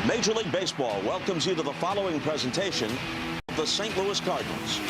Major League Baseball welcomes you to the following presentation of the St. Louis Cardinals.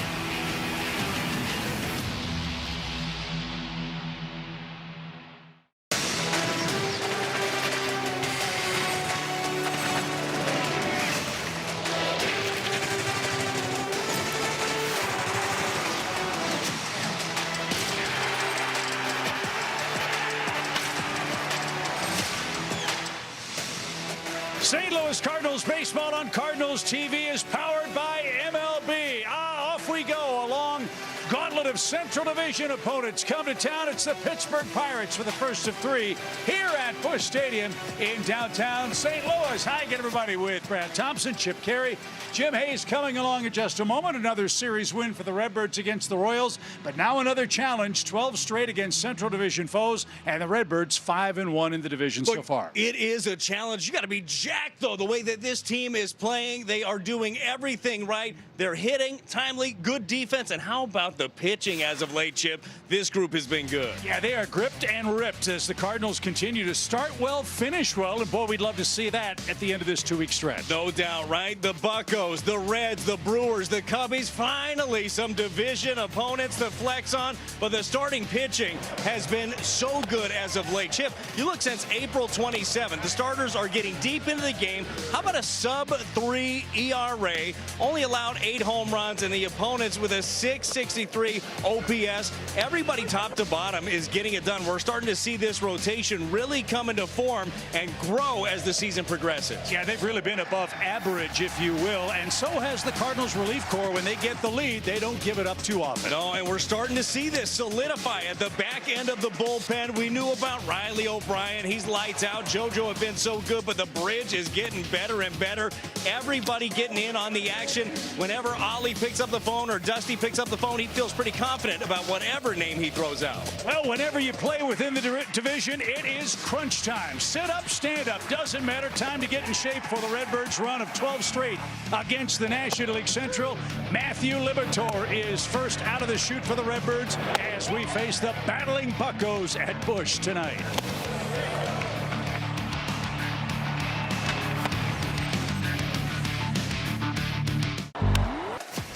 St. Louis Cardinals baseball on Cardinals TV is powered by MLB. Off we go along gauntlet of Central Division opponents come to town. It's the Pittsburgh Pirates for the first of three here at Busch Stadium in downtown St. Louis. Hi again, everybody, with Brad Thompson, Chip Carey, Jim Hayes coming along in just a moment. Another series win for the Redbirds against the Royals, but now another challenge, 12 straight against Central Division foes, and the Redbirds 5-1 in the division so far. It is a challenge. You got to be jacked, though, the way that this team is playing. They are doing everything right. They're hitting, timely, good defense, and how about the pitching as of late, Chip? This group has been good. Yeah, they are gripped and ripped as the Cardinals continue to start well, finish well, and boy, we'd love to see that at the end of this two-week stretch. No doubt, right? The Buccos, the Reds, the Brewers, the Cubbies, finally some division opponents to flex on, but the starting pitching has been so good as of late. Chip, you look since April 27th, the starters are getting deep into the game. How about a sub-3 ERA, only allowed 8 home runs, and the opponents with a 663 OPS. Everybody top to bottom is getting it done. We're starting to see this rotation really come into form and grow as the season progresses. Yeah, they've really been above average, if you will, and so has the Cardinals relief corps. When they get the lead, they don't give it up too often. No, and we're starting to see this solidify at the back end of the bullpen. We knew about Riley O'Brien. He's lights out. JoJo have been so good, but the bridge is getting better and better. Everybody getting in on the action. Whenever Ollie picks up the phone or Dusty picks up the phone, he feels pretty confident about whatever name he throws out. Well, whenever you play within the division, it is crunch time. Sit up, stand up. Doesn't matter. Time to get in shape for the Redbirds' run of 12 straight against the National League Central. Matthew Liberatore is first out of the chute for the Redbirds as we face the battling Buccos at Busch tonight.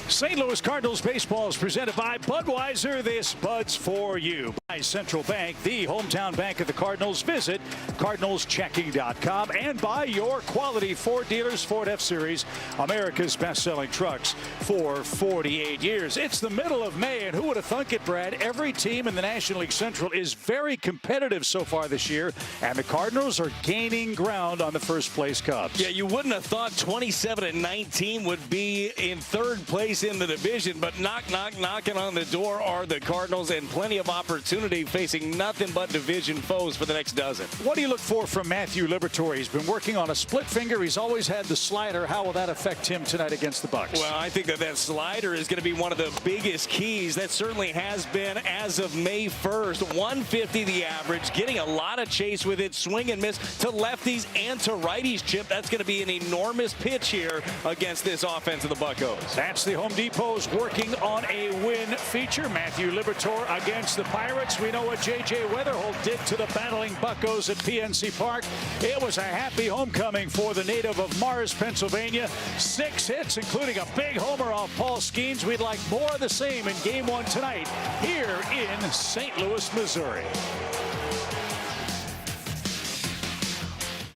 St. Louis Cardinals baseball is presented by Budweiser. This Bud's for you. By Central Bank, the hometown bank of the Cardinals. Visit cardinalschecking.com, and by your quality Ford dealers. Ford F-Series, America's best-selling trucks for 48 years. It's the middle of May, and who would have thunk it, Brad? Every team in the National League Central is very competitive so far this year, and the Cardinals are gaining ground on the first-place Cubs. Yeah, you wouldn't have thought 27-19 would be in third place in the division, but knocking on the door are the Cardinals, and plenty of opportunity facing nothing but division foes for the next dozen. What do you look for from Matthew Liberatore? He's been working on a split finger. He's always had the slider. How will that affect him tonight against the Bucs? Well, I think that slider is going to be one of the biggest keys. That certainly has been as of May 1st. 150 the average, getting a lot of chase with it, swing and miss to lefties and to righties, Chip. That's going to be an enormous pitch here against this offense of the Buccos. That's the Home Depot's working on a win feature. Matthew Liberatore against the Pirates. We know what J.J. Weatherholt did to the battling Buccos at PNC Park. It was a happy homecoming for the native of Mars, Pennsylvania. 6 hits, including a big homer off Paul Skeens. We'd like more of the same in Game 1 tonight here in St. Louis, Missouri.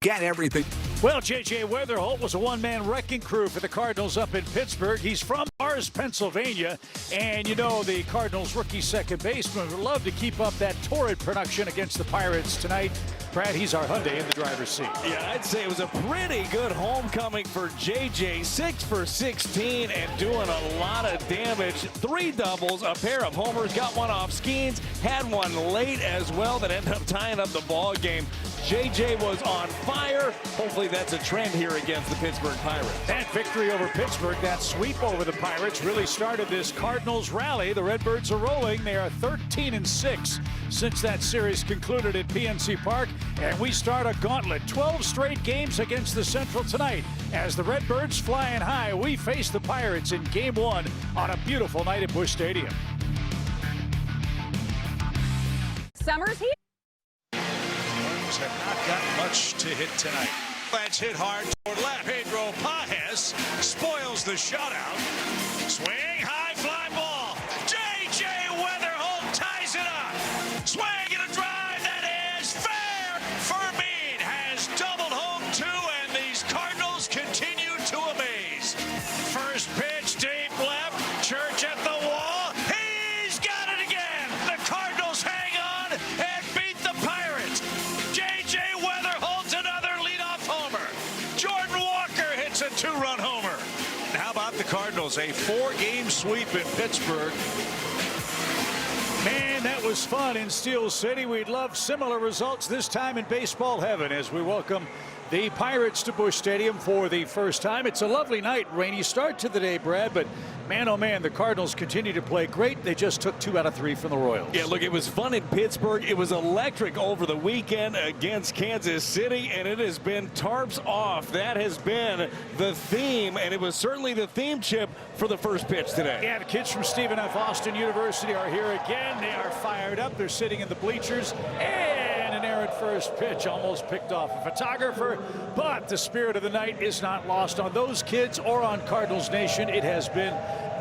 Get everything. Well, J.J. Weatherholt was a one-man wrecking crew for the Cardinals up in Pittsburgh. He's from Mars, Pennsylvania, and you know the Cardinals rookie second baseman would love to keep up that torrid production against the Pirates tonight. Brad, he's our Hyundai in the driver's seat. Yeah, I'd say it was a pretty good homecoming for J.J. 6 for 16 and doing a lot of damage. 3 doubles, a pair of homers, got one off Skeens, had one late as well that ended up tying up the ball game. J.J. was on fire. Hopefully that's a trend here against the Pittsburgh Pirates. That victory over Pittsburgh, that sweep over the Pirates, really started this Cardinals rally. The Redbirds are rolling. They are 13-6 since that series concluded at PNC Park. And we start a gauntlet. 12 straight games against the Central tonight. As the Redbirds flying high, we face the Pirates in Game 1 on a beautiful night at Busch Stadium. Summer's here. Have not got much to hit tonight. That's hit hard toward left. Pedro Pajes spoils the shutout. Swing, high fly ball. J.J. Weatherholt ties it up. Swing and a drive that is fair. Fermin has doubled home two, and these Cardinals continue to amaze. First pitch, deep left. Church at the wall. He's got it again. The Cardinals hang on and beat the Pirates. J.J. Weatherholt's another leadoff homer. Jordan Walker hits a two-run homer. And how about the Cardinals? A four-game sweep in Pittsburgh. Man, that was fun in Steel City. We'd love similar results this time in baseball heaven as we welcome the Pirates to Busch Stadium for the first time. It's a lovely night. Rainy start to the day, Brad, but man, oh man, the Cardinals continue to play great. They just took 2 out of 3 from the Royals. Yeah, look, it was fun in Pittsburgh. It was electric over the weekend against Kansas City, and it has been tarps off. That has been the theme, and it was certainly the theme, Chip, for the first pitch today. Yeah, the kids from Stephen F. Austin University are here again. They are fired up. They're sitting in the bleachers, and an errant first pitch almost picked off a photographer, but the spirit of the night is not lost on those kids or on Cardinals Nation. It has been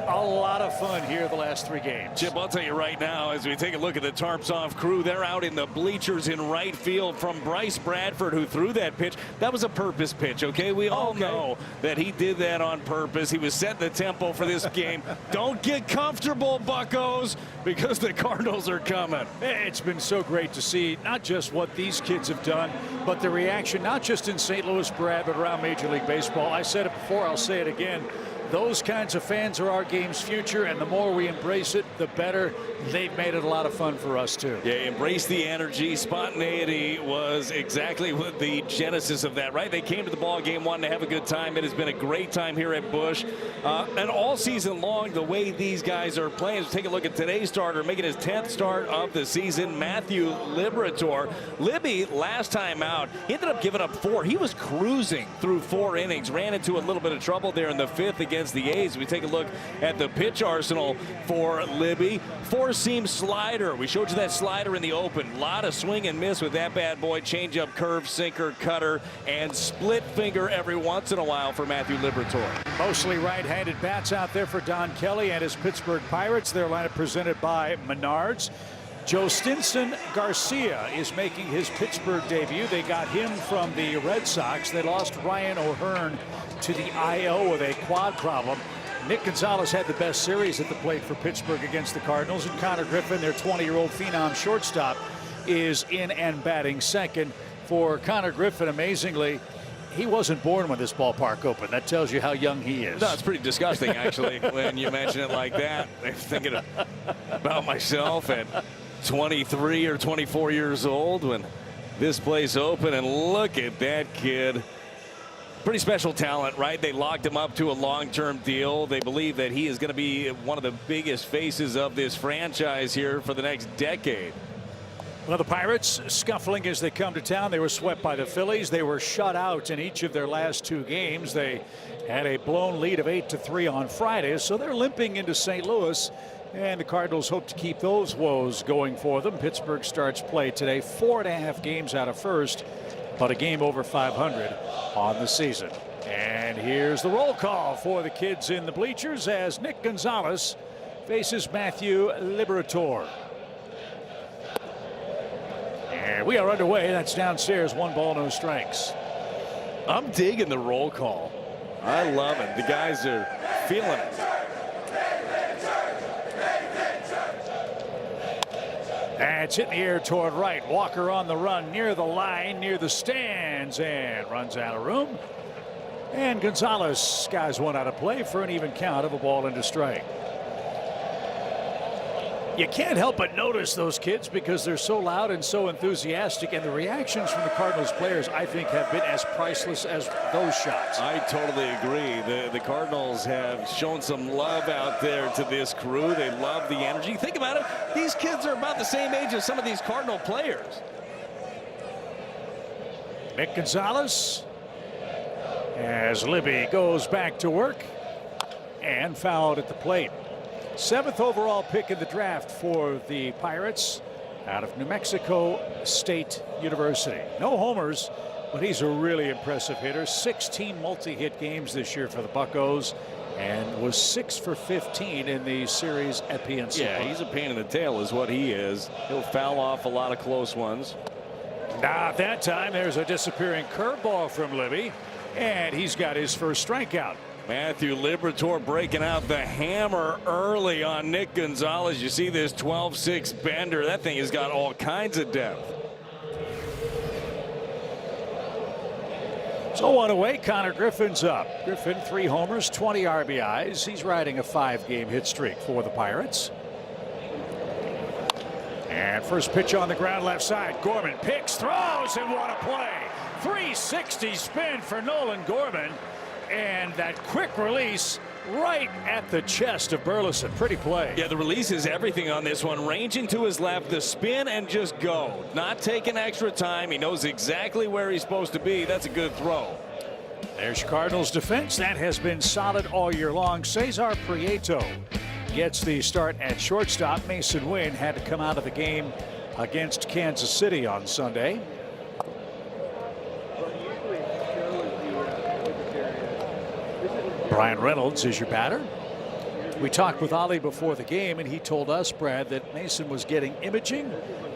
a lot of fun here the last 3 games. Chip, I'll tell you right now, as we take a look at the tarps off crew, they're out in the bleachers in right field from Bryce Bradford, who threw that pitch. That was a purpose pitch, okay? We all know that he did that on purpose. He was setting the tempo for this game. Don't get comfortable, buccos, because the Cardinals are coming. It's been so great to see not just what these kids have done, but the reaction, not just in St. Louis, Brad, but around Major League Baseball. I said it before, I'll say it again. Those kinds of fans are our game's future, and the more we embrace it, the better. They've made it a lot of fun for us, too. Yeah, embrace the energy. Spontaneity was exactly what the genesis of that, right? They came to the ball game wanting to have a good time. It has been a great time here at Busch. And all season long, the way these guys are playing. Take a look at today's starter, making his 10th start of the season, Matthew Liberatore. Libby, last time out, he ended up giving up 4. He was cruising through 4 innings, ran into a little bit of trouble there in the 5th against the A's. We take a look at the pitch arsenal for Libby. 4-seam slider. We showed you that slider in the open. A lot of swing and miss with that bad boy. Changeup, curve, sinker, cutter, and split finger every once in a while for Matthew Liberatore. Mostly right-handed bats out there for Don Kelly and his Pittsburgh Pirates. Their lineup presented by Menards. Joe Stinson Garcia is making his Pittsburgh debut. They got him from the Red Sox. They lost Ryan O'Hearn to the IL with a quad problem. Nick Gonzalez had the best series at the plate for Pittsburgh against the Cardinals, and Connor Griffin, their 20-year-old phenom shortstop, is in and batting second. For Connor Griffin, amazingly, he wasn't born when this ballpark opened. That tells you how young he is. No, it's pretty disgusting, actually, when you mention it like that. I'm thinking about myself at 23 or 24 years old when this place opened, and look at that kid. Pretty special talent, right? They locked him up to a long-term deal. They believe that he is going to be one of the biggest faces of this franchise here for the next decade. Well, the Pirates scuffling as they come to town. They were swept by the Phillies. They were shut out in each of their last 2 games. They had a blown lead of 8-3 on Friday, so they're limping into St. Louis, and the Cardinals hope to keep those woes going for them. Pittsburgh starts play today, 4.5 games out of first, but a game over 500 on the season. And here's the roll call for the kids in the bleachers as Nick Gonzalez faces Matthew Liberatore. And we are underway. That's downstairs. 1 ball, no strikes. I'm digging the roll call. I love it. The guys are feeling it. That's hit in the air toward right. Walker on the run near the line, near the stands, and runs out of room. And Gonzalez skies one out of play for an even count of a ball into strike. You can't help but notice those kids because they're so loud and so enthusiastic, and the reactions from the Cardinals players, I think, have been as priceless as those shots. I totally agree. The Cardinals have shown some love out there to this crew. They love the energy. Think about it. These kids are about the same age as some of these Cardinal players. Nick Gonzalez as Libby goes back to work and fouled at the plate. 7th overall pick in the draft for the Pirates out of New Mexico State University. No homers But he's a really impressive hitter. 16 multi-hit games this year for the Buccos, and was 6 for 15 in the series at PNC. Yeah, he's a pain in the tail is what he is. He'll foul off a lot of close ones. Not that time. There's a disappearing curveball from Libby, and he's got his first strikeout. Matthew Liberatore breaking out the hammer early on Nick Gonzalez. You see this 12-6 bender. That thing has got all kinds of depth. So on away, Connor Griffin's up. Griffin, 3 homers, 20 RBIs. He's riding a 5-game hit streak for the Pirates. And first pitch on the ground, left side. Gorman picks, throws, and what a play. 360 spin for Nolan Gorman. And that quick release right at the chest of Burleson. Pretty play. Yeah, the release is everything on this one. Ranging to his left, the spin, and just go. Not taking extra time. He knows exactly where he's supposed to be. That's a good throw. There's Cardinals defense. That has been solid all year long. Cesar Prieto gets the start at shortstop. Mason Wynn had to come out of the game against Kansas City on Sunday. Brian Reynolds is your batter. We talked with Ollie before the game, and he told us, Brad, that Mason was getting imaging.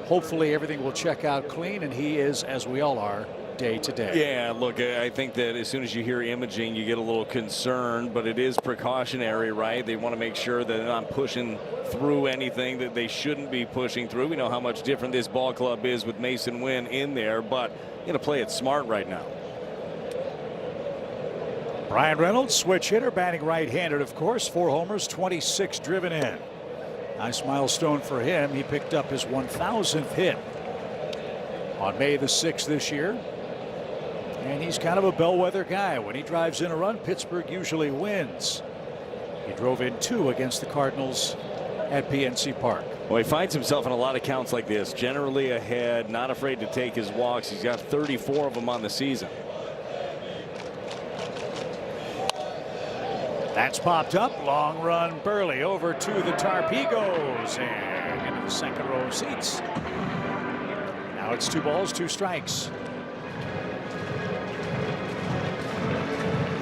Hopefully everything will check out clean, and he is, as we all are, day to day. Yeah, look, I think that as soon as you hear imaging, you get a little concerned, but it is precautionary, right? They want to make sure that they're not pushing through anything that they shouldn't be pushing through. We know how much different this ball club is with Mason Wynn in there, but you got to play it smart right now. Brian Reynolds, switch hitter, batting right-handed, of course. 4 homers, 26 driven in. Nice milestone for him. He picked up his 1,000th hit on May the 6th this year. And he's kind of a bellwether guy. When he drives in a run, Pittsburgh usually wins. He drove in 2 against the Cardinals at PNC Park. Well, he finds himself in a lot of counts like this. Generally ahead, not afraid to take his walks. He's got 34 of them on the season. That's popped up. Long run, Burley over to the Tarpegos and into the second row of seats. Now it's 2 balls, 2 strikes.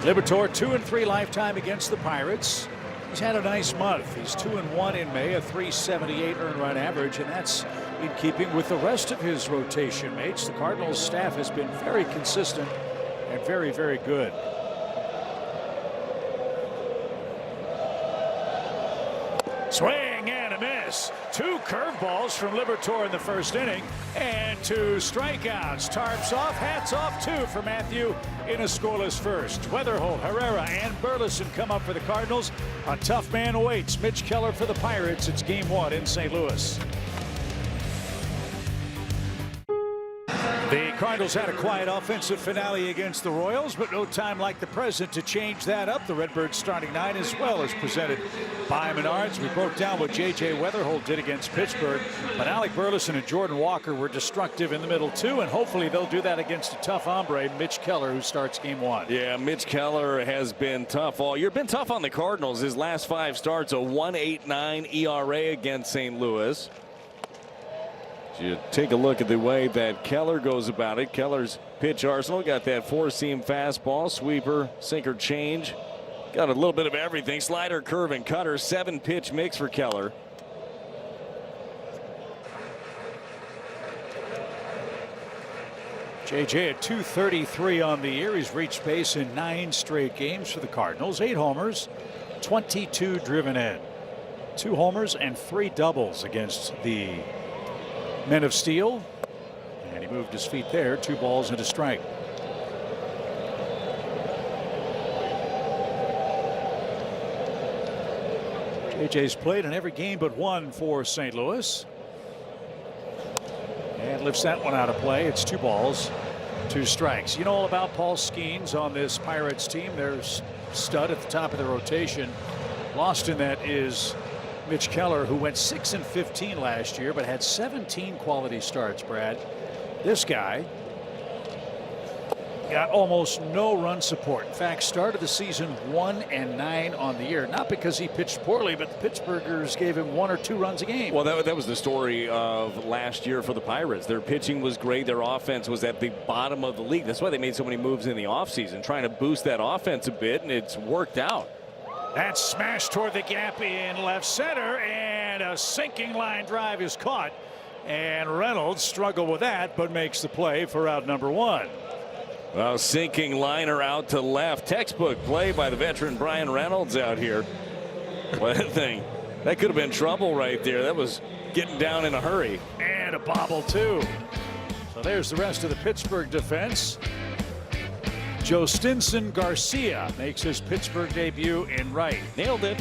Liberatore 2-3 lifetime against the Pirates. He's had a nice month. He's 2-1 in May, a .378 earned run average, and that's in keeping with the rest of his rotation mates. The Cardinals staff has been very consistent and very, very good. Swing and a miss. 2 curveballs from Liberatore in the first inning and 2 strikeouts. Tarps off, hats off, 2 for Matthew in a scoreless first. Weatherholt, Herrera, and Burleson come up for the Cardinals. A tough man awaits. Mitch Keller for the Pirates. It's game 1 in St. Louis. The Cardinals had a quiet offensive finale against the Royals, but no time like the present to change that up. The Redbirds starting 9 as well is presented by Menards. We broke down what J.J. Weatherholt did against Pittsburgh, but Alec Burleson and Jordan Walker were destructive in the middle too, and hopefully they'll do that against a tough hombre, Mitch Keller, who starts game 1. Yeah, Mitch Keller has been tough all year. Been tough on the Cardinals. His last 5 starts, a 1.89 ERA against St. Louis. You take a look at the way that Keller goes about it. Keller's pitch arsenal got that 4-seam fastball, sweeper, sinker, change. Got a little bit of everything. Slider, curve, and cutter. 7-pitch mix for Keller. JJ at .233 on the year. He's reached base in 9 straight games for the Cardinals. 8 homers, 22 driven in. 2 homers and 3 doubles against the Men of Steel, and he moved his feet there. 2 balls and a strike. JJ's played in every game but 1 for St. Louis, and lifts that one out of play. It's 2 balls, 2 strikes. You know all about Paul Skeens on this Pirates team. There's stud at the top of the rotation. Lost in that is Mitch Keller, who went 6-15 last year, but had 17 quality starts, Brad. This guy got almost no run support. In fact, started the season 1-9 on the year. Not because he pitched poorly, but the Pittsburghers gave him 1 or 2 runs a game. Well, that was the story of last year for the Pirates. Their pitching was great. Their offense was at the bottom of the league. That's why they made so many moves in the offseason, trying to boost that offense a bit, and it's worked out. That smash toward the gap in left center, and a sinking line drive is caught. And Reynolds struggled with that, but makes the play for out number 1. Well, sinking liner out to left. Textbook play by the veteran Brian Reynolds out here. What a thing. That could have been trouble right there. That was getting down in a hurry. And a bobble, too. So there's the rest of the Pittsburgh defense. Jostinson Garcia makes his Pittsburgh debut in right. Nailed it.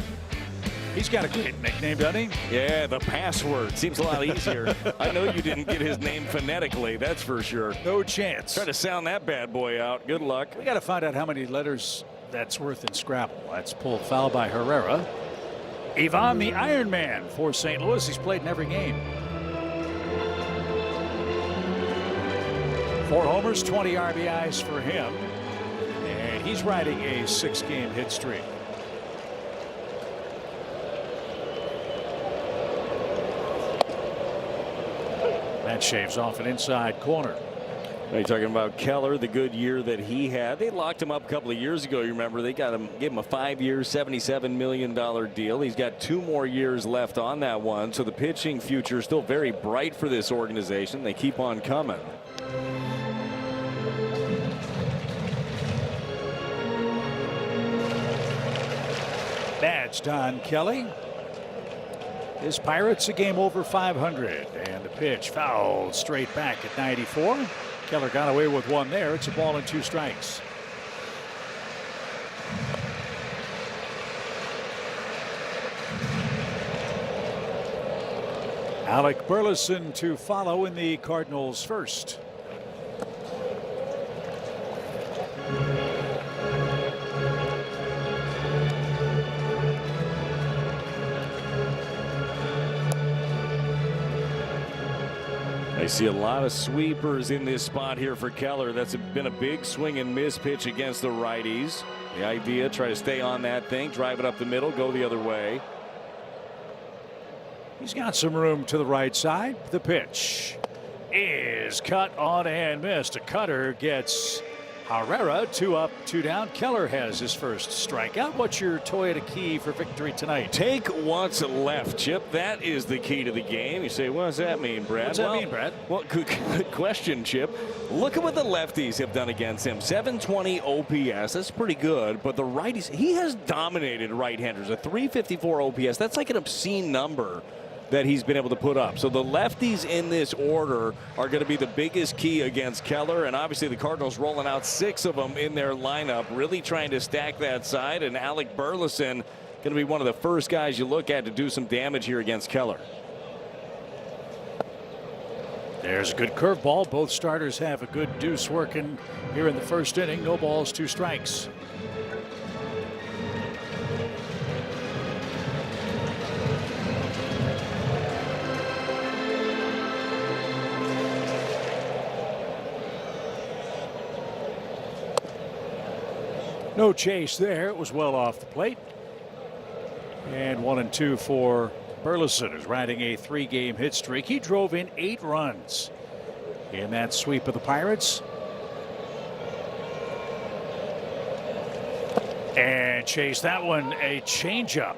He's got a great nickname, doesn't he? Yeah, the password seems a lot easier. I know you didn't get his name phonetically, that's for sure. No chance. Try to sound that bad boy out. Good luck. We got to find out how many letters that's worth in Scrabble. That's pulled foul by Herrera. Ivan the Iron Man for St. Louis. He's played in every game. 4 homers, 20 RBIs for him. And he's riding a 6-game hit streak. That shaves off an inside corner. Are you talking about Keller, the good year that he had? They locked him up a couple of years ago. You remember they gave him a 5-year, $77 million deal. He's got 2 more years left on that one. So the pitching future is still very bright for this organization. They keep on coming. That's Don Kelly. His Pirates a game over 500, and the pitch fouled straight back at 94. Keller got away with 1 there. It's a ball and 2 strikes. Alec Burleson to follow in the Cardinals' first. I see a lot of sweepers in this spot here for Keller. That's been a big swing and miss pitch against the righties. The idea, try to stay on that thing, drive it up the middle, go the other way. He's got some room to the right side. The pitch is cut on and missed. A cutter gets Herrera. 2 up, 2 down. Keller has his first strikeout. What's your Toyota key for victory tonight? Take what's left, Chip. That is the key to the game. You say, what does that mean, Brad? What's that mean, Brad? Well, good question, Chip. Look at what the lefties have done against him. 720 OPS. That's pretty good. But the righties, he has dominated right-handers. A 354 OPS. That's like an obscene number that he's been able to put up. So the lefties in this order are going to be the biggest key against Keller, and obviously the Cardinals rolling out 6 of them in their lineup, really trying to stack that side. And Alec Burleson going to be one of the first guys you look at to do some damage here against Keller. There's a good curveball. Both starters have a good deuce working here in the first inning. No balls, 2 strikes. No chase there. It was well off the plate. And 1 and 2 for Burleson, who's riding a 3-game hit streak. He drove in 8 runs in that sweep of the Pirates. And chased that one, a changeup.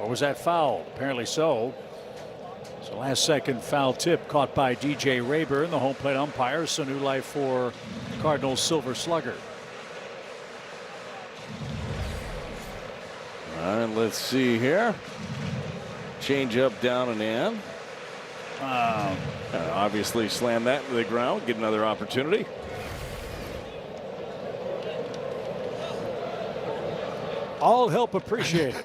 Or was that foul? Apparently so. So last second foul tip caught by DJ Rayburn, the home plate umpire. So new life for Cardinals Silver Slugger. All right, let's see here. Change up, down and in. Obviously slam that to the ground, get another opportunity. All help appreciated.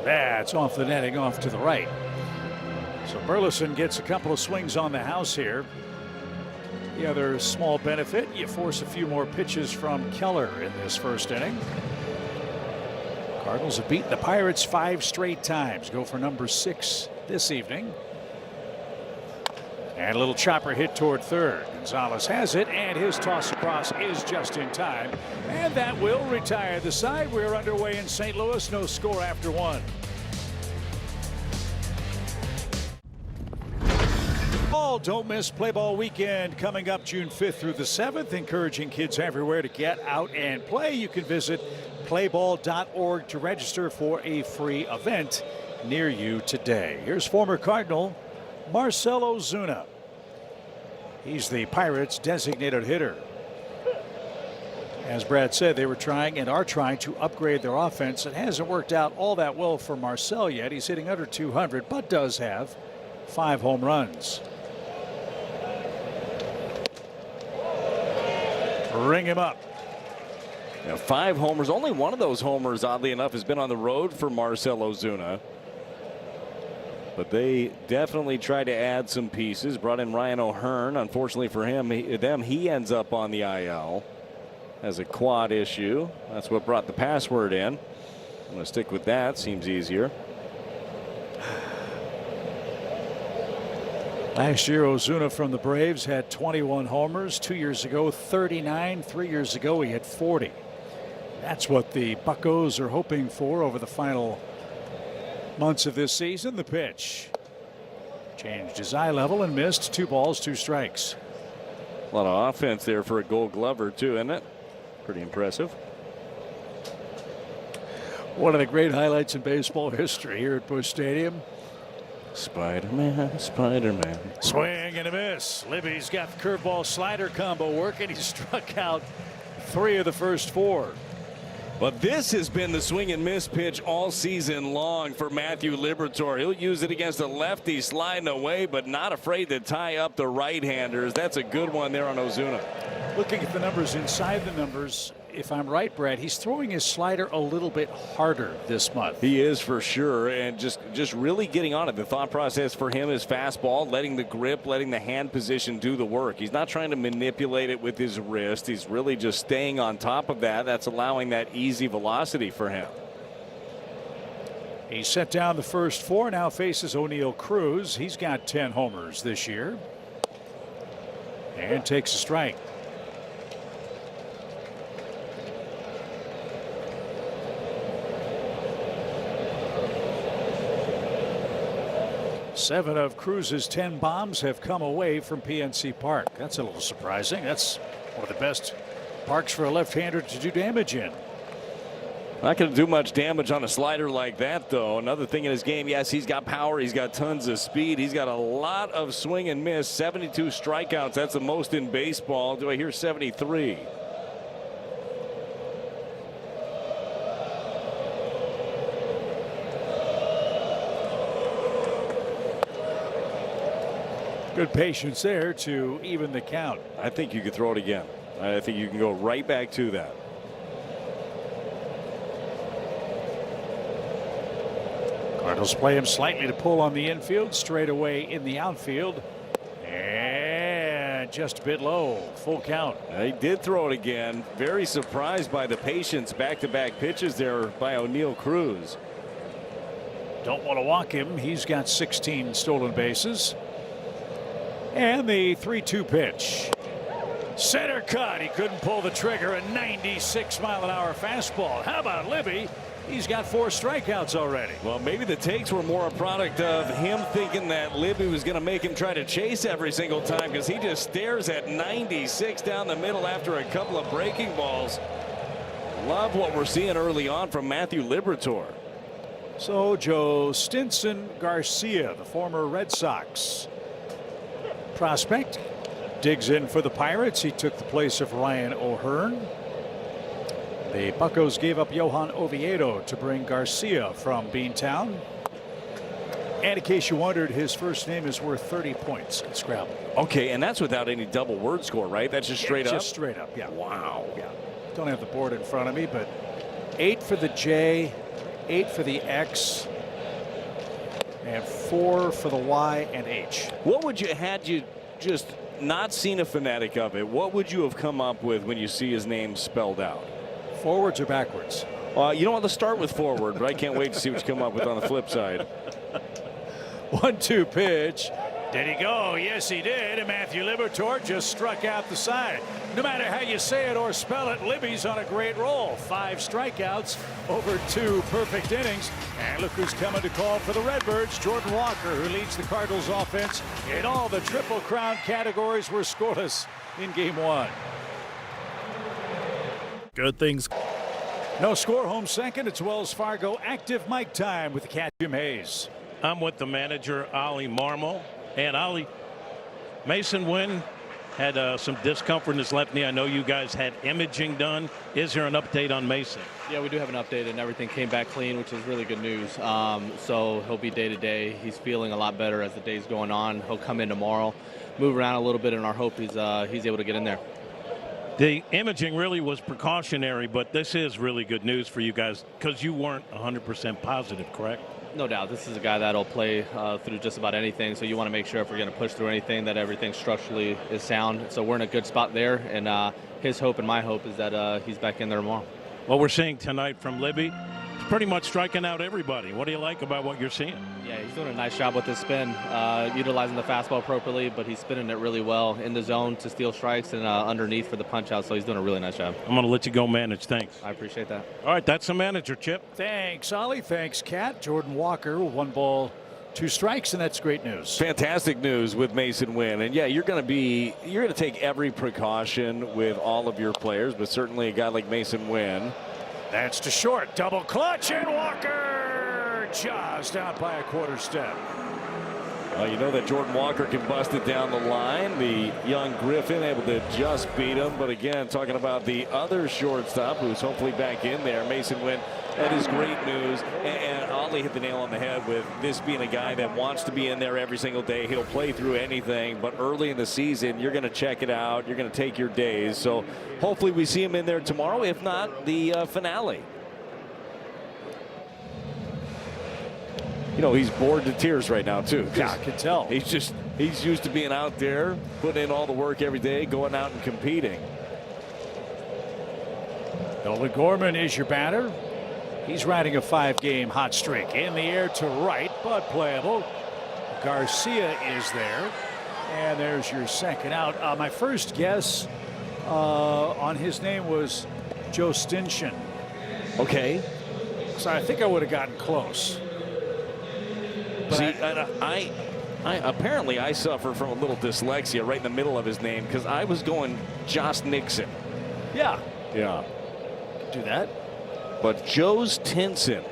That's off the netting, off to the right. So Burleson gets a couple of swings on the house here. The other small benefit, you force a few more pitches from Keller in this first inning. Cardinals have beaten the Pirates 5 straight times. Go for number 6 this evening. And a little chopper hit toward third. Gonzalez has it, and his toss across is just in time. And that will retire the side. We're underway in St. Louis. No score after one. Don't miss Play Ball Weekend coming up June 5th through the 7th, encouraging kids everywhere to get out and play. You can visit playball.org to register for a free event near you today. Here's former Cardinal Marcell Ozuna. He's the Pirates' designated hitter. As Brad said, they were trying and are trying to upgrade their offense. It hasn't worked out all that well for Marcell yet. He's hitting under 200, but does have 5 home runs. Ring him up. 5 homers. Only one of those homers, oddly enough, has been on the road for Marcell Ozuna. But they definitely tried to add some pieces. Brought in Ryan O'Hearn. Unfortunately for he ends up on the IL. Has a quad issue. That's what brought the password in. I'm going to stick with that. Seems easier. Last year, Ozuna from the Braves had 21 homers. 2 years ago, 39. 3 years ago, he had 40. That's what the Buccos are hoping for over the final months of this season. The pitch changed his eye level and missed. 2 balls, 2 strikes. A lot of offense there for a Gold Glover, too, isn't it? Pretty impressive. One of the great highlights in baseball history here at Busch Stadium. Spider-Man, Spider-Man. Swing and a miss. Libby's got the curveball slider combo working. He struck out 3 of the first 4. But this has been the swing and miss pitch all season long for Matthew Liberatore. He'll use it against a lefty sliding away, but not afraid to tie up the right-handers. That's a good one there on Ozuna. Looking at the numbers inside the numbers, if I'm right, Brad, he's throwing his slider a little bit harder this month. He is for sure, and just really getting on it. The thought process for him is fastball, letting the grip, letting the hand position do the work. He's not trying to manipulate it with his wrist. He's really just staying on top of that. That's allowing that easy velocity for him. He set down the first 4, now faces O'Neill Cruz. He's got 10 homers this year. And takes a strike. Seven of Cruz's 10 bombs have come away from PNC Park. That's a little surprising. That's one of the best parks for a left-hander to do damage in. Not going to do much damage on a slider like that, though. Another thing in his game, yes, he's got power. He's got tons of speed. He's got a lot of swing and miss. 72 strikeouts. That's the most in baseball. Do I hear 73? Good patience there to even the count. I think you could throw it again. I think you can go right back to that. Cardinals play him slightly to pull on the infield, straight away in the outfield. And just a bit low. Full count. He did throw it again. Very surprised by the patience. Back-to-back pitches there by O'Neill Cruz. Don't want to walk him. He's got 16 stolen bases. And the 3-2 pitch. Center cut. He couldn't pull the trigger. A 96-mile-an-hour fastball. How about Libby? He's got 4 strikeouts already. Well, maybe the takes were more a product of him thinking that Libby was going to make him try to chase every single time, because he just stares at 96 down the middle after a couple of breaking balls. Love what we're seeing early on from Matthew Liberatore. So Joe Stinson Garcia, the former Red Sox prospect, digs in for the Pirates. He took the place of Ryan O'Hearn. The Buccos gave up Johan Oviedo to bring Garcia from Beantown. And in case you wondered, his first name is worth 30 points at Scrabble. Okay, and that's without any double word score, right? That's just straight up? Just straight up, yeah. Wow. Yeah. Don't have the board in front of me, but 8 for the J, 8 for the X, and 4 for the Y and H. What would you, had you just not seen a phonetic of it, what would you have come up with when you see his name spelled out? Forwards or backwards? You don't want to start with forward, but I can't wait to see what you come up with on the flip side. 1-2 pitch. Did he go? Yes, he did. And Matthew Liberatore just struck out the side. No matter how you say it or spell it, Libby's on a great roll. 5 strikeouts over 2 perfect innings. And look who's coming to call for the Redbirds. Jordan Walker, who leads the Cardinals offense in all the Triple Crown categories, were scoreless in Game 1. Good things. No score, home second. It's Wells Fargo active mic time with the cat, Jim Hayes. I'm with the manager, Ali Marmol. And Ali, Mason Wynn had some discomfort in his left knee. I know you guys had imaging done. Is there an update on Mason? Yeah, we do have an update, and everything came back clean, which is really good news. So he'll be day to day. He's feeling a lot better as the day's going on. He'll come in tomorrow, move around a little bit, and our hope is he's able to get in there. The imaging really was precautionary, but this is really good news for you guys because you weren't 100% positive, correct? No doubt. This is a guy that'll play through just about anything, so you want to make sure if we're going to push through anything that everything structurally is sound. So we're in a good spot there, and his hope and my hope is that he's back in there tomorrow. What we're seeing tonight from Libby, he's pretty much striking out everybody. What do you like about what you're seeing? Yeah, he's doing a nice job with his spin, utilizing the fastball appropriately, but he's spinning it really well in the zone to steal strikes and underneath for the punch out, so he's doing a really nice job. I'm going to let you go manage. Thanks. I appreciate that. All right, that's the manager, Chip. Thanks, Ollie. Thanks, Cat. Jordan Walker, 1 ball, 2 strikes, and that's great news. Fantastic news with Mason Wynn. And yeah, you're going to take every precaution with all of your players, but certainly a guy like Mason Wynn. That's to short. Double clutch, and Walker just out by a quarter step. Well, you know that Jordan Walker can bust it down the line. The young Griffin able to just beat him. But again, talking about the other shortstop who's hopefully back in there, Mason Wynn. That is great news. And Ollie hit the nail on the head with this being a guy that wants to be in there every single day. He'll play through anything. But early in the season, you're going to check it out. You're going to take your days. So hopefully we see him in there tomorrow, if not the finale. You know, he's bored to tears right now, too. Yeah, I can tell. He's used to being out there, putting in all the work every day, going out and competing. Nolan Gorman is your batter. He's riding a 5-game hot streak. In the air to right, but playable. Garcia is there. And there's your second out. My first guess on his name was Joe Stinson. Okay. So I think I would have gotten close. But see, I apparently I suffer from a little dyslexia right in the middle of his name because I was going Josh Nixon. Yeah. Yeah. Do that. But Joe's Tinson,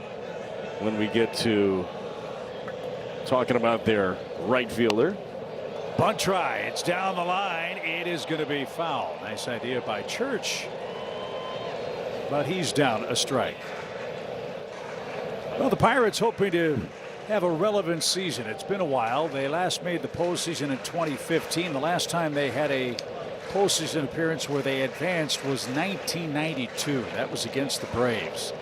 when we get to talking about their right fielder. Bunt try. It's down the line. It is going to be foul. Nice idea by Church. But he's down a strike. Well, the Pirates hoping to have a relevant season. It's been a while. They last made the postseason in 2015. The last time they had a postseason appearance where they advanced was 1992. That was against the Braves.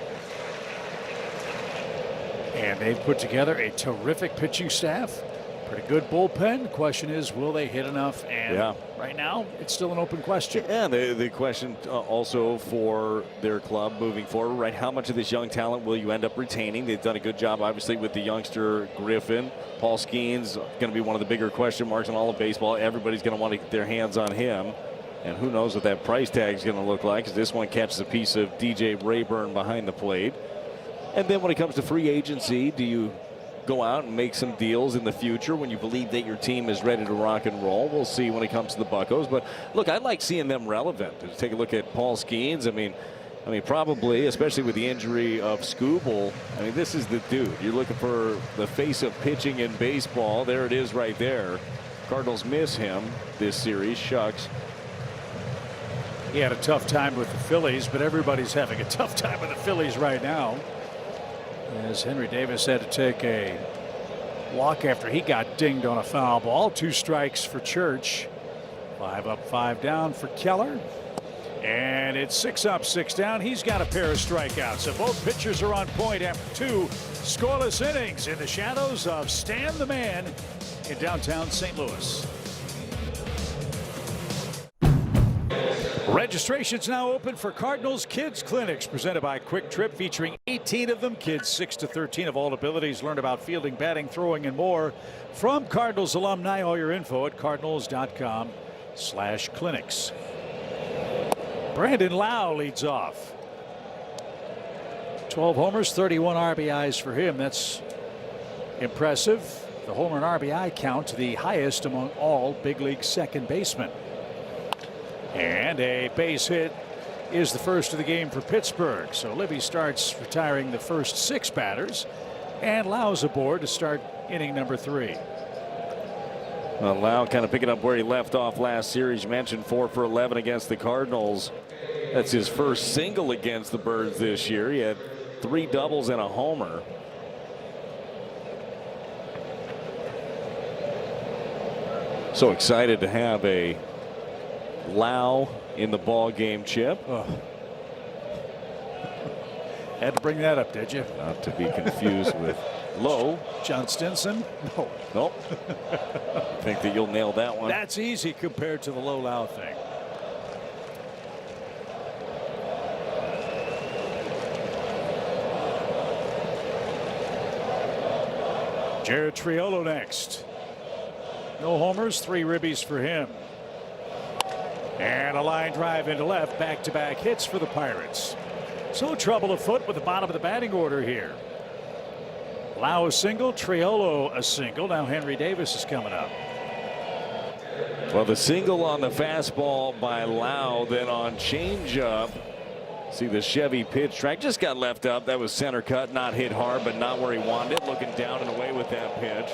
And they've put together a terrific pitching staff. Pretty good bullpen. Question is, will they hit enough? And right now, it's still an open question. Yeah, the question also for their club moving forward, right? How much of this young talent will you end up retaining? They've done a good job, obviously, with the youngster Griffin. Paul Skeens going to be one of the bigger question marks in all of baseball. Everybody's going to want to get their hands on him. And who knows what that price tag is going to look like, because this one catches a piece of DJ Rayburn behind the plate. And then when it comes to free agency, do you go out and make some deals in the future when you believe that your team is ready to rock and roll? We'll see when it comes to the Buccos. But look, I like seeing them relevant. Just take a look at Paul Skeens. I mean, probably, especially with the injury of Skubal, I mean, this is the dude. You're looking for the face of pitching in baseball. There it is right there. Cardinals miss him this series. Shucks. He had a tough time with the Phillies, but everybody's having a tough time with the Phillies right now, as Henry Davis had to take a walk after he got dinged on a foul ball. 2 strikes for Church. 5 up, 5 down for Keller. And it's 6 up, 6 down. He's got a pair of strikeouts. So both pitchers are on point after 2 scoreless innings in the shadows of Stan the Man in downtown St. Louis. Registration's now open for Cardinals Kids Clinics presented by Quick Trip, featuring 18 of them. Kids 6 to 13 of all abilities. Learn about fielding, batting, throwing, and more from Cardinals alumni. All your info at cardinals.com/clinics. Brandon Lau leads off. 12 homers, 31 RBIs for him. That's impressive. The homer and RBI count the highest among all big league second basemen. And a base hit is the first of the game for Pittsburgh. So Libby starts retiring the first 6 batters, and Lau's aboard to start inning number 3. Well, Lau kind of picking up where he left off last series. You mentioned 4 for 11 against the Cardinals. That's his first single against the Birds this year. He had 3 doubles and a homer. So excited to have a Lau in the ball game, Chip. Oh. Had to bring that up, did you? Not to be confused with Lowe. John Stinson? No. Nope. Think that you'll nail that one. That's easy compared to the Low Lau thing. Jared Triolo next. No homers, 3 ribbies for him. And a line drive into left. Back-to-back hits for the Pirates. So trouble afoot with the bottom of the batting order here. Lau a single, Triolo a single. Now Henry Davis is coming up. Well, the single on the fastball by Lau, then on changeup. See the Chevy pitch track just got left up. That was center cut, not hit hard, but not where he wanted it. Looking down and away with that pitch.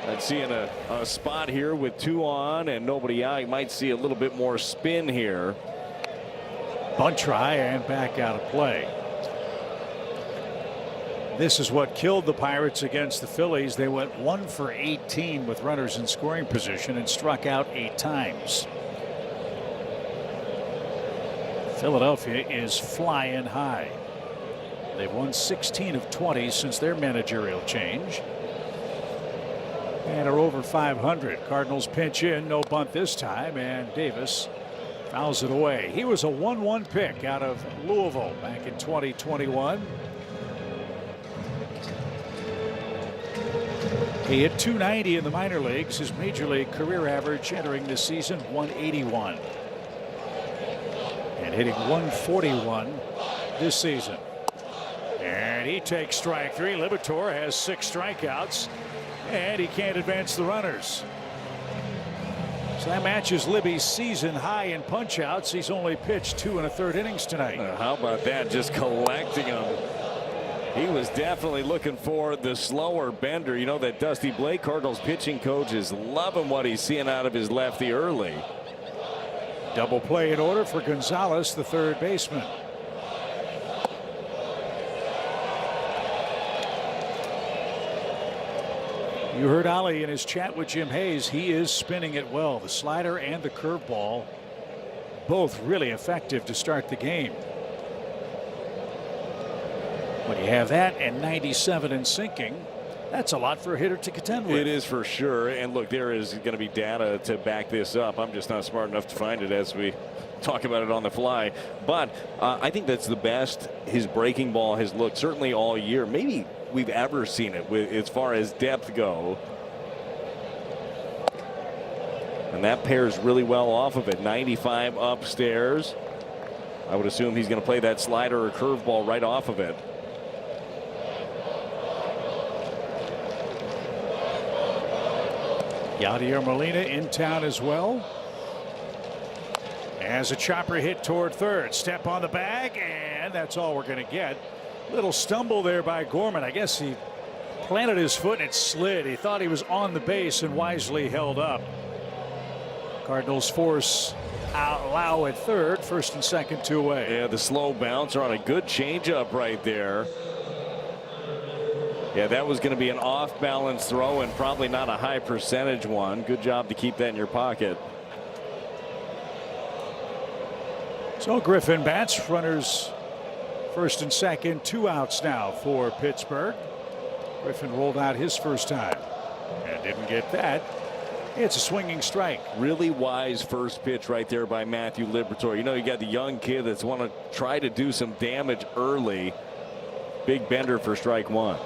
And seeing a spot here with 2 on and nobody out. You might see a little bit more spin here. Bunt try and back out of play. This is what killed the Pirates against the Phillies. They went 1 for 18 with runners in scoring position and struck out 8 times. Philadelphia is flying high. They've won 16 of 20 since their managerial change. And are over 500. Cardinals pinch in, no bunt this time, and Davis fouls it away. He was a 1-1 pick out of Louisville back in 2021. He hit .290 in the minor leagues. His major league career average entering this season 181. And hitting 141 this season. And he takes strike 3. Liberatore has 6 strikeouts. And he can't advance the runners. So that matches Libby's season high in punch-outs. He's only pitched 2 1/3 innings tonight. How about that? Just collecting them. He was definitely looking for the slower bender. You know that Dusty Blake, Cardinals pitching coach, is loving what he's seeing out of his lefty early. Double play in order for Gonzalez, the 3rd baseman. You heard Ollie in his chat with Jim Hayes. He is spinning it well. The slider and the curveball, both really effective to start the game. When you have that and 97 and sinking, that's a lot for a hitter to contend with. It is for sure. And look, there is going to be data to back this up. I'm just not smart enough to find it as we talk about it on the fly. But I think that's the best his breaking ball has looked, certainly all year. Maybe we've ever seen it with as far as depth go. And that pairs really well off of it. 95 upstairs. I would assume he's going to play that slider or curveball right off of it. Yadier Molina in town as well. As a chopper hit toward 3rd. Step on the bag, and that's all we're going to get. Little stumble there by Gorman. I guess he planted his foot and it slid. He thought he was on the base and wisely held up. Cardinals force Lau at 3rd. 1st and 2nd, 2 away. Yeah, the slow bouncer on a good changeup right there. Yeah, that was going to be an off balance throw and probably not a high percentage one. Good job to keep that in your pocket. So Griffin bats, runners 1st and 2nd, 2 outs now for Pittsburgh. Griffin rolled out his first time and didn't get that. It's a swinging strike. Really wise first pitch right there by Matthew Liberatore. You know, you got the young kid that's want to try to do some damage early. Big bender for strike one.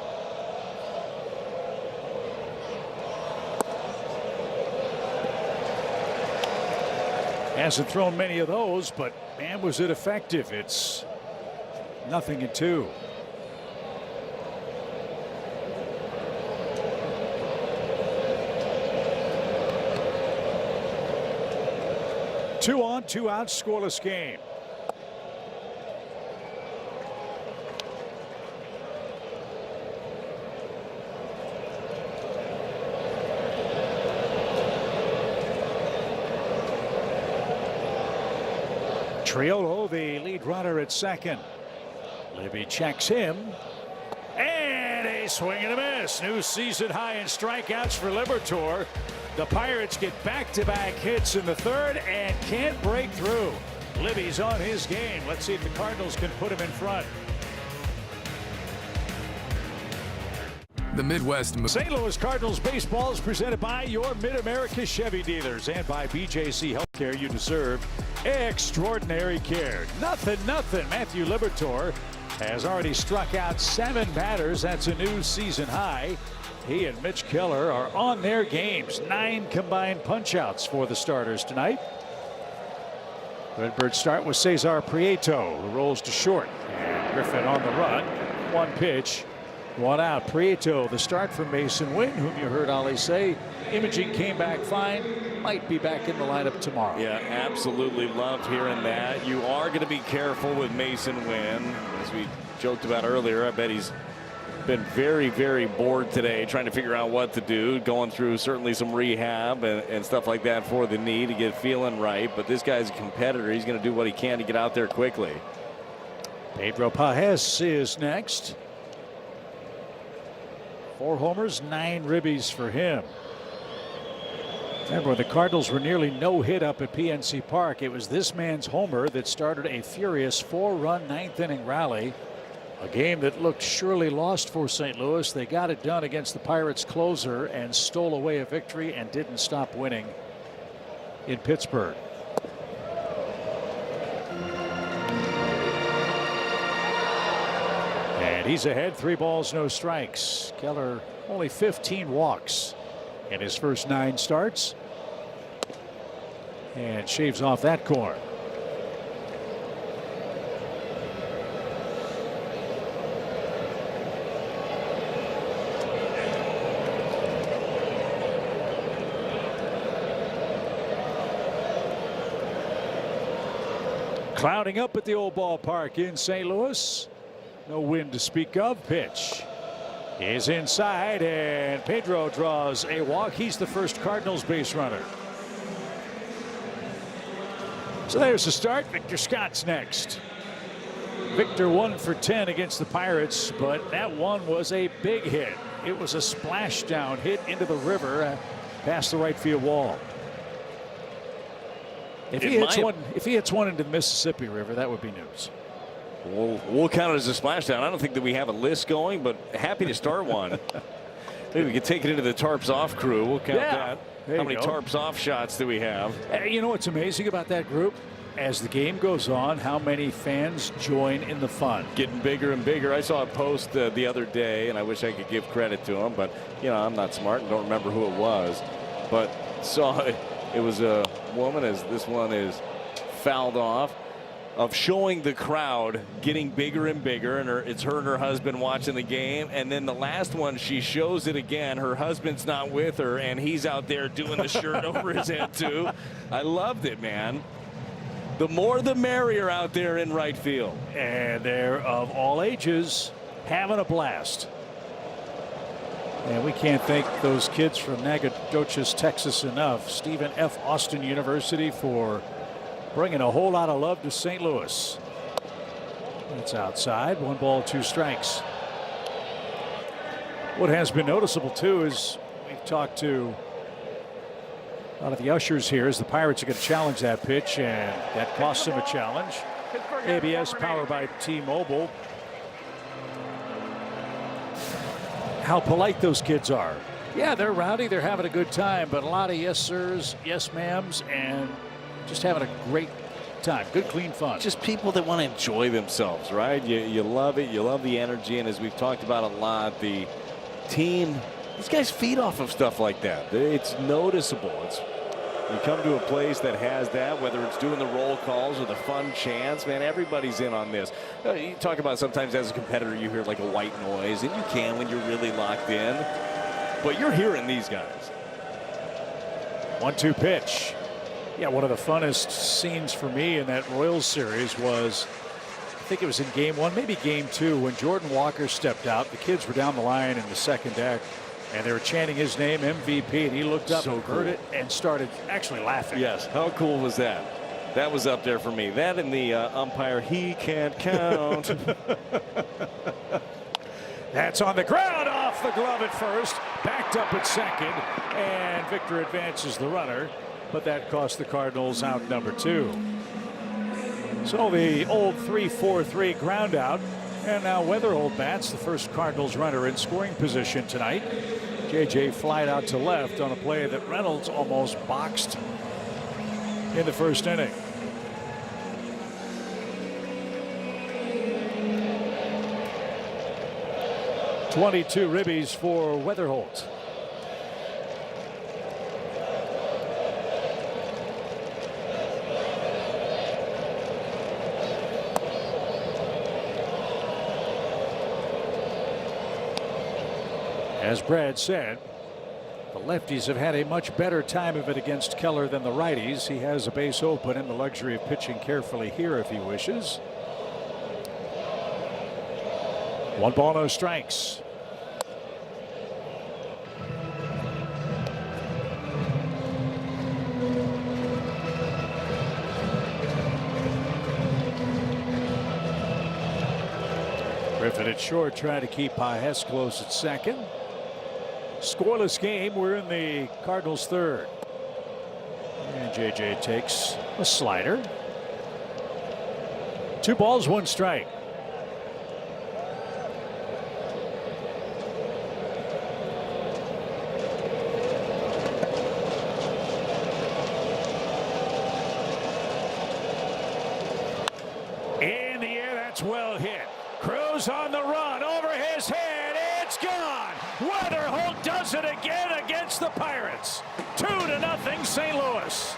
Hasn't thrown many of those, but man, was it effective. It's 0-2. Two on, 2 out, scoreless game. Triolo, the lead runner at second. Libby checks him. And a swing and a miss. New season high in strikeouts for Liberatore. The Pirates get back-to-back hits in the third and can't break through. Libby's on his game. Let's see if the Cardinals can put him in front. The Midwest. St. Louis Cardinals baseball is presented by your Mid-America Chevy dealers and by BJC Healthcare. You deserve extraordinary care. Nothing. Matthew Liberatore has already struck out 7 batters. That's a new season high. He and Mitch Keller are on their games. 9 combined punch-outs for the starters tonight. Redbirds start with Cesar Prieto, who rolls to short. And Griffin on the run. 1 pitch, 1 out. Prieto, the start for Mason Wynn, whom you heard Ollie say. Imaging came back fine. Might be back in the lineup tomorrow. Yeah, absolutely loved hearing that. You are going to be careful with Mason Wynn. As we joked about earlier, I bet he's been very, very bored today trying to figure out what to do, going through certainly some rehab and stuff like that for the knee to get feeling right. But this guy's a competitor. He's going to do what he can to get out there quickly. Pedro Pajes is next. 4 homers, 9 ribbies for him. Remember, the Cardinals were nearly no hit up at PNC Park. It was this man's homer that started a furious 4-run 9th inning rally. A game that looked surely lost for St. Louis. They got it done against the Pirates closer and stole away a victory and didn't stop winning in Pittsburgh. And he's ahead, 3 balls, no strikes. Keller only 15 walks in his first 9 starts. And shaves off that corner. Clouding up at the old ballpark in St. Louis. No wind to speak of. Pitch is inside, and Pedro draws a walk. He's the first Cardinals base runner. So there's the start. Victor Scott's next. Victor 1 for 10 against the Pirates, but that one was a big hit. It was a splashdown hit into the river past the right field wall. If he hits one into the Mississippi River, that would be news. We'll count it as a splashdown. I don't think that we have a list going, but happy to start one. Maybe we could take it into the tarps off crew. We'll count that. How many tarps off shots do we have? You know what's amazing about that group? As the game goes on, how many fans join in the fun. Getting bigger and bigger. I saw a post the other day, and I wish I could give credit to him, but you know, I'm not smart and don't remember who it was. But saw it was a woman, as this one is fouled off, of showing the crowd getting bigger and bigger, and it's her and her husband watching the game, and then the last one she shows it again. Her husband's not with her, and he's out there doing the shirt over his head too. I loved it, man. The more the merrier out there in right field. And they're of all ages having a blast. And we can't thank those kids from Nacogdoches, Texas enough. Stephen F. Austin University for bringing a whole lot of love to St. Louis. It's outside. 1 ball, 2 strikes. What has been noticeable too is we've talked to a lot of the ushers here as the Pirates are going to challenge that pitch, and that costs them a challenge. ABS powered by T-Mobile. How polite those kids are. Yeah, they're rowdy. They're having a good time, but a lot of yes sirs, yes ma'ams, and just having a great time. Good, clean fun. Just people that want to enjoy themselves, right? You love it. You love the energy. And as we've talked about a lot, the team, these guys feed off of stuff like that. It's noticeable. You come to a place that has that, whether it's doing the roll calls or the fun chants, man, everybody's in on this. You talk about sometimes as a competitor, you hear like a white noise, and you can when you're really locked in. But you're hearing these guys. 1-2 pitch. Yeah, one of the funnest scenes for me in that Royals series was, I think it was in game 1, maybe game 2, when Jordan Walker stepped out. The kids were down the line in the second deck, and they were chanting his name, MVP, and he looked up and heard it and started actually laughing. Yes, how cool was that? That was up there for me. That and the umpire, he can't count. That's on the ground, off the glove at first, backed up at second, and Victor advances the runner, but that cost the Cardinals out number 2. So the old 3-4-3 ground out, and now Weatherholt bats the first Cardinals runner in scoring position tonight. JJ flied out to left on a play that Reynolds almost boxed in the first inning. .22 ribbies for Weatherholt. As Brad said, the lefties have had a much better time of it against Keller than the righties. He has a base open and the luxury of pitching carefully here if he wishes. 1 ball, no strikes. Griffin at short, trying to keep Paez close at second. Scoreless game. We're in the Cardinals' third. And JJ takes a slider. 2 balls, 1 strike. In the air, that's well hit. Cruz on the run, over his head, it's gone. Weatherholt does it again against the Pirates. 2-0 St. Louis.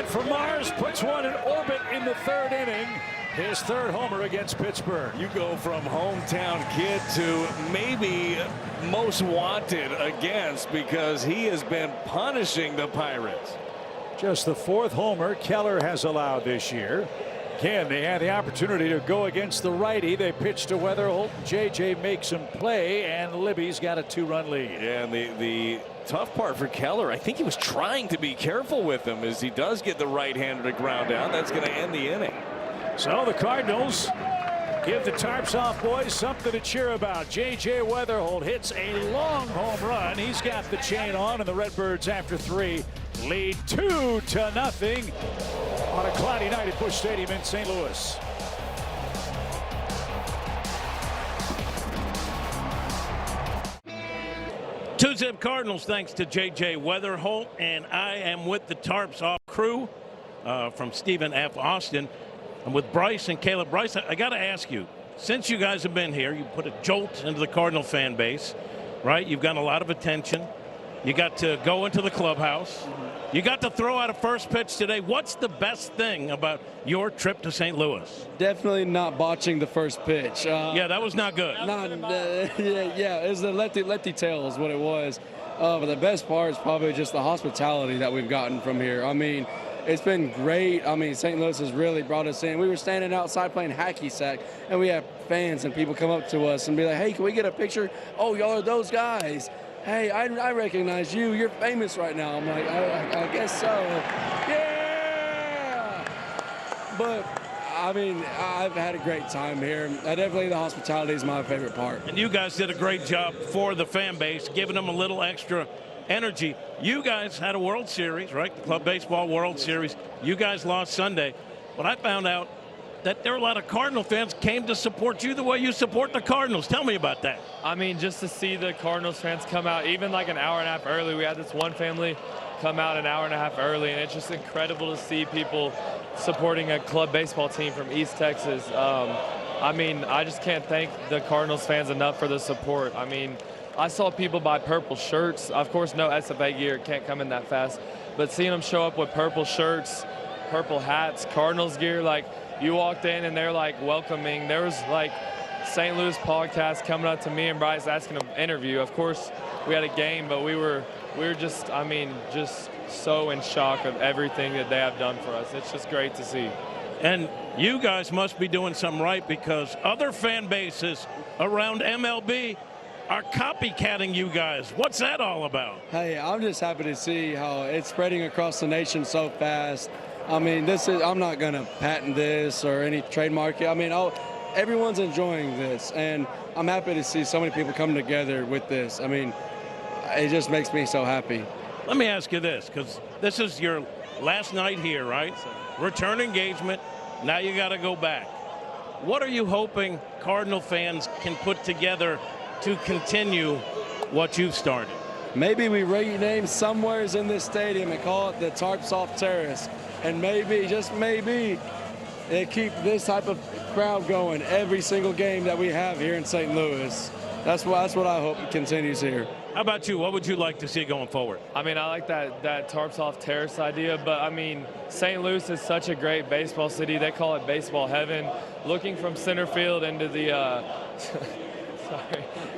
From Mars puts one in orbit in the third inning. His third homer against Pittsburgh. You go from hometown kid to maybe most wanted against, because he has been punishing the Pirates. Just the 4th homer Keller has allowed this year. Again, they had the opportunity to go against the righty. They pitched to Weatherholt. JJ makes him play, and Libby's got a 2-run lead. Yeah, and the tough part for Keller, I think he was trying to be careful with him, as he does get the right-hander to ground out. That's going to end the inning. So the Cardinals give the tarps off, boys, something to cheer about. JJ Weatherholt hits a long home run. He's got the chain on, and the Redbirds, after 3, lead 2-0 on a cloudy night at Busch Stadium in St. Louis. Two-zip Cardinals, thanks to J.J. Weatherholt, and I am with the Tarps Off crew from Stephen F. Austin. I'm with Bryce and Caleb. Bryce, I got to ask you, since you guys have been here, you put a jolt into the Cardinal fan base, right? You've gotten a lot of attention. You got to go into the clubhouse. You got to throw out a first pitch today. What's the best thing about your trip to St. Louis? Definitely not botching the first pitch. Yeah, that was not good. It was the lefty tail is what it was. But the best part is probably just the hospitality that we've gotten from here. I mean, it's been great. I mean, St. Louis has really brought us in. We were standing outside playing hacky sack, and we have fans and people come up to us and be like, hey, can we get a picture? Oh, y'all are those guys. Hey, I recognize you. You're famous right now. I'm like, I guess so. Yeah, but I mean, I've had a great time here. Definitely the hospitality is my favorite part. And you guys did a great job for the fan base, giving them a little extra energy. You guys had a World Series, right? The Club Baseball World Series. You guys lost Sunday. But I found out that there were a lot of Cardinal fans came to support you the way you support the Cardinals. Tell me about that. I mean, just to see the Cardinals fans come out, even like an hour and a half early. We had this one family come out an hour and a half early, and it's just incredible to see people supporting a club baseball team from East Texas. I mean, I just can't thank the Cardinals fans enough for the support. I mean, I saw people buy purple shirts. Of course, no SFA gear, can't come in that fast. But seeing them show up with purple shirts, purple hats, Cardinals gear, like you walked in and they're like welcoming. There was like St. Louis podcast coming up to me and Bryce asking an interview. Of course, we had a game, but we were just, I mean, just so in shock of everything that they have done for us. It's just great to see. And you guys must be doing something right, because other fan bases around MLB are copycatting you guys. What's that all about? Hey, I'm just happy to see how it's spreading across the nation so fast. I mean, I'm not going to patent this or any trademark it. I mean, everyone's enjoying this, and I'm happy to see so many people come together with this. I mean, it just makes me so happy. Let me ask you this, because this is your last night here, right? Return engagement. Now you got to go back. What are you hoping Cardinal fans can put together to continue what you've started? Maybe we rename somewhere in this stadium and call it the Tarps Off Terrace. And maybe, just maybe, keep this type of crowd going every single game that we have here in St. Louis. That's what I hope continues here. How about you? What would you like to see going forward? I mean, I like that Tarps Off Terrace idea, but I mean, St. Louis is such a great baseball city. They call it baseball heaven. Looking from center field into the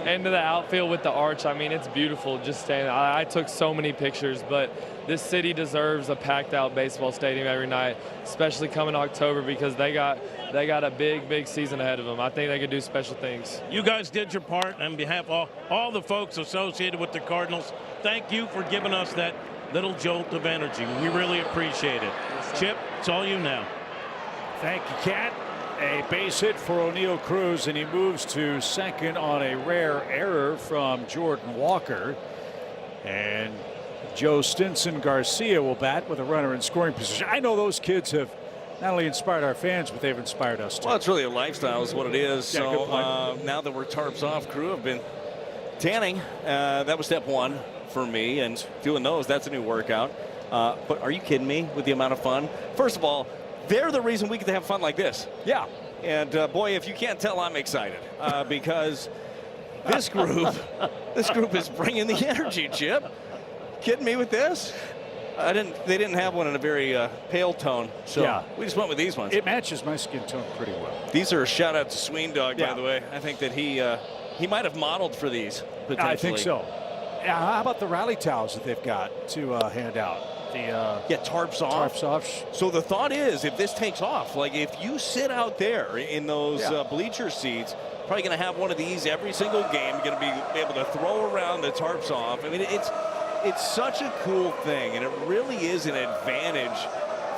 into the outfield with the arch, I mean, it's beautiful just standing. I took so many pictures, but this city deserves a packed out baseball stadium every night, especially coming October, because they got a big season ahead of them. I think they could do special things. You guys did your part. On behalf of all the folks associated with the Cardinals, thank you for giving us that little jolt of energy. We really appreciate it. Chip, it's all you now. Thank you, Cat. A base hit for O'Neal Cruz, and he moves to second on a rare error from Jordan Walker. And Joe Stinson Garcia will bat with a runner in scoring position. I know those kids have not only inspired our fans, but they've inspired us too. Well, it's really a lifestyle is what it is. Yeah, so now that we're Tarps Off crew, have been tanning. That was step one for me, and doing those, that's a new workout. But are you kidding me with the amount of fun? First of all, they're the reason we get to have fun like this. Yeah. And boy, if you can't tell, I'm excited because this group is bringing the energy, Chip. Kidding me with this? They didn't have one in a very pale tone, so yeah, we just went with these ones. It matches my skin tone pretty well. These are a shout out to Sween Dog, by the way. I think that he might have modeled for these potentially. I think so. How about the rally towels that they've got to hand out? Tarps Off. Tarps Off. So the thought is, if this takes off, like if you sit out there in those bleacher seats, probably going to have one of these every single game. You're going to be able to throw around the Tarps Off. I mean, it's such a cool thing, and it really is an advantage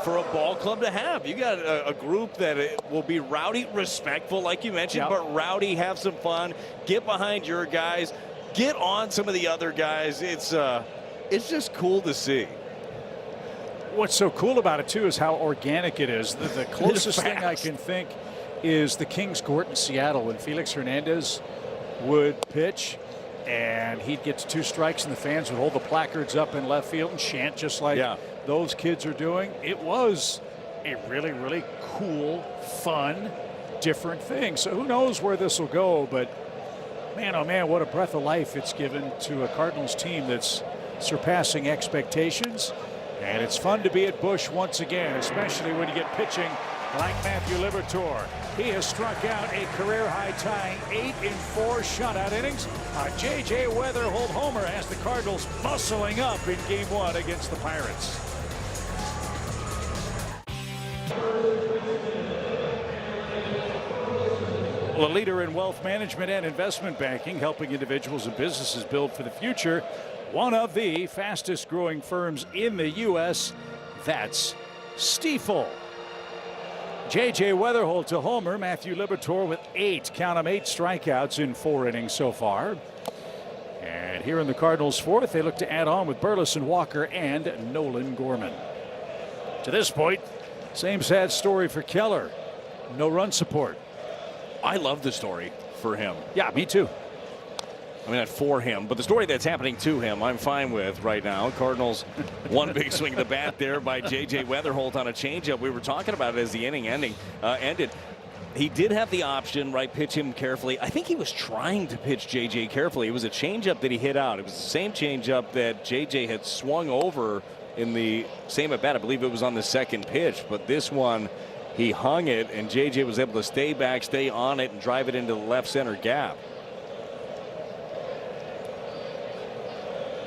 for a ball club to have. You got a group that will be rowdy, respectful, like you mentioned, but rowdy, have some fun, get behind your guys, get on some of the other guys. It's just cool to see. What's so cool about it, too, is how organic it is. The closest thing I can think is the Kings court in Seattle when Felix Hernandez would pitch and he'd get to 2 strikes and the fans would hold the placards up in left field and chant just like those kids are doing. It was a really, really cool, fun, different thing. So who knows where this will go, but man, oh man, what a breath of life it's given to a Cardinals team that's surpassing expectations. And it's fun to be at Busch once again, especially when you get pitching like Matthew Liberatore. He has struck out a career-high tying 8 in 4 shutout innings. A J.J. Weatherholt homer has the Cardinals bustling up in Game 1 against the Pirates. Well, a leader in wealth management and investment banking, helping individuals and businesses build for the future. One of the fastest growing firms in the U.S., that's Stifel. J.J. Weatherholt to homer. Matthew Liberatore with 8, count 'em, 8 strikeouts in 4 innings so far. And here in the Cardinals' 4th, they look to add on with Burleson, Walker, and Nolan Gorman. To this point, same sad story for Keller. No run support. I love the story for him. Yeah, me too. I mean, not for him, but the story that's happening to him, I'm fine with right now. Cardinals, one big swing of the bat there by J.J. Weatherholt on a changeup. We were talking about it as the inning ended. He did have the option, right, pitch him carefully. I think he was trying to pitch J.J. carefully. It was a changeup that he hit out. It was the same changeup that J.J. had swung over in the same at bat. I believe it was on the second pitch, but this one, he hung it, and J.J. was able to stay back, stay on it, and drive it into the left center gap.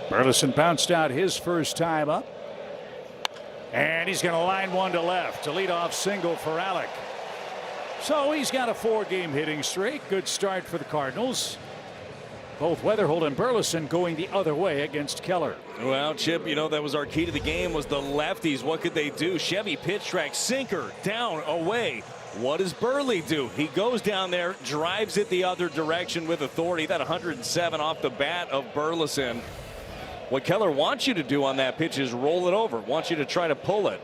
Burleson bounced out his first time up. And he's going to line one to left. A leadoff single for Alec. So he's got a 4-game hitting streak. Good start for the Cardinals. Both Weatherholt and Burleson going the other way against Keller. Well, Chip, you know, that was our key to the game was the lefties. What could they do? Chevy pitch track, sinker, down, away. What does Burley do? He goes down there, drives it the other direction with authority. That 107 off the bat of Burleson. What Keller wants you to do on that pitch is roll it over. Wants you to try to pull it.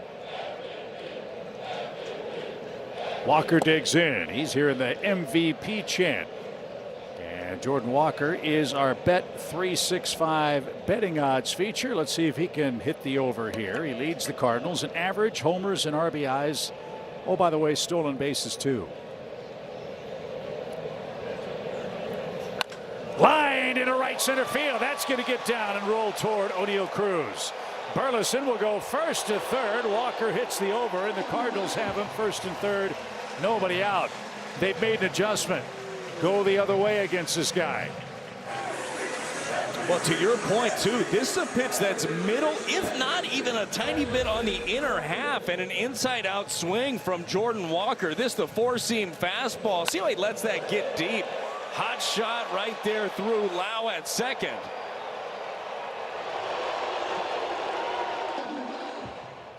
Walker digs in. He's here in the MVP chant. And Jordan Walker is our Bet 365 betting odds feature. Let's see if he can hit the over here. He leads the Cardinals in average, homers, and RBIs. Oh, by the way, stolen bases too. Line into right center field. That's going to get down and roll toward O'Neill Cruz. Burleson will go first to third. Walker hits the over, and the Cardinals have him first and third. Nobody out. They've made an adjustment. Go the other way against this guy. Well, to your point, too, this is a pitch that's middle, if not even a tiny bit on the inner half, and an inside-out swing from Jordan Walker. This the four-seam fastball. See how he lets that get deep. Hot shot right there through Lau at second.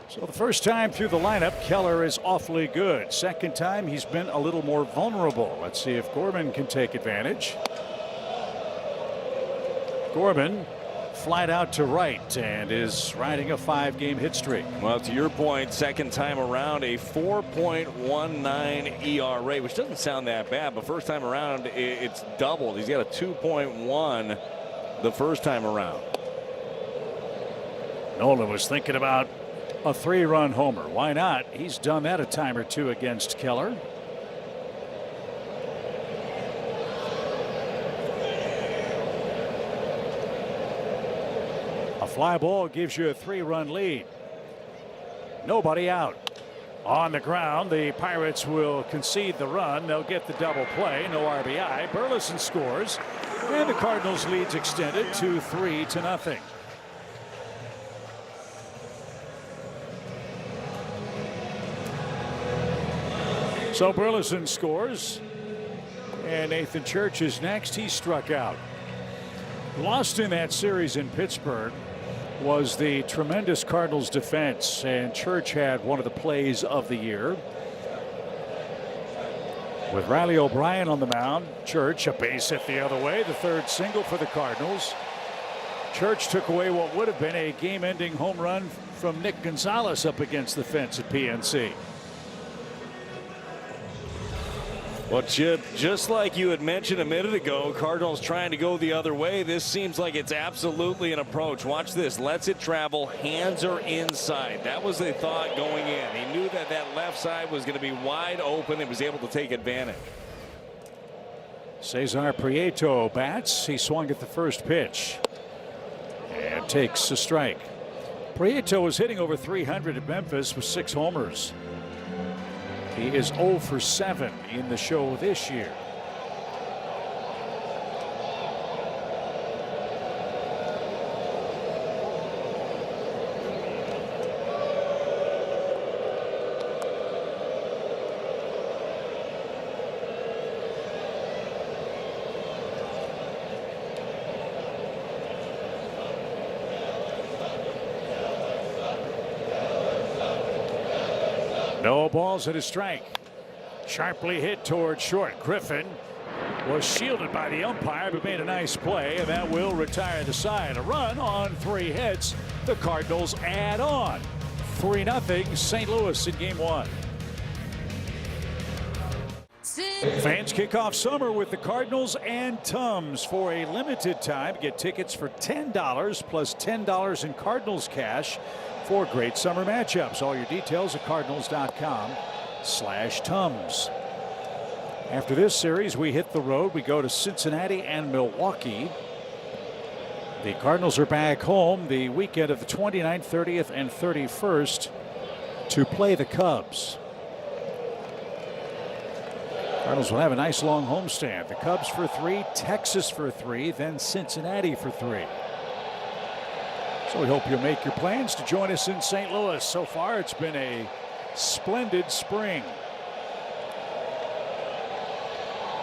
So the first time through the lineup, Keller is awfully good. Second time, he's been a little more vulnerable. Let's see if Gorman can take advantage. Gorman flied out to right and is riding a 5-game hit streak. Well, to your point, second time around, a 4.19 ERA, which doesn't sound that bad, but first time around, it's doubled. He's got a 2.1 the first time around. Nolan was thinking about a 3-run homer. Why not? He's done that a time or two against Keller. A fly ball gives you a 3-run lead. Nobody out. On the ground, the Pirates will concede the run. They'll get the double play. No RBI. Burleson scores, and the Cardinals' lead's extended to 3-0. So Burleson scores, and Nathan Church is next. He struck out. Lost in that series in Pittsburgh was the tremendous Cardinals defense, and Church had one of the plays of the year. With Riley O'Brien on the mound, Church, a base hit the other way, the third single for the Cardinals. Church took away what would have been a game-ending home run from Nick Gonzalez up against the fence at PNC. Well, Chip, just like you had mentioned a minute ago, Cardinals trying to go the other way. This seems like it's absolutely an approach. Watch this. Lets it travel. Hands are inside. That was the thought going in. He knew that that left side was going to be wide open and was able to take advantage. Cesar Prieto bats. He swung at the first pitch and takes a strike. Prieto was hitting over 300 at Memphis with 6 homers. He is 0 for 7 in the show this year. balls and a strike. Sharply hit toward short. Griffin was shielded by the umpire, but made a nice play, and that will retire the side. A run on 3 hits. The Cardinals add on. 3-0 St. Louis in game 1. Fans kick off summer with the Cardinals and Tums for a limited time. Get tickets for $10 plus $10 in Cardinals cash for great summer matchups. All your details at cardinals.com/Tums. After this series, we hit the road. We go to Cincinnati and Milwaukee. The Cardinals are back home the weekend of the 29th, 30th, and 31st to play the Cubs. Cardinals will have a nice long homestand. The Cubs for 3, Texas for 3, then Cincinnati for 3. So we hope you'll make your plans to join us in St. Louis. So far, it's been a splendid spring.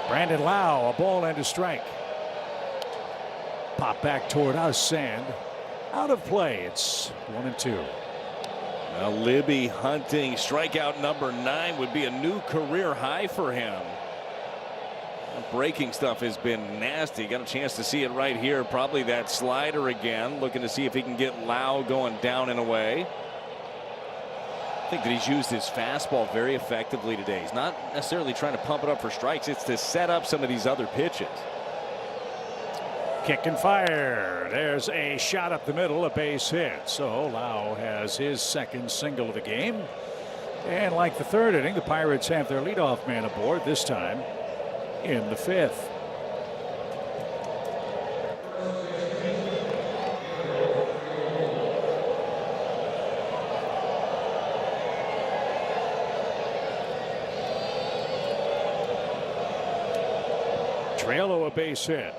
Brandon Lau, a ball and a strike. Pop back toward us and out of play. It's 1-2. Now Libby hunting strikeout number 9 would be a new career high for him. The breaking stuff has been nasty. Got a chance to see it right here. Probably that slider again. Looking to see if he can get Lau going down and away. I think that he's used his fastball very effectively today. He's not necessarily trying to pump it up for strikes. It's to set up some of these other pitches. Kick and fire. There's a shot up the middle, a base hit. So Lau has his second single of the game. And like the 3rd inning, the Pirates have their leadoff man aboard, this time in the 5th. Triolo a base hit.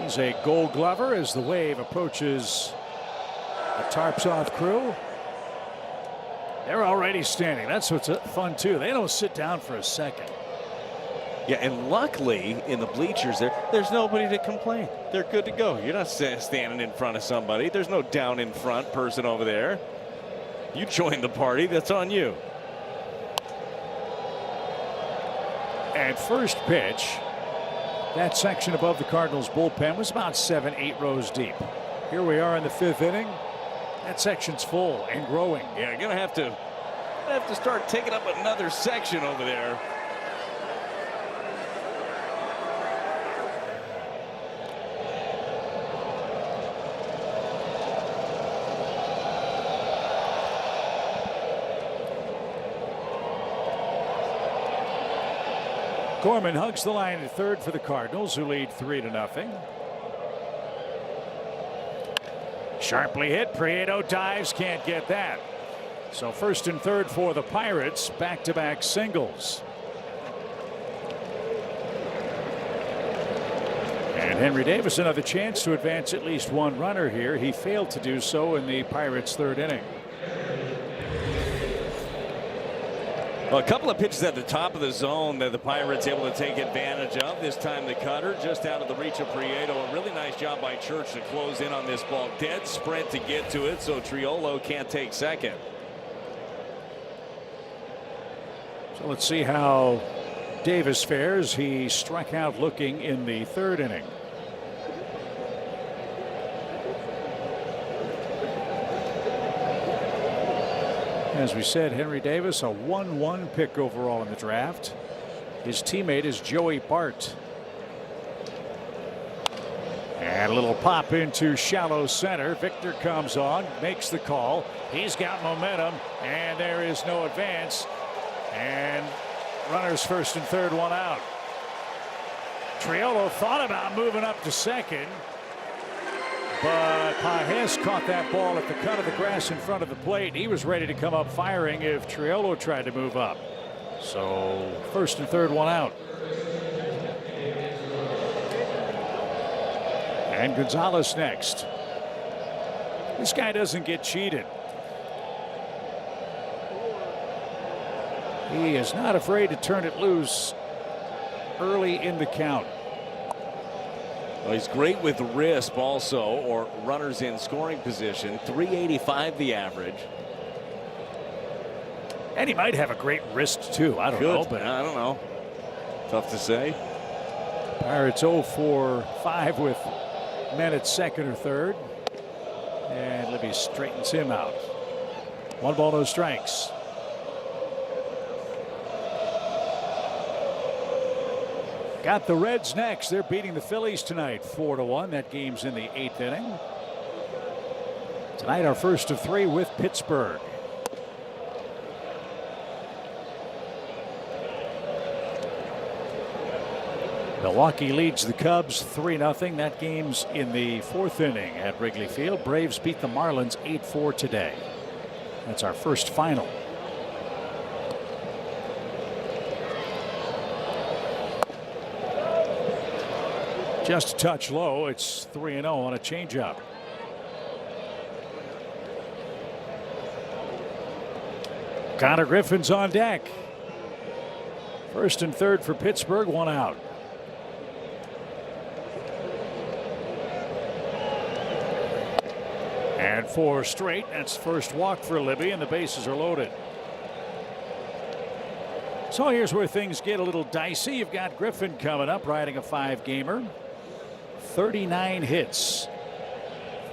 He's a Gold Glover as the wave approaches the tarps off crew. They're already standing. That's what's fun too. They don't sit down for a second. Yeah, and luckily in the bleachers there's nobody to complain. They're good to go. You're not standing in front of somebody. There's no down in front person over there. You join the party. That's on you. At first pitch, that section above the Cardinals bullpen was about 7-8 rows deep. Here we are in the 5th inning. That section's full and growing. Yeah, you're gonna have to start taking up another section over there. Gorman hugs the line at 3rd for the Cardinals, who lead 3-0. Sharply hit. Prieto dives. Can't get that. So 1st and 3rd for the Pirates. Back-to-back singles. And Henry Davis another chance to advance at least one runner here. He failed to do so in the Pirates' 3rd inning. Well, a couple of pitches at the top of the zone that the Pirates able to take advantage of. This time the cutter just out of the reach of Prieto. A really nice job by Church to close in on this ball. Dead sprint to get to it, so Triolo can't take second. So let's see how Davis fares. He struck out looking in the 3rd inning. As we said, Henry Davis, a 1-1 pick overall in the draft. His teammate is Joey Bart. And a little pop into shallow center. Victor comes on, makes the call. He's got momentum, and there is no advance. And runners 1st and 3rd, 1 out. Triolo thought about moving up to 2nd. But Pages caught that ball at the cut of the grass in front of the plate. He was ready to come up firing if Triolo tried to move up. So 1st and 3rd, 1 out. And Gonzalez next. This guy doesn't get cheated. He is not afraid to turn it loose early in the count. Well, he's great with RISP also, or runners in scoring position. 385 the average. And he might have a great wrist, too. I don't know. But I don't know. Tough to say. Pirates 0 for 5 with men at second or third. And Libby straightens him out. 1 ball, no strikes. Got the Reds next. They're beating the Phillies tonight 4-1. That game's in the 8th inning. Tonight our first of 3 with Pittsburgh. Milwaukee leads the Cubs 3-0. That game's in the 4th inning at Wrigley Field. Braves beat the Marlins 8-4 today. That's our first final. Just a touch low. It's 3-0 on a changeup. Connor Griffin's on deck. First and third for Pittsburgh, 1 out. And 4 straight. That's first walk for Libby, and the bases are loaded. So here's where things get a little dicey. You've got Griffin coming up, riding a 5-gamer. 39 hits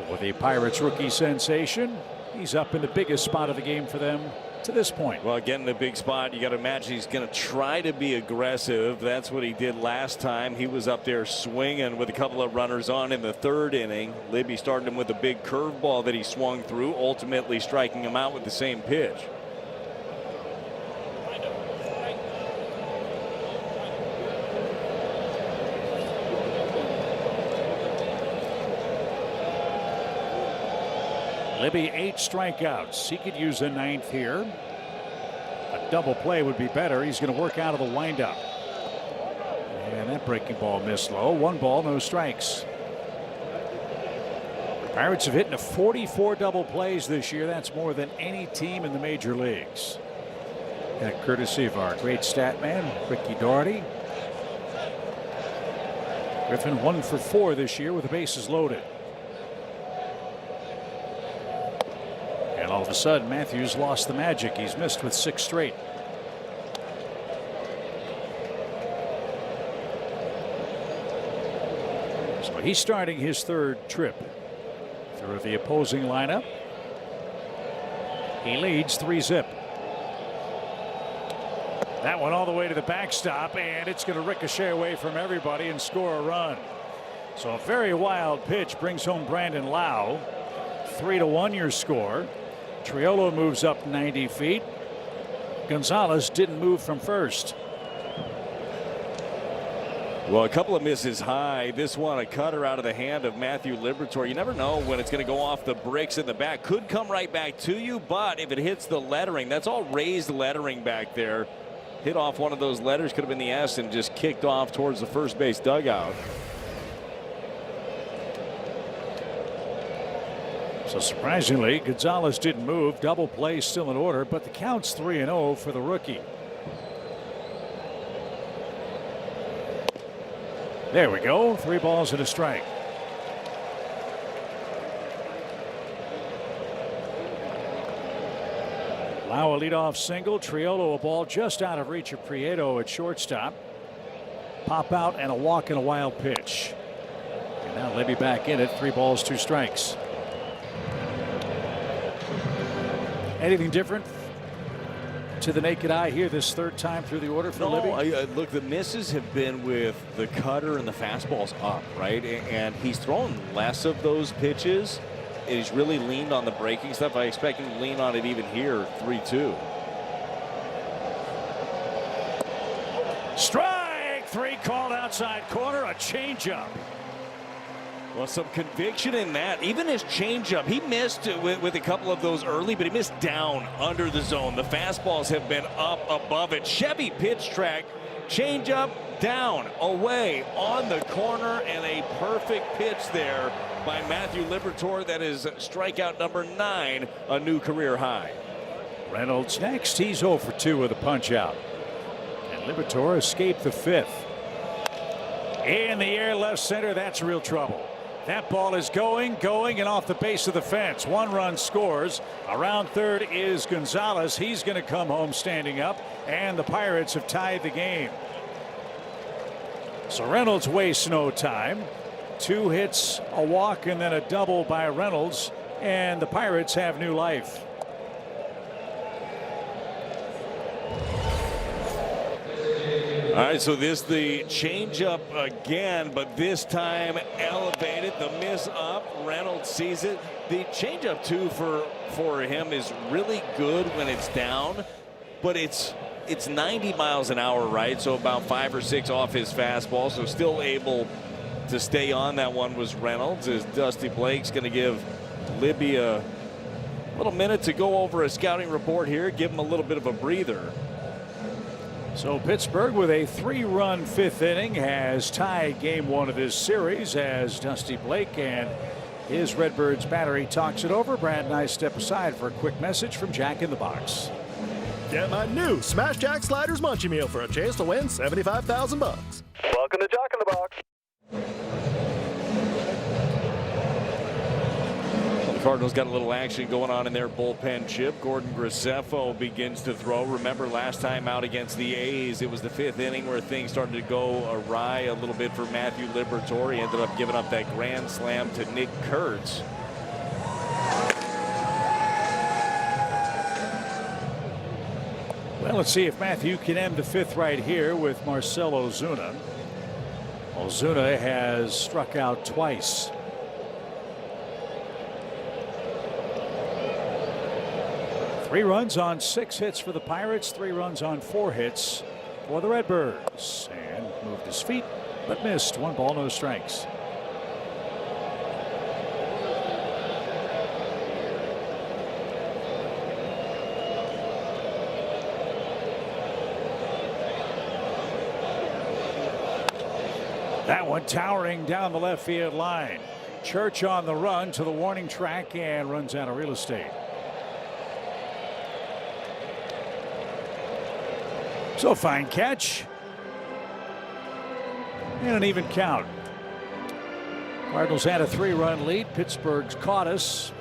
for the Pirates rookie sensation. He's up in the biggest spot of the game for them to this point. Well, getting the big spot, you got to imagine he's going to try to be aggressive. That's what he did last time. He was up there swinging with a couple of runners on in the 3rd inning. Libby started him with a big curveball that he swung through, ultimately striking him out with the same pitch. Libby 8 strikeouts. He could use a 9th here. A double play would be better. He's going to work out of the windup. And that breaking ball missed low. 1 ball, no strikes. Pirates have hit into 44 double plays this year. That's more than any team in the major leagues. That courtesy of our great stat man, Ricky Doherty. Griffin 1 for 4 this year with the bases loaded. And all of a sudden, Matthews lost the magic. He's missed with 6 straight. So he's starting his 3rd trip through the opposing lineup. He leads 3-0. That one all the way to the backstop, and it's going to ricochet away from everybody and score a run. So a very wild pitch brings home Brandon Lau. 3-1 your score. Triolo moves up 90 feet. Gonzalez didn't move from first. Well, a couple of misses high. This one, a cutter out of the hand of Matthew Liberatore. You never know when it's going to go off the bricks in the back. Could come right back to you, but if it hits the lettering, that's all raised lettering back there. Hit off one of those letters, could have been the S, and just kicked off towards the first base dugout. So surprisingly, Gonzalez didn't move. Double play still in order, but the count's 3-0 for the rookie. There we go. 3 balls and a strike. Lau a leadoff single. Triolo a ball just out of reach of Prieto at shortstop. Pop out and a walk and a wild pitch. And now Libby back in it. 3 balls, 2 strikes. Anything different to the naked eye here this 3rd time through the order for Libby? Look, the misses have been with the cutter and the fastballs up, right? And he's thrown less of those pitches. He's really leaned on the breaking stuff. I expect him to lean on it even here. 3-2. Strike 3 called outside corner. A changeup. Well, some conviction in that. Even his changeup, he missed with a couple of those early, but he missed down under the zone. The fastballs have been up above it. Chevy pitch track, changeup, down, away, on the corner, and a perfect pitch there by Matthew Liberatore. That is strikeout number 9, a new career high. Reynolds next. He's 0 for 2 with a punch out. And Liberatore escaped the 5th. In the air, left center. That's real trouble. That ball is going, and off the base of the fence. 1 run scores. Around third is Gonzalez. He's going to come home standing up, and the Pirates have tied the game. So Reynolds wastes no time. 2 hits, a walk, and then a double by Reynolds, and the Pirates have new life. All right, so this the changeup again, but this time elevated. The miss up. Reynolds sees it. The changeup too for him is really good when it's down, but it's 90 miles an hour, right? So about 5 or 6 off his fastball. So still able to stay on. That one was Reynolds. As Dusty Blake's going to give Libby a little minute to go over a scouting report here, give him a little bit of a breather. So Pittsburgh, with a 3-run 5th inning, has tied game 1 of this series as Dusty Blake and his Redbirds battery talks it over. Brad and I step aside for a quick message from Jack in the Box. Get my new Smash Jack Sliders Munchie Meal for a chance to win $75,000. Welcome to Jack in the Box. Cardinals got a little action going on in their bullpen. Chip Gordon Graceffo begins to throw. Remember last time out against the A's, it was the 5th inning where things started to go awry a little bit for Matthew Liberatore. He ended up giving up that grand slam to Nick Kurtz. Well, let's see if Matthew can end the 5th right here with Marcell Ozuna. Ozuna has struck out twice. Three runs on 6 hits for the Pirates, 3 runs on 4 hits for the Redbirds. And moved his feet, but missed. 1 ball, no strikes. That one towering down the left field line. Church on the run to the warning track and runs out of real estate. So fine catch. And an even count. Cardinals had a 3-run lead. Pittsburgh's caught us.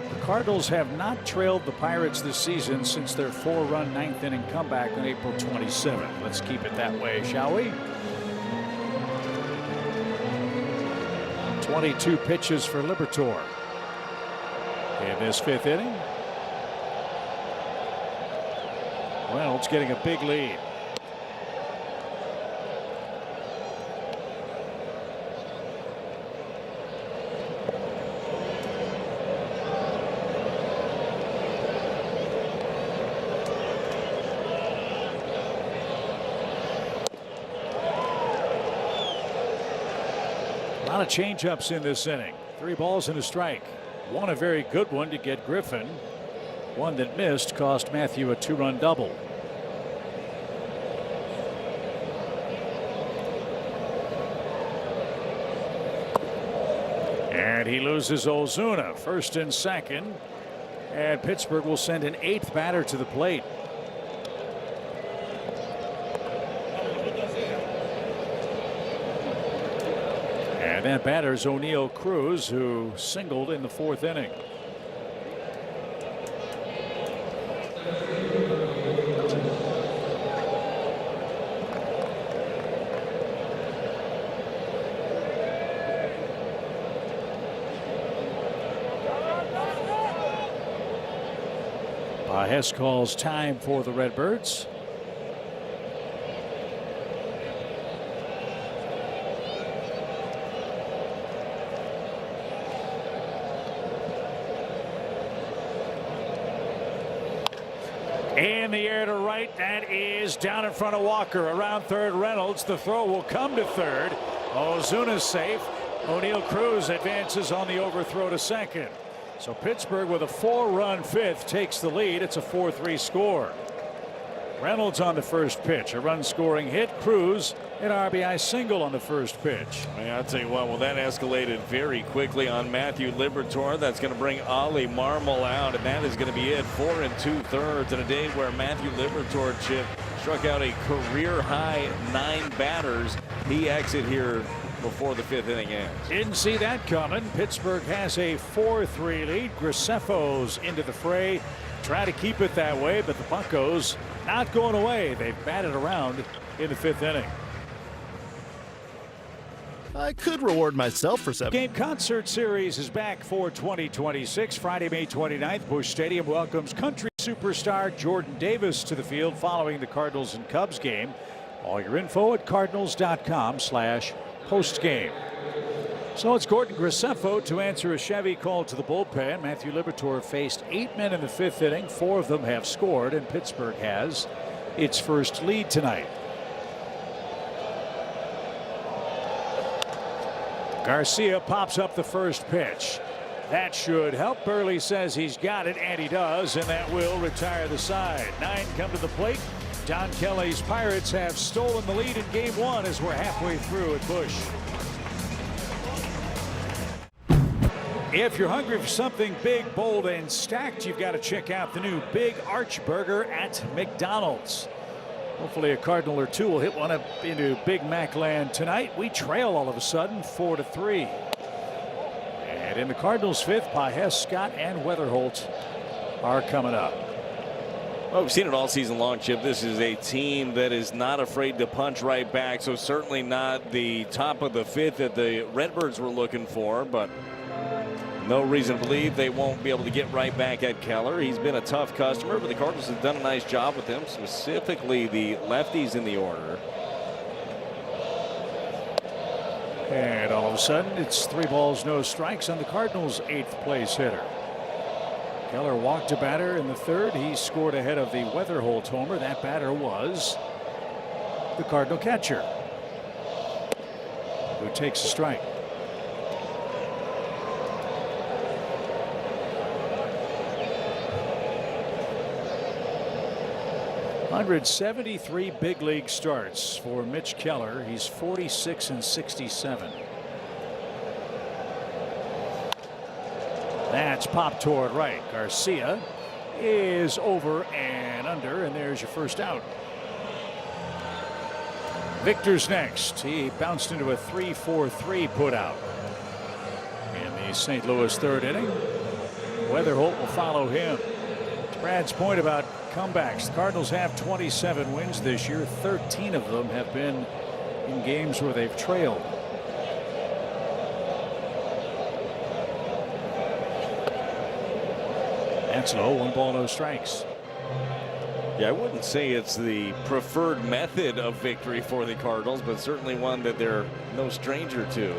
The Cardinals have not trailed the Pirates this season since their 4-run 9th inning comeback on April 27th. Let's keep it that way, shall we? 22 pitches for Liberatore in this 5th inning. Reynolds getting a big lead. A lot of change-ups in this inning. 3 balls and a strike. One a very good one to get Griffin. One that missed cost Matthew a 2-run double. And he loses Ozuna, 1st and 2nd. And Pittsburgh will send an 8th batter to the plate. And that batter is O'Neill Cruz, who singled in the 4th inning. Hess calls time for the Redbirds. In the air to right, that is down in front of Walker. Around third, Reynolds. The throw will come to third. Ozuna's safe. O'Neill Cruz advances on the overthrow to second. So Pittsburgh, with a 4-run 5th, takes the lead. It's a 4-3 score. Reynolds on the first pitch, a run-scoring hit. Cruz, an RBI single on the first pitch. I'll tell you what, well, that escalated very quickly on Matthew Liberatore. That's going to bring Ollie Marmol out, and that is going to be it. 4 2/3 in a day where Matthew Liberatore, Chip, struck out a career-high 9 batters. He exits here before the 5th inning ends. Didn't see that coming. Pittsburgh has a 4-3 lead. Grisefo's into the fray. Try to keep it that way, but the Buccos not going away. They've batted around in the 5th inning. I could reward myself for 7. Game Concert Series is back for 2026. Friday, May 29th, Busch Stadium welcomes country superstar Jordan Davis to the field following the Cardinals and Cubs game. All your info at cardinals.com/postgame. So it's Gordon Grisefo to answer a Chevy call to the bullpen. Matthew Liberatore faced 8 men in the 5th inning. 4 of them have scored, and Pittsburgh has its first lead tonight. Garcia pops up the first pitch. That should help. Burley says he's got it, and he does, and that will retire the side. 9 come to the plate. Don Kelly's Pirates have stolen the lead in Game 1 as we're halfway through at Busch. If you're hungry for something big, bold, and stacked, you've got to check out the new Big Arch Burger at McDonald's. Hopefully a Cardinal or 2 will hit one up into Big Mac land tonight. We trail all of a sudden 4-3. And in the Cardinals' 5th, Pages, Scott, and Weatherholt are coming up. Well, we've seen it all season long, Chip. This is a team that is not afraid to punch right back, so certainly not the top of the 5th that the Redbirds were looking for, but no reason to believe they won't be able to get right back at Keller. He's been a tough customer, but the Cardinals have done a nice job with him, specifically the lefties in the order. And all of a sudden, it's 3 balls, no strikes on the Cardinals' 8th place hitter. Keller walked a batter in the 3rd. He scored ahead of the Weatherholt homer. That batter was the Cardinal catcher, who takes a strike. 173 big league starts for Mitch Keller. He's 46-67. That's popped toward right. Garcia is over and under, and there's your first out. Victor's next. He bounced into a 3-4-3 put out in the St. Louis 3rd inning. Weatherholt will follow him. Brad's point about comebacks. The Cardinals have 27 wins this year. 13 of them have been in games where they've trailed. That's low. 1 ball, no strikes. Yeah, I wouldn't say it's the preferred method of victory for the Cardinals, but certainly one that they're no stranger to.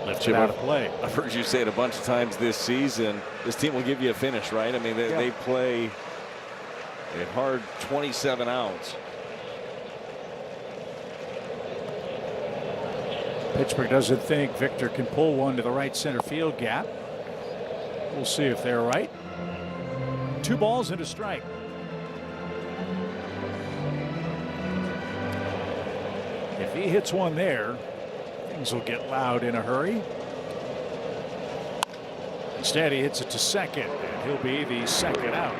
Lifted out of play. I've heard you say it a bunch of times this season. This team will give you a finish, right? I mean, they play a hard 27 outs. Pittsburgh doesn't think Victor can pull one to the right center field gap. We'll see if they're right. 2 balls and a strike. If he hits one there, things will get loud in a hurry. Instead, he hits it to second, and he'll be the second out.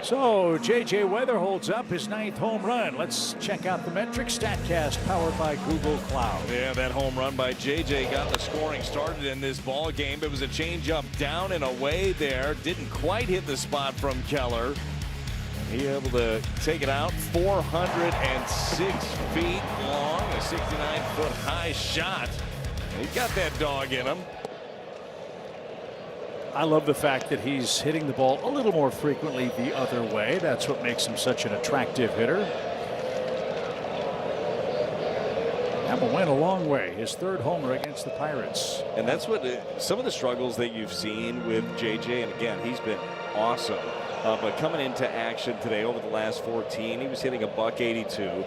So J.J. Weatherholt's up his 9th home run. Let's check out the metrics. StatCast powered by Google Cloud. Yeah, that home run by J.J. got the scoring started in this ball game. It was a changeup down and away there. Didn't quite hit the spot from Keller. He able to take it out. 406 feet long, a 69-foot high shot. He's got that dog in him. I love the fact that he's hitting the ball a little more frequently the other way. That's what makes him such an attractive hitter. That one went a long way. His 3rd homer against the Pirates. And that's what some of the struggles that you've seen with JJ. And again, he's been awesome. But coming into action today over the last 14, he was hitting a .182.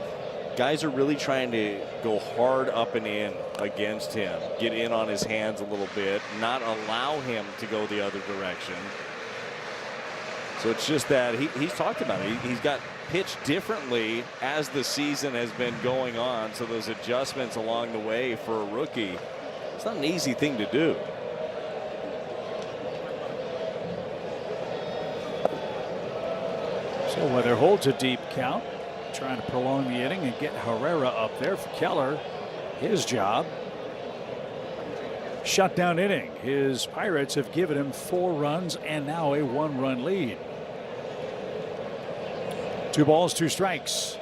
Guys are really trying to go hard up and in against him, get in on his hands a little bit, not allow him to go the other direction. So it's just that he's talked about it. He's got pitched differently as the season has been going on. So those adjustments along the way for a rookie, it's not an easy thing to do. So Weather holds a deep count, trying to prolong the inning and get Herrera up there for Keller. His job. Shutdown inning. His Pirates have given him 4 runs and now a 1-run lead. 2 balls, 2 strikes.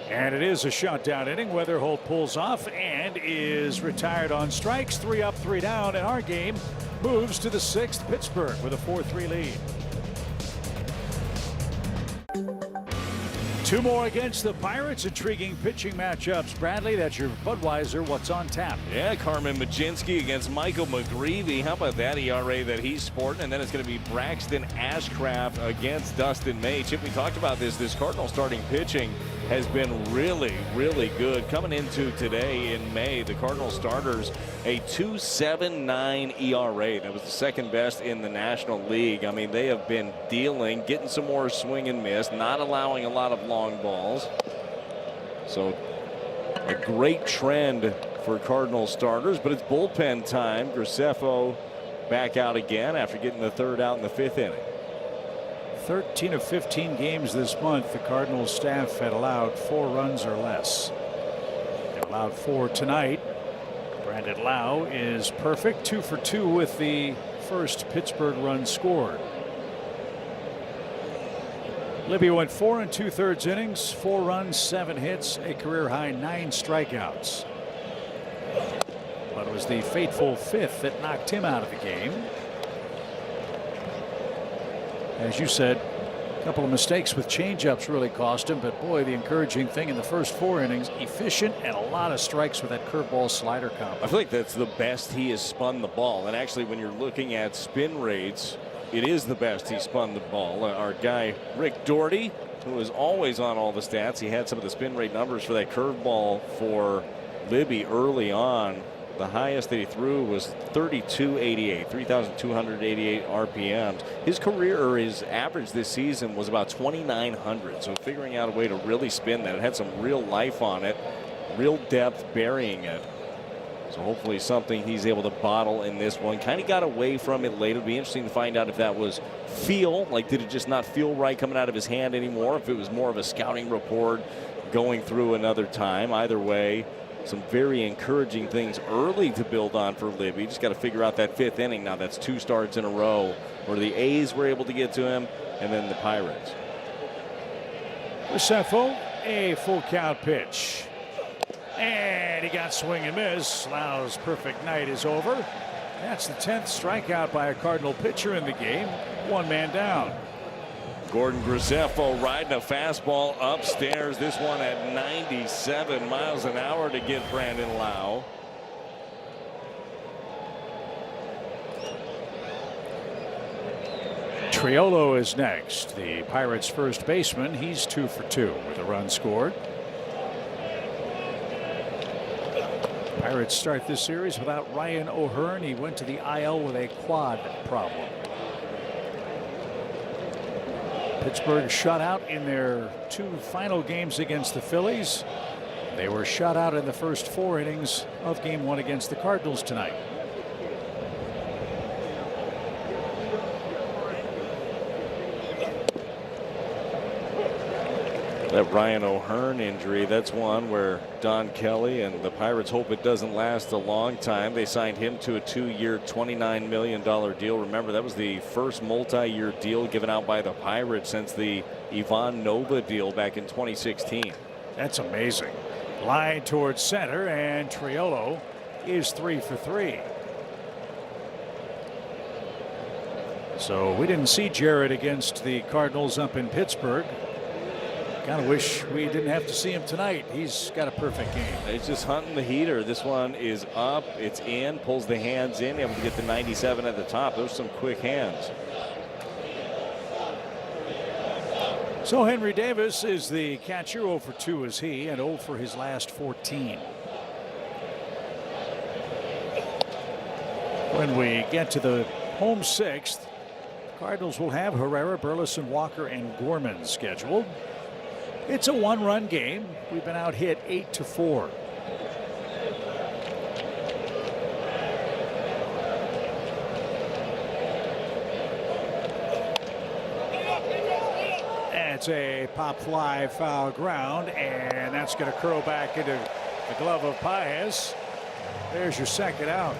And it is a shutdown inning. Weatherholt pulls off and is retired on strikes. 3 up, 3 down, and our game moves to the 6th. Pittsburgh with a 4-3 lead. 2 more against the Pirates. Intriguing pitching matchups. Bradley, that's your Budweiser. What's on tap? Yeah, Carmen Mlodzinski against Michael McGreevy. How about that ERA that he's sporting? And then it's going to be Braxton Ashcraft against Dustin May. Chip, we talked about this. This Cardinal starting pitching has been really, really good. Coming into today in May, the Cardinal starters, a 2.79 ERA. That was the 2nd best in the National League. I mean, they have been dealing, getting some more swing and miss, not allowing a lot of long balls. So a great trend for Cardinal starters, but it's bullpen time. Graceffo back out again after getting the 3rd out in the 5th inning. 13 of 15 games this month, the Cardinals staff had allowed 4 runs or less. They allowed 4 tonight. Brandon Lau is perfect, 2 for 2 with the first Pittsburgh run scored. Libby went 4 2/3 innings, 4 runs, 7 hits, a career high 9 strikeouts. But it was the fateful 5th that knocked him out of the game. As you said, a couple of mistakes with changeups really cost him, but boy, the encouraging thing in the first 4 innings, efficient and a lot of strikes with that curveball slider combo. I feel like that's the best he has spun the ball. And actually, when you're looking at spin rates, it is the best he spun the ball. Our guy Rick Doherty, who is always on all the stats, he had some of the spin rate numbers for that curveball for Libby early on. The highest that he threw was 3288, 3,288 RPMs. His career, or his average this season, was about 2,900. So figuring out a way to really spin that, it had some real life on it, real depth burying it. So hopefully something he's able to bottle in this one. Kind of got away from it late. It'll be interesting to find out if that was feel, like did it just not feel right coming out of his hand anymore, if it was more of a scouting report going through another time. Either way, some very encouraging things early to build on for Libby. Just got to figure out that 5th inning. Now that's 2 starts in a row where the A's were able to get to him, and then the Pirates. Graceffo, a full count pitch. And he got swing and miss. Lau's perfect night is over. That's the 10th strikeout by a Cardinal pitcher in the game. 1 man down. Gordon Graceffo riding a fastball upstairs. This one at 97 miles an hour to get Brandon Lau. Triolo is next, the Pirates' first baseman. He's 2 for 2 with a run scored. Pirates start this series without Ryan O'Hearn. He went to the IL with a quad problem. Pittsburgh shut out in their 2 final games against the Phillies. They were shut out in the first 4 innings of Game 1 against the Cardinals tonight. That Ryan O'Hearn injury, that's one where Don Kelly and the Pirates hope it doesn't last a long time. They signed him to a 2-year, $29 million deal. Remember, that was the first multi-year deal given out by the Pirates since the Ivan Nova deal back in 2016. That's amazing. Line towards center, and Triolo is 3 for 3. So we didn't see Jarrett against the Cardinals up in Pittsburgh. Kind of wish we didn't have to see him tonight. He's got a perfect game. He's just hunting the heater. This one is up, it's in, pulls the hands in, able to get the 97 at the top. Those are some quick hands. So Henry Davis is the catcher. 0 for 2 is he, and 0 for his last 14. When we get to the home 6th, Cardinals will have Herrera, Burleson, Walker, and Gorman scheduled. It's a 1-run game. We've been out hit 8-4. That's a pop fly, foul ground, and that's going to curl back into the glove of Paez. There's your second out.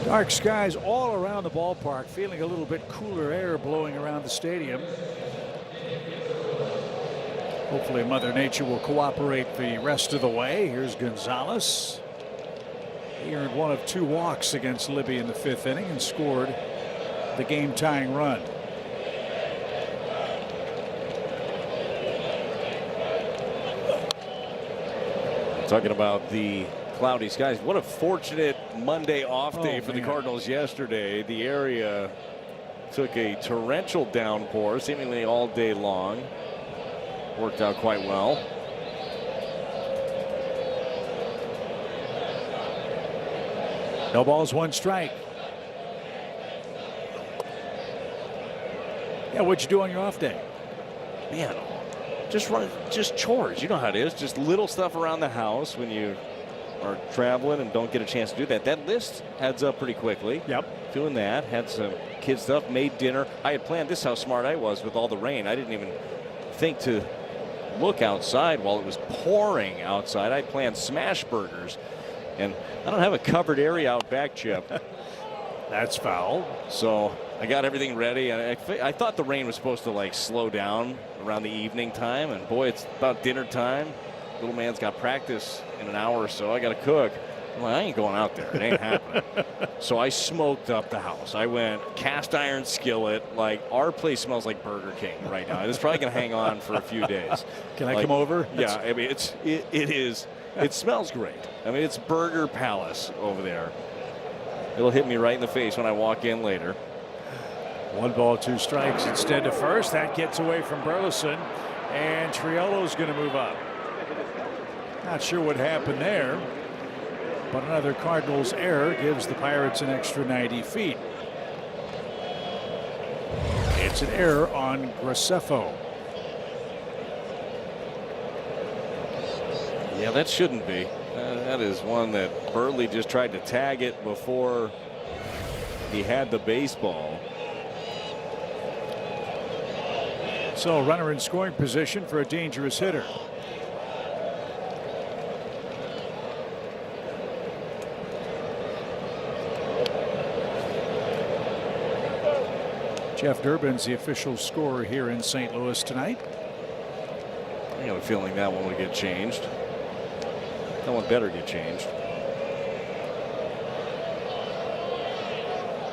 Dark skies all around the ballpark, feeling a little bit cooler air blowing around the stadium. Hopefully Mother Nature will cooperate the rest of the way. Here's Gonzalez. He earned one of 2 walks against Libby in the 5th inning and scored the game-tying run. Talking about the cloudy skies. What a fortunate Monday off day for the Cardinals yesterday. The area took a torrential downpour seemingly all day long. Worked out quite well. No balls, 1 strike. Yeah, what'd you do on your off day? Man, just chores. You know how it is. Just little stuff around the house when you are traveling and don't get a chance to do that. That list adds up pretty quickly. Yep. Doing that. Had some kid stuff. Made dinner. I had planned this. How smart I was with all the rain. I didn't even think to look outside while it was pouring outside. I planned smash burgers. And I don't have a covered area out back, Chip. That's foul. So I got everything ready. I thought the rain was supposed to like slow down around the evening time. And boy, it's about dinner time. Little man's got practice in an hour or so. I got to cook. I'm like, I ain't going out there. It ain't happening. So I smoked up the house. I went cast iron skillet. Like, our place smells like Burger King right now. It's probably going to hang on for a few days. Can I come over? Yeah, I mean, it is. It smells great. I mean, it's Burger Palace over there. It'll hit me right in the face when I walk in later. 1 ball, 2 strikes instead to first. That gets away from Burleson, and Triolo's going to move up. Not sure what happened there, but another Cardinals error gives the Pirates an extra 90 feet. It's an error on Graceffo. Yeah, that shouldn't be. That is one that Burley just tried to tag it before he had the baseball. So runner in scoring position for a dangerous hitter. Jeff Durbin's the official scorer here in St. Louis tonight. I have a feeling that one will get changed. That one better get changed.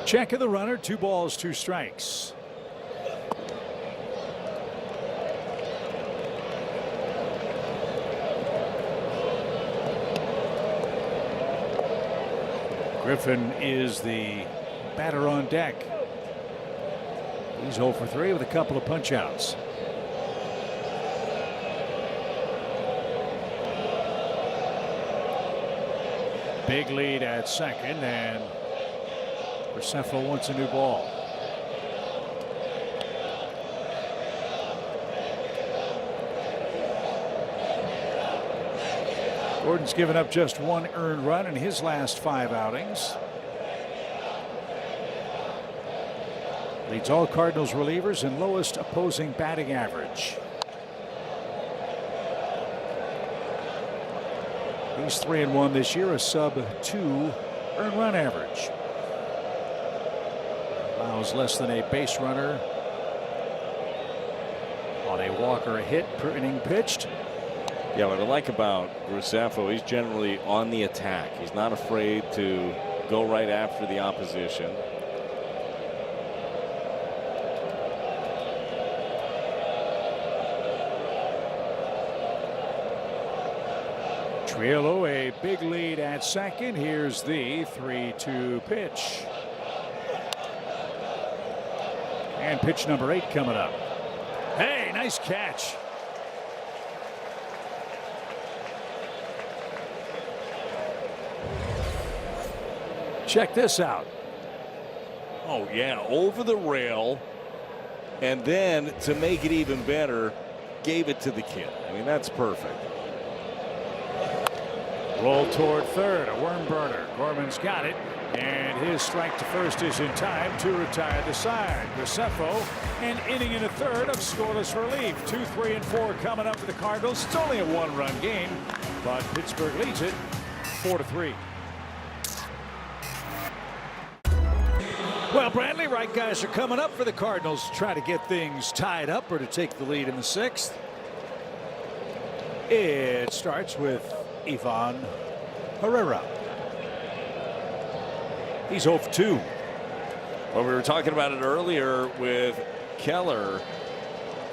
Check of the runner, 2 balls, 2 strikes. Griffin is the batter on deck. He's 0 for 3 with a couple of punch outs. Big lead at second, and Graceffo wants a new ball. Gordon's given up just 1 earned run in his last 5 outings. Leads all Cardinals relievers in lowest opposing batting average. He's 3-1 this year, a sub-2 earned run average. Allows less than a base runner on a walk or a hit per inning pitched. Yeah, what I like about Graceffo, he's generally on the attack. He's not afraid to go right after the opposition. Triolo a big lead at second. Here's the 3-2 pitch. And pitch number 8 coming up. Hey, nice catch. Check this out. Oh, yeah, over the rail. And then to make it even better, gave it to the kid. I mean, that's perfect. Roll toward third, a worm burner. Gorman's got it, and his strike to first is in time to retire the side. Graceffo, an inning and a third of scoreless relief. 2, 3, and 4 coming up for the Cardinals. It's only a one-run game, but Pittsburgh leads it 4-3. Well, Bradley, right guys are coming up for the Cardinals to try to get things tied up or to take the lead in the 6th. It starts with Ivan Herrera. He's 0 for 2. Well, we were talking about it earlier with Keller.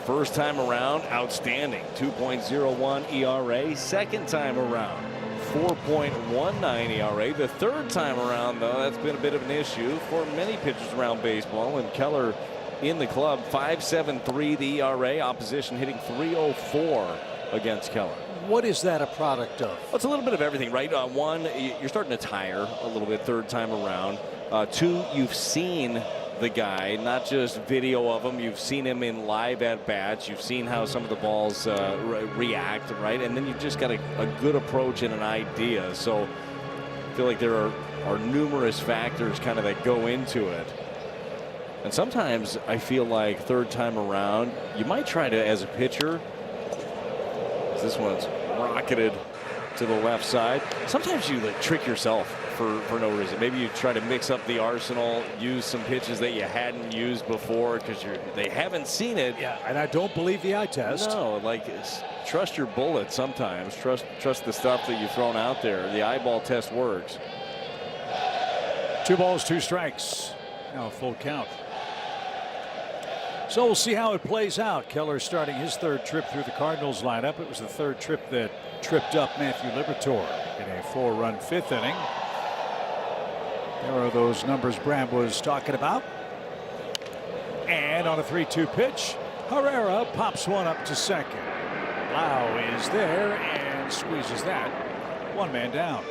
First time around, outstanding. 2.01 ERA. Second time around, 4.19 ERA. The third time around, though, that's been a bit of an issue for many pitchers around baseball. And Keller in the club, 5.73 the ERA. Opposition hitting 3.04 against Keller. What is that a product of? Well, it's a little bit of everything, right? One, you're starting to tire a little bit third time around. Two, you've seen the guy, not just video of him. You've seen him in live at bats. You've seen how some of the balls react, right? And then you've just got a good approach and an idea. So I feel like there are numerous factors kind of that go into it. And sometimes I feel like third time around, you might try to, as a pitcher, this one's rocketed to the left side. Sometimes you trick yourself for no reason. Maybe you try to mix up the arsenal, use some pitches that you hadn't used before because they haven't seen it. Yeah, and I don't believe the eye test. No, trust your bullet sometimes. Trust the stuff that you've thrown out there. The eyeball test works. 2 balls, 2 strikes. Now a full count. So we'll see how it plays out. Keller starting his third trip through the Cardinals lineup. It was the third trip that tripped up Matthew Liberatore in a 4-run 5th inning. There are those numbers Brad was talking about. And on a 3-2 pitch, Herrera pops one up to second. Lau is there and squeezes that. 1 man down.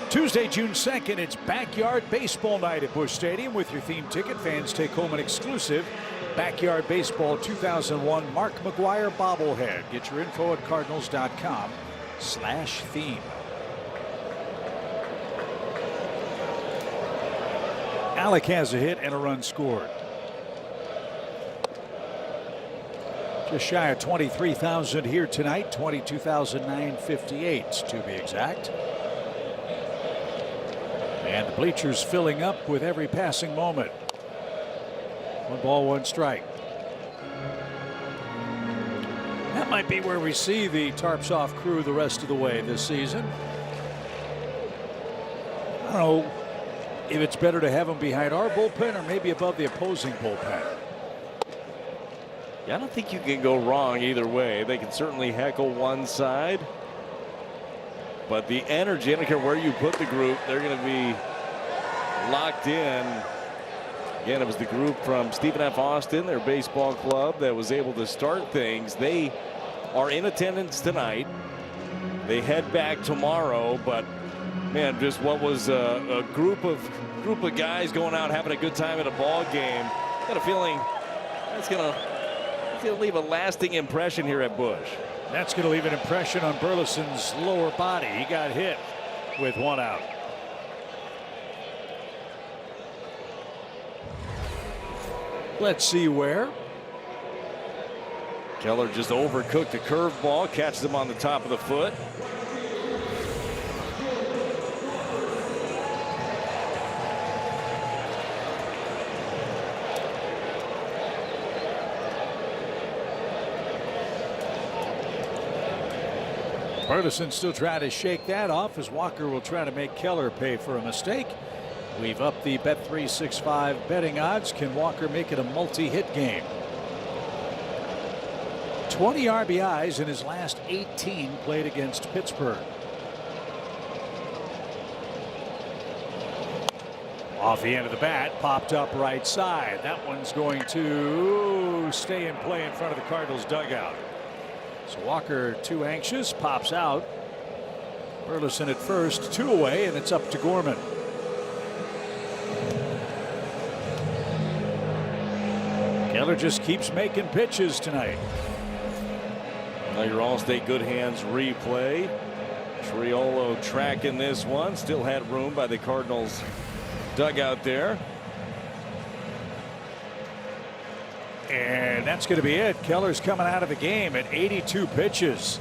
Tuesday, June 2nd, it's Backyard Baseball Night at Busch Stadium. With your theme ticket, fans take home an exclusive Backyard Baseball 2001 Mark McGwire bobblehead. Get your info at cardinals.com/theme. Alec has a hit and a run scored. Just shy of 23,000 here tonight, 22,958 to be exact. And the bleachers filling up with every passing moment. 1 ball, 1 strike. That might be where we see the Tarps Off crew the rest of the way this season. I don't know if it's better to have them behind our bullpen or maybe above the opposing bullpen. Yeah, I don't think you can go wrong either way. They can certainly heckle one side. But the energy, I don't care where you put the group, they're going to be locked in. Again, it was the group from Stephen F. Austin, their baseball club, that was able to start things. They are in attendance tonight. They head back tomorrow, but man, just what was a group of guys going out having a good time at a ball game. Got a feeling that's going to leave a lasting impression here at Busch. That's going to leave an impression on Burleson's lower body. He got hit with 1 out. Let's see where. Keller just overcooked a curveball, catches him on the top of the foot. Burleson still trying to shake that off as Walker will try to make Keller pay for a mistake. We've upped the Bet365 betting odds. Can Walker make it a multi-hit game? 20 RBIs in his last 18 played against Pittsburgh. Off the end of the bat, popped up right side. That one's going to stay in play in front of the Cardinals dugout. So Walker too anxious, pops out. Burleson at first, 2 away, and it's up to Gorman. Keller just keeps making pitches tonight. Now your All-State Good Hands replay. Triolo tracking this one. Still had room by the Cardinals dugout there. And that's going to be it. Keller's coming out of the game at 82 pitches.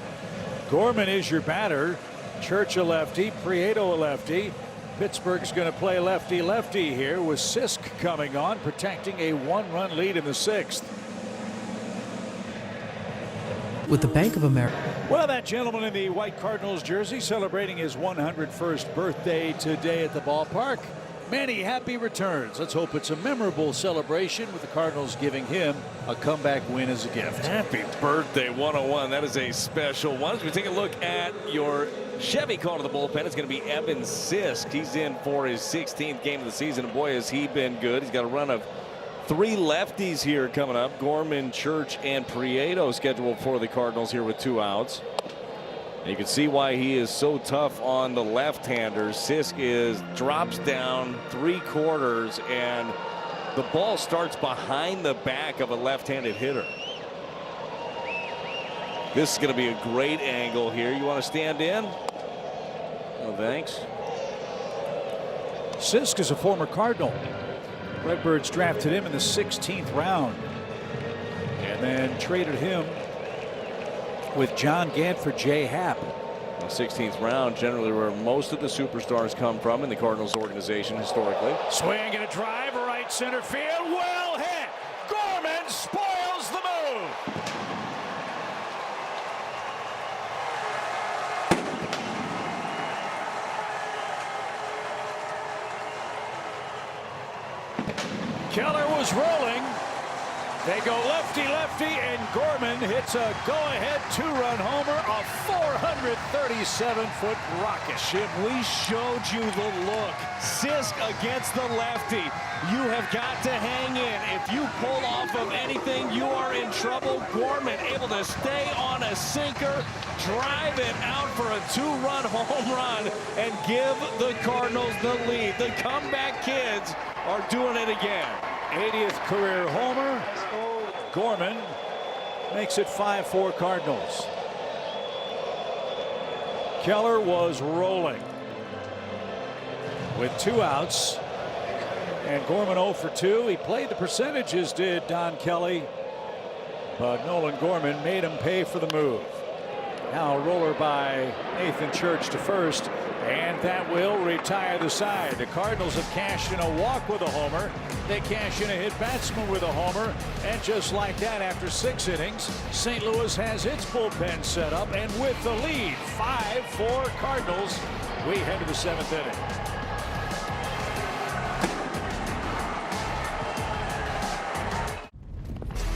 Gorman is your batter. Church a lefty. Prieto a lefty. Pittsburgh's going to play lefty-lefty here with Sisk coming on, protecting a one-run lead in the 6th. With the Bank of America. Well, that gentleman in the white Cardinals jersey celebrating his 101st birthday today at the ballpark. Many happy returns. Let's hope it's a memorable celebration with the Cardinals giving him a comeback win as a gift. Happy birthday, 101. That is a special one. As we take a look at your Chevy call to the bullpen, it's going to be Evan Sisk. He's in for his 16th game of the season. And boy, has he been good. He's got a run of 3 lefties here coming up. Gorman, Church, and Prieto scheduled for the Cardinals here with 2 outs. And you can see why he is so tough on the left-handers. Sisk drops down 3/4, and the ball starts behind the back of a left-handed hitter. This is going to be a great angle here. You want to stand in? Oh, thanks. Sisk is a former Cardinal. Redbirds drafted him in the 16th round and then traded him with John Gant for Jay Happ. The 16th round, generally where most of the superstars come from in the Cardinals organization historically. Swing and a drive, right center field, well hit. Gorman spoils the move. Keller was rolling. They go lefty-lefty, and Gorman hits a go-ahead 2-run homer, a 437-foot rocket. Chip, we showed you the look. Sisk against the lefty. You have got to hang in. If you pull off of anything, you are in trouble. Gorman able to stay on a sinker, drive it out for a 2-run home run, and give the Cardinals the lead. The comeback kids are doing it again. 80th career homer. Gorman makes it 5-4 Cardinals. Keller was rolling with 2 outs, and Gorman 0 for 2. He played the percentages, did Don Kelly, but Nolan Gorman made him pay for the move. Now a roller by Nathan Church to first, and that will retire the side. The Cardinals have cashed in a walk with a homer. They cash in a hit batsman with a homer, and just like that, after 6 innings, St. Louis has its bullpen set up, and with the lead, 5-4 Cardinals, we head to the 7th inning.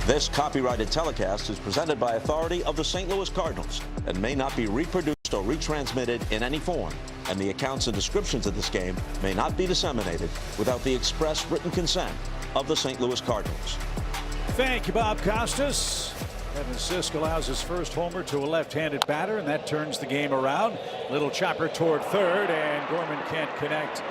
This copyrighted telecast is presented by authority of the St. Louis Cardinals and may not be reproduced or retransmitted in any form, and the accounts and descriptions of this game may not be disseminated without the express written consent of the St. Louis Cardinals. Thank you, Bob Costas. Evan Sisk allows his first homer to a left-handed batter, and that turns the game around. Little chopper toward third, and Gorman can't connect.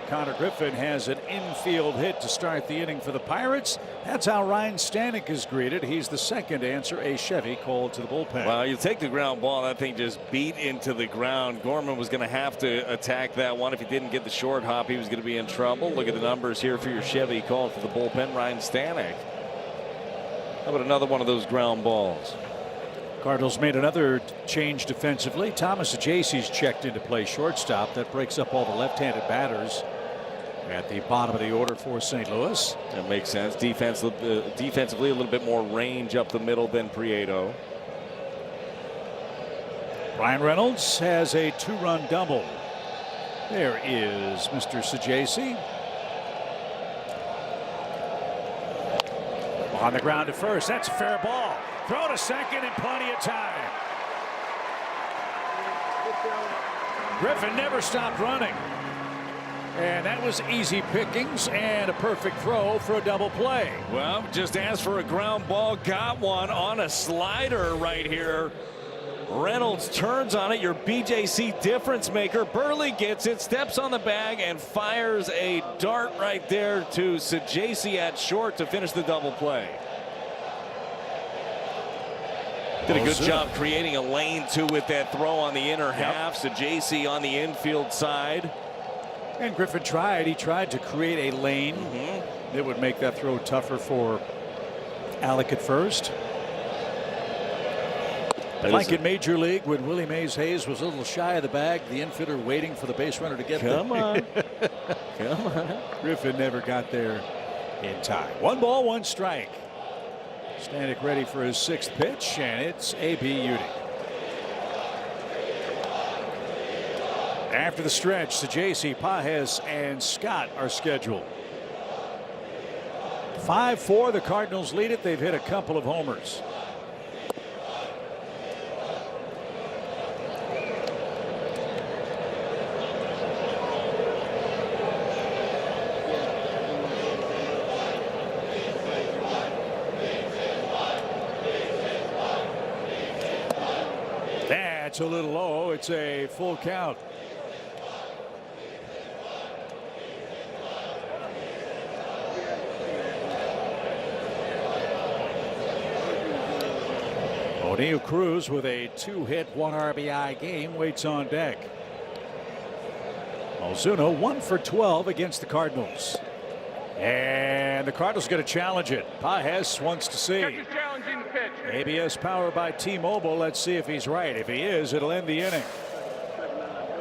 Connor Griffin has an infield hit to start the inning for the Pirates. That's how Ryan Stanek is greeted. He's the second to answer a Chevy called to the bullpen. Well, you take the ground ball, that thing just beat into the ground. Gorman was going to have to attack that one. If he didn't get the short hop, he was going to be in trouble. Look at the numbers here for your Chevy called for the bullpen, Ryan Stanek. How about another one of those ground balls? Cardinals made another change defensively. Thomas Ajayce's checked into play shortstop. That breaks up all the left-handed batters at the bottom of the order for St. Louis. That makes sense. Defensively, a little bit more range up the middle than Prieto. Brian Reynolds has a 2-run double. There is Mr. Ajayce. On the ground to first. That's a fair ball. Throw to second in plenty of time. Griffin never stopped running. And that was easy pickings and a perfect throw for a double play. Well, just asked for a ground ball, got one on a slider right here. Reynolds turns on it, your BJC difference maker. Burley gets it, steps on the bag, and fires a dart right there to Ajayce at short to finish the double play. Did a good job creating a lane, too, with that throw on the inner half. So JC on the infield side. And Griffin tried. He tried to create a lane that would make that throw tougher for Alec at first. Like in Major League, when Willie Mays Hayes was a little shy of the bag, the infielder waiting for the base runner to get there. Come on. Come on. Griffin never got there in time. 1 ball, 1 strike. Stanek ready for his 6th pitch, and it's A.B. Udy. After the stretch, the J.C. Pajes and Scott are scheduled. 5-4, the Cardinals lead it. They've hit a couple of homers. That's a little low. It's a full count. O'Neill Cruz with a 2-hit, 1 RBI game waits on deck. Ozuna 1 for 12 against the Cardinals. And the Cardinals going to challenge it. Pajes wants to see. ABS power by T-Mobile. Let's see if he's right. If he is, it'll end the inning.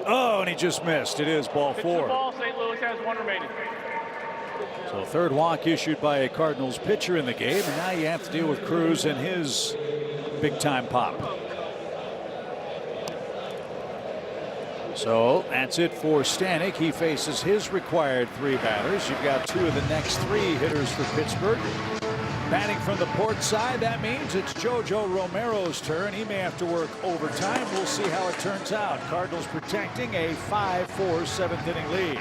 Oh, and he just missed. It is ball 4. Ball. St. Louis has 1 remaining. So 3rd walk issued by a Cardinals pitcher in the game, and now you have to deal with Cruz and his big time pop. So that's it for Stanek. He faces his required 3 batters. You've got 2 of the next 3 hitters for Pittsburgh. Batting from the port side, that means it's JoJo Romero's turn. He may have to work overtime. We'll see how it turns out. Cardinals protecting a 5-4 7th inning lead.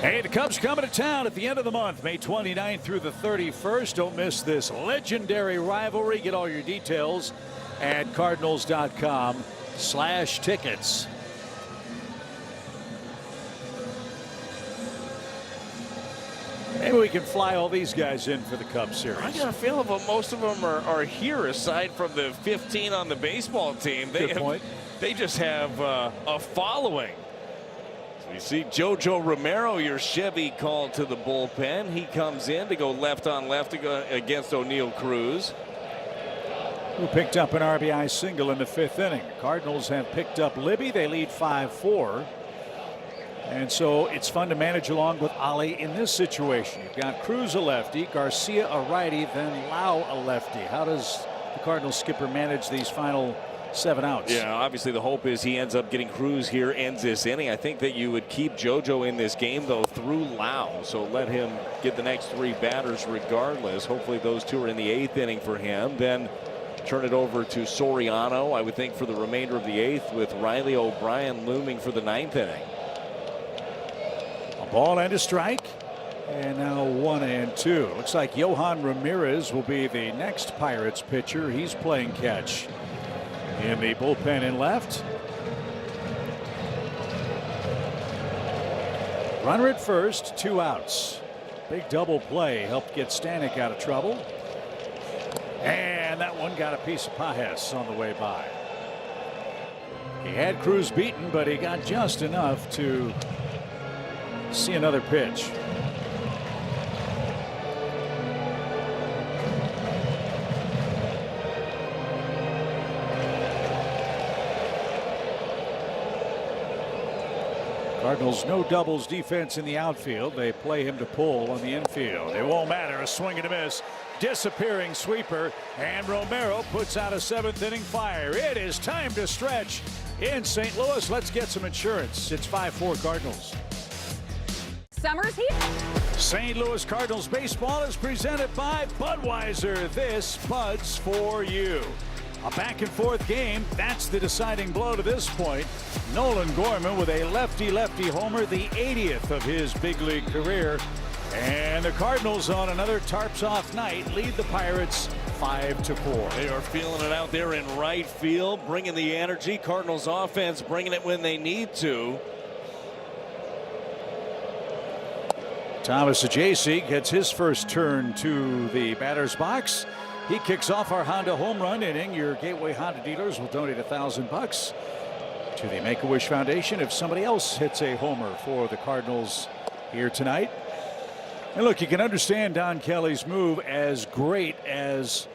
Hey, the Cubs coming to town at the end of the month, May 29th through the 31st. Don't miss this legendary rivalry. Get all your details at cardinals.com/tickets. Maybe we can fly all these guys in for the Cubs series. I got a feeling most of them are here, aside from the 15 on the baseball team. Good point. They just have a following. So you see JoJo Romero, your Chevy called to the bullpen. He comes in to go left on left to go against O'Neill Cruz, who picked up an RBI single in the 5th inning. The Cardinals have picked up Libby. They lead 5-4. And so it's fun to manage along with Ali in this situation. You've got Cruz a lefty, Garcia a righty, then Lau a lefty. How does the Cardinals skipper manage these final 7 outs? Yeah, obviously the hope is he ends up getting Cruz here, ends this inning. I think that you would keep JoJo in this game, though, through Lau. So let him get the next 3 batters regardless. Hopefully those 2 are in the 8th inning for him. Then turn it over to Soriano, I would think, for the remainder of the 8th, with Riley O'Brien looming for the 9th inning. A ball and a strike. And now 1-2. Looks like Johan Ramirez will be the next Pirates pitcher. He's playing catch in the bullpen in left. Runner at first, 2 outs. Big double play helped get Stanek out of trouble. And that one got a piece of Pajes on the way by. He had Cruz beaten, but he got just enough to see another pitch. Cardinals no doubles defense in the outfield. They play him to pull on the infield. It won't matter. A swing and a miss. Disappearing sweeper, and Romero puts out a 7th inning fire. It is time to stretch in St. Louis. Let's get some insurance. It's 5-4 Cardinals. Summer's here. St. Louis Cardinals baseball is presented by Budweiser. This Bud's for you. A back and forth game. That's the deciding blow to this point. Nolan Gorman with a lefty-lefty homer, the 80th of his big league career. And the Cardinals, on another tarps off night, lead the Pirates 5-4. They are feeling it out there in right field, bringing the energy. Cardinals offense bringing it when they need to. Thomas Saggese gets his first turn to the batter's box. He kicks off our Honda home run inning. Your Gateway Honda dealers will donate $1,000 to the Make-A-Wish Foundation if somebody else hits a homer for the Cardinals here tonight. And look, you can understand Don Kelly's move. As great as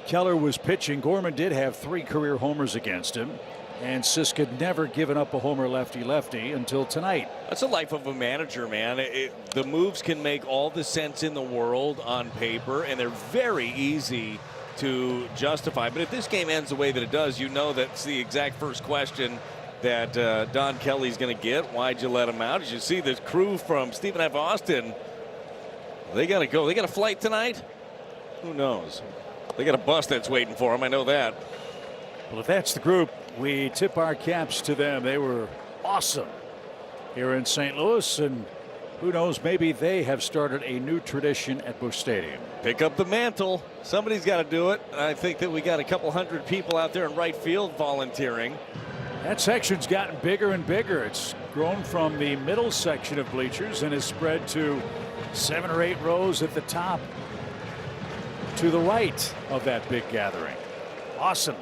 Keller was pitching, Gorman did have 3 career homers against him. And Sisk had never given up a homer lefty-lefty until tonight. That's the life of a manager, man. The moves can make all the sense in the world on paper, and they're very easy to justify. But if this game ends the way that it does, you know that's the exact first question that Don Kelly's going to get. Why'd you let him out? As you see, the crew from Stephen F. Austin, they got to go. They got a flight tonight? Who knows? They got a bus that's waiting for them. I know that. Well, if that's the group, we tip our caps to them. They were awesome here in St. Louis, and who knows, maybe they have started a new tradition at Busch Stadium. Pick up the mantle. Somebody's got to do it. I think that we got a couple hundred people out there in right field volunteering. That section's gotten bigger and bigger. It's grown from the middle section of bleachers and has spread to 7 or 8 rows at the top to the right of that big gathering. Awesome.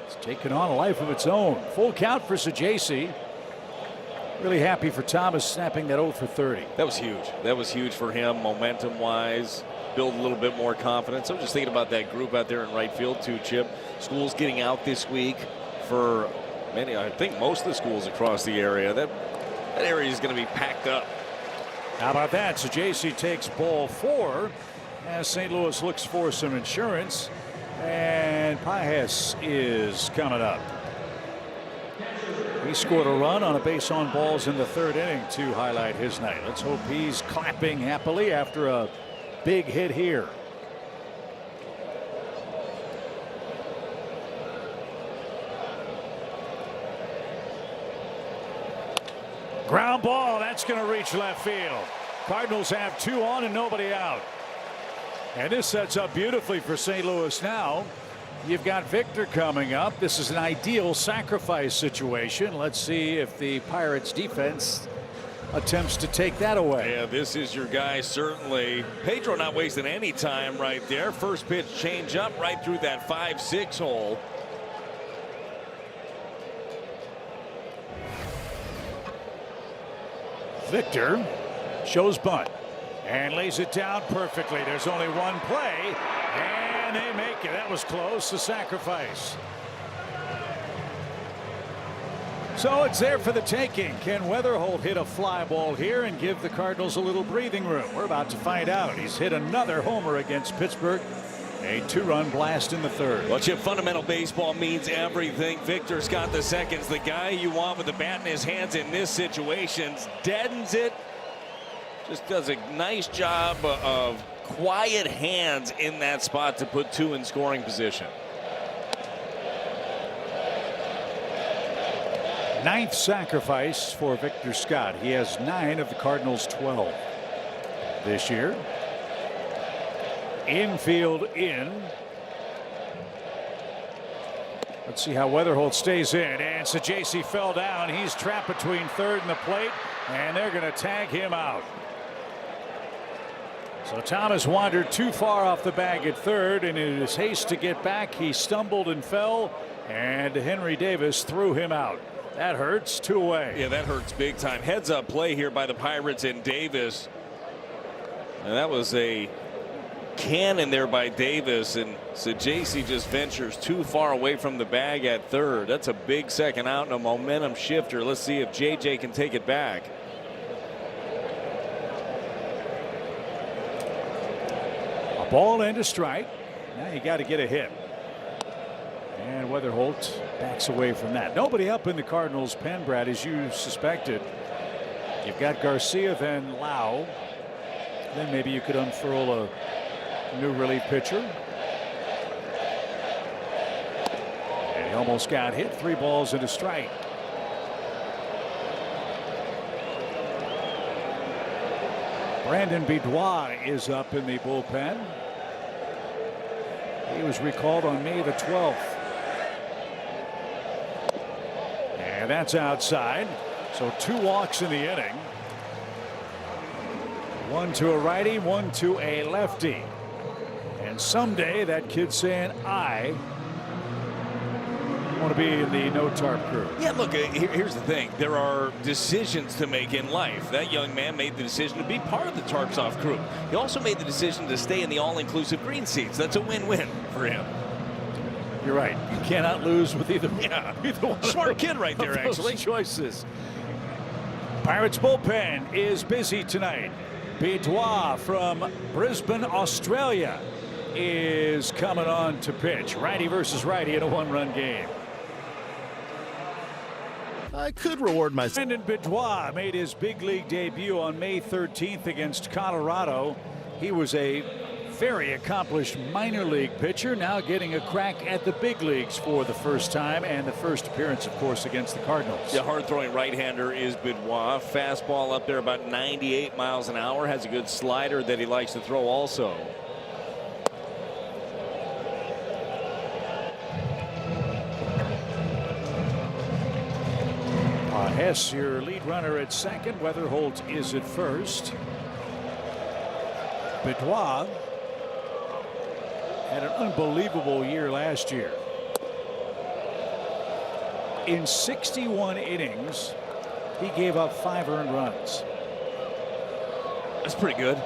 It's taken on a life of its own. Full count for Saggese. Really happy for Thomas snapping that 0 for 30. That was huge. That was huge for him, momentum wise. Build a little bit more confidence. I'm just thinking about that group out there in right field too, Chip. Schools getting out this week for many. I think most of the schools across the area. That area is going to be packed up. How about that? Saggese takes ball 4 as St. Louis looks for some insurance. And Pajes is coming up. He scored a run on a base on balls in the 3rd inning to highlight his night. Let's hope he's clapping happily after a big hit here. Ground ball. That's going to reach left field. Cardinals have 2 on and nobody out. And this sets up beautifully for St. Louis now. You've got Victor coming up. This is an ideal sacrifice situation. Let's see if the Pirates defense attempts to take that away. Yeah, this is your guy, certainly. Pedro not wasting any time right there. First pitch change up right through that 5-6 hole. Victor shows bunt and lays it down perfectly. There's only one play and they make it. That was close. The sacrifice. So it's there for the taking. Can Weatherholt hit a fly ball here and give the Cardinals a little breathing room? We're about to find out. He's hit another homer against Pittsburgh. A 2-run blast in the 3rd. Well, Chip, fundamental baseball means everything. Victor's got the seconds. The guy you want with the bat in his hands in this situation deadens it. Just does a nice job of quiet hands in that spot to put 2 in scoring position. 9th sacrifice for Victor Scott. He has 9 of the Cardinals' 12 this year. Infield in. Let's see how Weatherholt stays in. And Saggese fell down. He's trapped between 3rd and the plate. And they're going to tag him out. So Thomas wandered too far off the bag at 3rd. And in his haste to get back, he stumbled and fell. And Henry Davis threw him out. That hurts. 2 away. Yeah, that hurts big time. Heads up play here by the Pirates and Davis. And that was a cannon there by Davis, and Saggese just ventures too far away from the bag at 3rd. That's a big second out and a momentum shifter. Let's see if JJ can take it back. A ball and a strike. Now you got to get a hit. And Weatherholt backs away from that. Nobody up in the Cardinals' pen, Brad, as you suspected. You've got Garcia, then Lau. Then maybe you could unfurl a new relief pitcher. And he almost got hit. 3 balls and a strike. Brandon Bidois is up in the bullpen. He was recalled on May the 12th. And that's outside. So 2 walks in the inning. One to a righty, one to a lefty. And someday that kid's saying, I want to be in the no tarp crew. Yeah, look, here's the thing. There are decisions to make in life. That young man made the decision to be part of the Tarps Off crew. He also made the decision to stay in the all-inclusive green seats. That's a win-win for him. You're right. You cannot lose with either one. Smart kid right there, actually. Choices. Pirates bullpen is busy tonight. Bidwa from Brisbane, Australia is coming on to pitch. Righty versus righty in a one-run game. I could reward myself. Brandon Bidwa made his big league debut on May 13th against Colorado. He was a very accomplished minor league pitcher, now getting a crack at the big leagues for the first time, and the first appearance, of course, against the Cardinals. The hard-throwing right-hander is Bidwa. Fastball up there about 98 miles an hour. Has a good slider that he likes to throw also. Hess, your lead runner at second. Weatherholt is at first. Bidwa had an unbelievable year last year. In 61 innings, he gave up 5 earned runs. That's pretty good.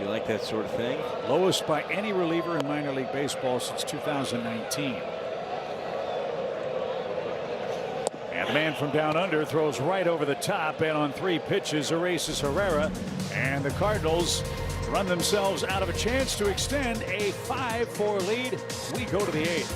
You like that sort of thing? Lowest by any reliever in minor league baseball since 2019. And the man from down under throws right over the top, and on 3 pitches erases Herrera, and the Cardinals run themselves out of a chance to extend a 5-4 lead. We go to the 8th.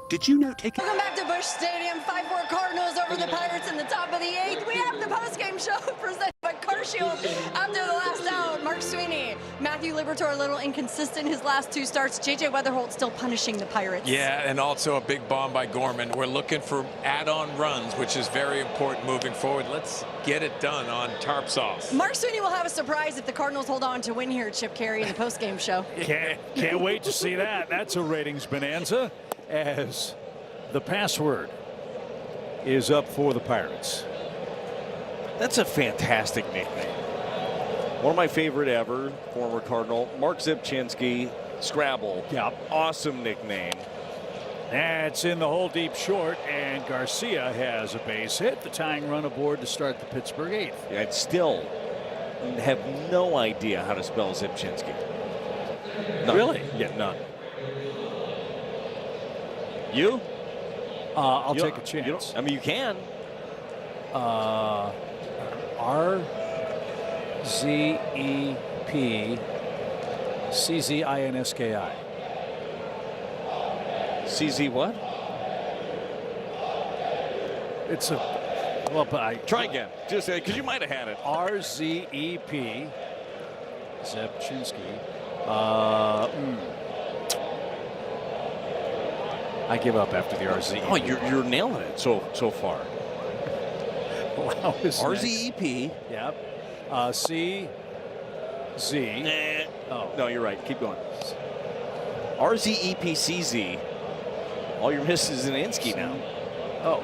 Did you know Welcome back to Busch Stadium. 5-4 Cardinals over the Pirates in the top of the 8th. We have the postgame show presented by CarShield. After the last out, Mark Sweeney. Matthew Liberatore a little inconsistent his last 2 starts. J.J. Weatherholt still punishing the Pirates. Yeah, and also a big bomb by Gorman. We're looking for add-on runs, which is very important moving forward. Let's get it done on Tarps Off. Mark Sweeney will have a surprise if the Cardinals hold on to win here at Chip Carey in the postgame show. Can't wait to see that. That's a ratings bonanza, as the password is up for the Pirates. That's a fantastic nickname. One of my favorite ever, former Cardinal, Mark Zipchinski, Scrabble. Yep. Awesome nickname. That's in the hole deep short, and Garcia has a base hit. The tying run aboard to start the Pittsburgh 8th. Yeah, I'd still have no idea how to spell Zipchinski. None. Really? Yeah, none. You? I'll take a chance. I mean, you can. R-Z-E-P-C-Z-I-N-S-K-I. CZ what? It's a, well, but I try again. Just because you might have had it. R-Z-E-P Zepchinski. I give up after the RZEP. Oh, you're nailing it so far. Wow, RZEP. Yep. C Z. Nah. Oh no, you're right. Keep going. RZEPCZ. All you're missing is an Insky now. Oh.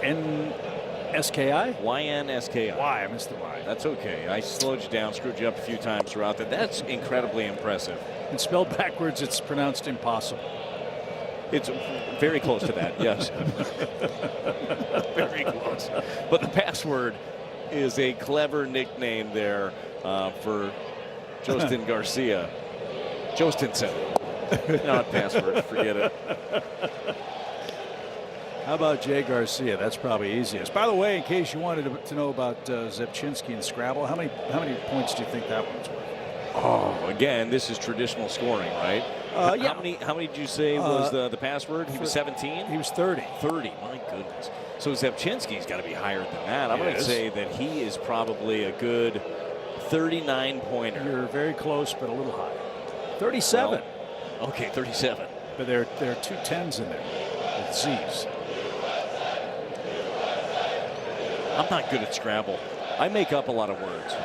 N-S-K-I? Y-N-S-K-I. Y. I missed the Y. That's okay. I slowed you down, screwed you up a few times throughout that. That's incredibly impressive. And spelled backwards, it's pronounced impossible. It's very close to that, yes. Very close. But the password is a clever nickname there for Jostin Garcia. Jostinson. Not password. Forget it. How about Jay Garcia? That's probably easiest. By the way, in case you wanted to know about Zepchinski and Scrabble, how many points do you think that one's worth? Oh, again, this is traditional scoring, right? Yeah. How many did you say was the password? He was 17? He was 30. 30, my goodness. So Zepchinski's got to be higher than that. I'm going to say that he is probably a good 39-pointer. You're very close, but a little high. 37. Well, okay, 37. But there are 2 10s in there with Z's. I'm not good at Scrabble. I make up a lot of words.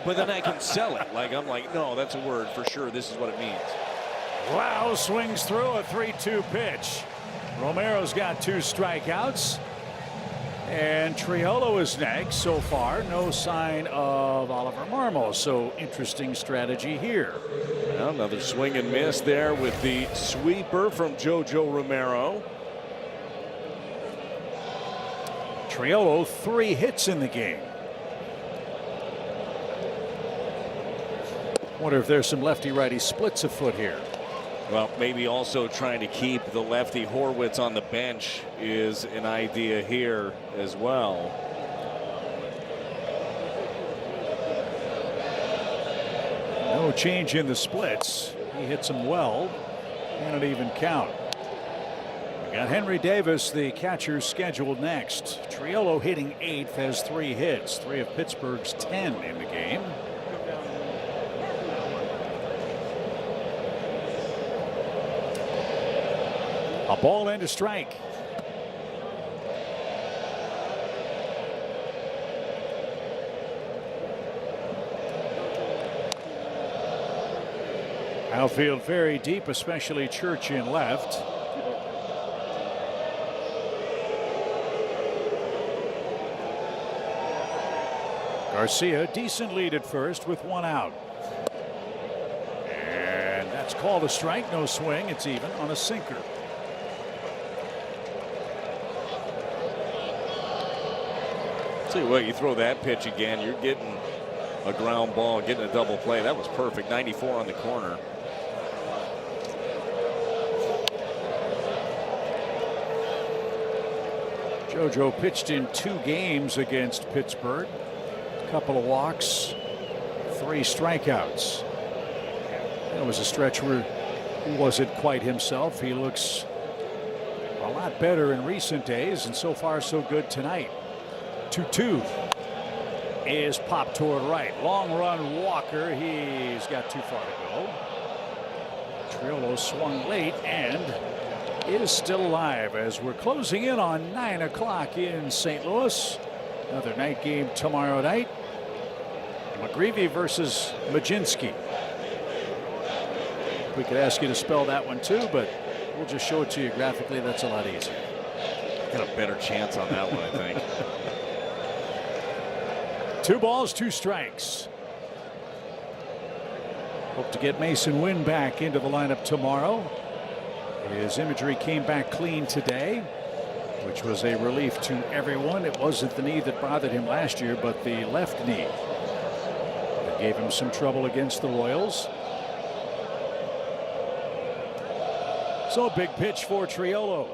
But then I can sell it. I'm like, no, that's a word for sure. This is what it means. Wow, swings through a 3-2 pitch. Romero's got 2 strikeouts. And Triolo is next. So far, no sign of Oliver Marmol. So interesting strategy here. Well, another swing and miss there with the sweeper from JoJo Romero. Triolo 3 hits in the game. Wonder if there's some lefty-righty splits afoot here. Well, maybe also trying to keep the lefty Horwitz on the bench is an idea here as well. No change in the splits. He hits them well and an even count. We got Henry Davis, the catcher, scheduled next. Triolo hitting 8th, has 3 hits, 3 of Pittsburgh's 10 in the game. A ball and a strike. Outfield very deep, especially Church in left. Garcia, decent lead at first with 1 out. And that's called a strike. No swing. It's even on a sinker. Tell you what, you throw that pitch again, you're getting a ground ball, getting a double play. That was perfect. 94 on the corner. JoJo pitched in 2 games against Pittsburgh. A couple of walks, 3 strikeouts. That was a stretch where he wasn't quite himself. He looks a lot better in recent days, and so far so good tonight. 2-2 is popped toward right. Long run Walker. He's got too far to go. Triolo swung late and is still alive as we're closing in on 9 o'clock in St. Louis. Another night game tomorrow night. McGreevy versus Majinski. We could ask you to spell that one too, but we'll just show it to you graphically. That's a lot easier. Got a better chance on that one, I think. 2 balls, 2 strikes. Hope to get Mason Wynn back into the lineup tomorrow. His imagery came back clean today, which was a relief to everyone. It wasn't the knee that bothered him last year, but the left knee that gave him some trouble against the Royals. So a big pitch for Triolo.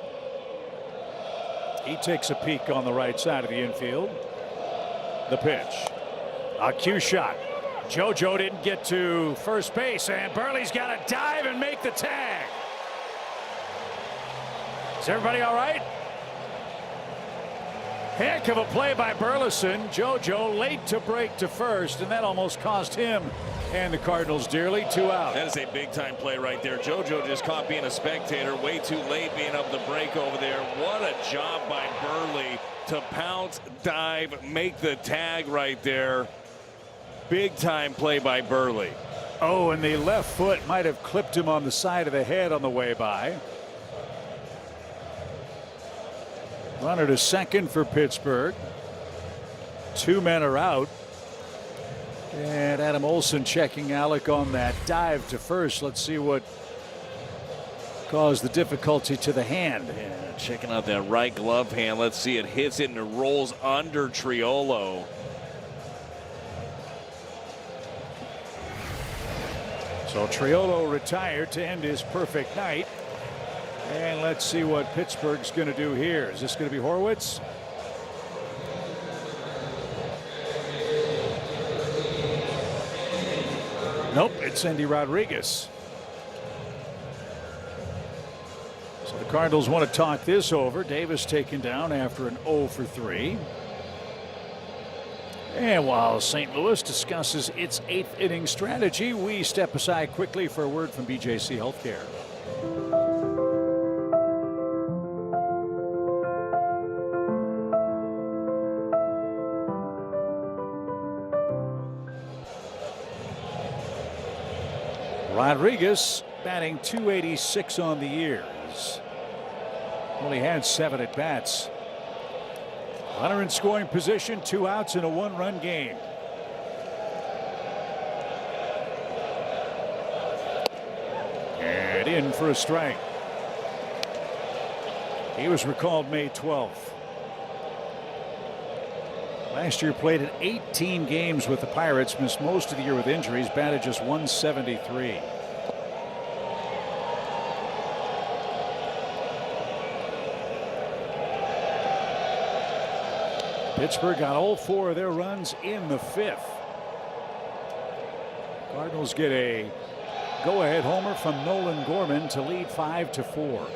He takes a peek on the right side of the infield. The pitch. A cue shot. JoJo didn't get to first base, and Burley's got to dive and make the tag. Is everybody all right? Heck of a play by Burleson. JoJo late to break to first, and that almost cost him and the Cardinals dearly. 2 out. That is a big time play right there. JoJo just caught being a spectator, way too late being able to break over there. What a job by Burley to pounce, dive, make the tag right there. Big time play by Burley. Oh, and the left foot might have clipped him on the side of the head on the way by. Runner to second for Pittsburgh. 2 men are out. And Adam Olson checking Alec on that dive to first. Let's see what caused the difficulty to the hand. Yeah, checking out that right glove hand. Let's see, it hits it and it rolls under Triolo. So Triolo retired to end his perfect night. And let's see what Pittsburgh's going to do here. Is this going to be Horwitz? Nope, it's Andy Rodriguez. So the Cardinals want to talk this over. Davis taken down after an 0 for 3. And while St. Louis discusses its 8th inning strategy, we step aside quickly for a word from BJC Healthcare. Rodriguez batting .286 on the year. Only had 7 at-bats. Runner in scoring position, 2 outs in a 1-run game. And in for a strike. He was recalled May 12th. Last year played in 18 games with the Pirates, missed most of the year with injuries, batted just .173. Pittsburgh got all 4 of their runs in the 5th. Cardinals get a go-ahead homer from Nolan Gorman to lead 5-4.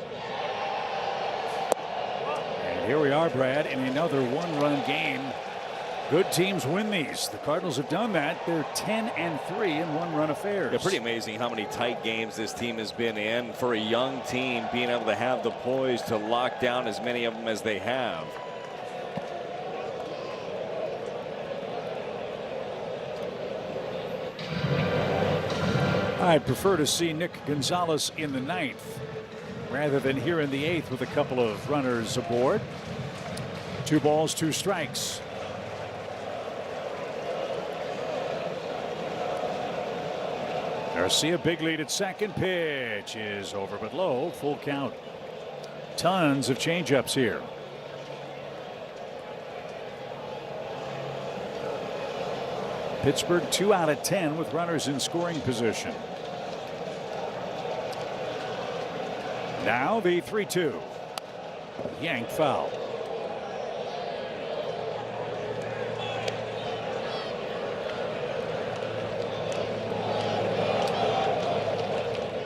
And here we are, Brad, in another 1-run game. Good teams win these. The Cardinals have done that. They're 10-3 in 1-run affairs. Yeah, pretty amazing how many tight games this team has been in. For a young team, being able to have the poise to lock down as many of them as they have. I'd prefer to see Nick Gonzalez in the 9th rather than here in the 8th with a couple of runners aboard. 2 balls, 2 strikes. Garcia, big lead at second. Pitch is over but low. Full count. Tons of changeups here. Pittsburgh 2 out of 10 with runners in scoring position. Now the 3-2. Yanked foul.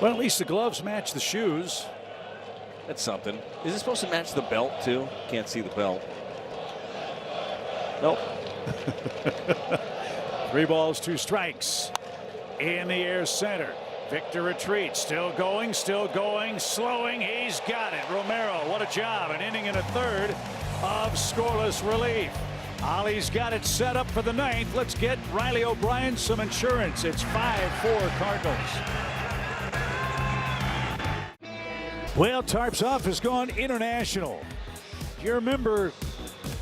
Well, at least the gloves match the shoes. That's something. Is it supposed to match the belt too? Can't see the belt. Nope. 3 balls, 2 strikes. In the air center. Victor retreats. Still going, slowing. He's got it. Romero, what a job. An inning and a third of scoreless relief. Ollie's got it set up for the 9th. Let's get Riley O'Brien some insurance. It's 5-4 Cardinals. Well, Tarp's off has gone international. Do you remember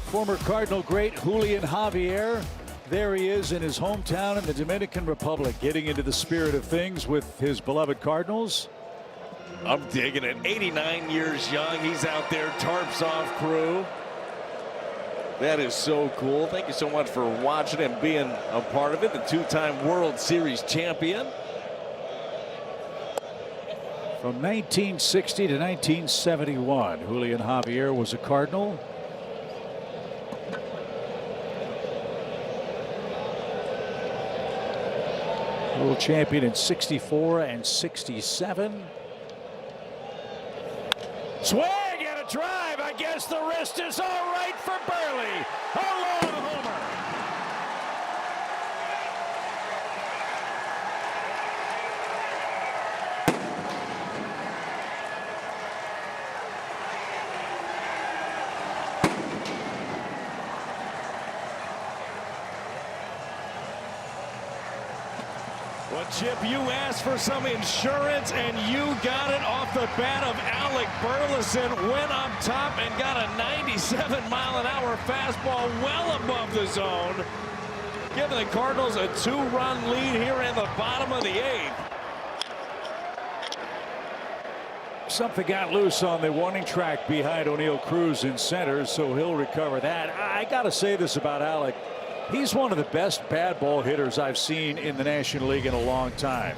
former Cardinal great Julian Javier? There he is in his hometown in the Dominican Republic, getting into the spirit of things with his beloved Cardinals. I'm digging it. 89 years young. He's out there. Tarps off crew. That is so cool. Thank you so much for watching and being a part of it. The 2-time World Series champion. From 1960 to 1971, Julian Javier was a Cardinal. World champion in 64 and 67. Swing and a drive. I guess the wrist is all right for Burley. A long homer. Well, Chip, you asked for some insurance, and you got it off the bat of Alec Burleson. Went up top and got a 97-mile-an-hour fastball well above the zone, giving the Cardinals a 2-run lead here in the bottom of the 8th. Something got loose on the warning track behind O'Neill Cruz in center, so he'll recover that. I got to say this about Alec. He's one of the best bad ball hitters I've seen in the National League in a long time.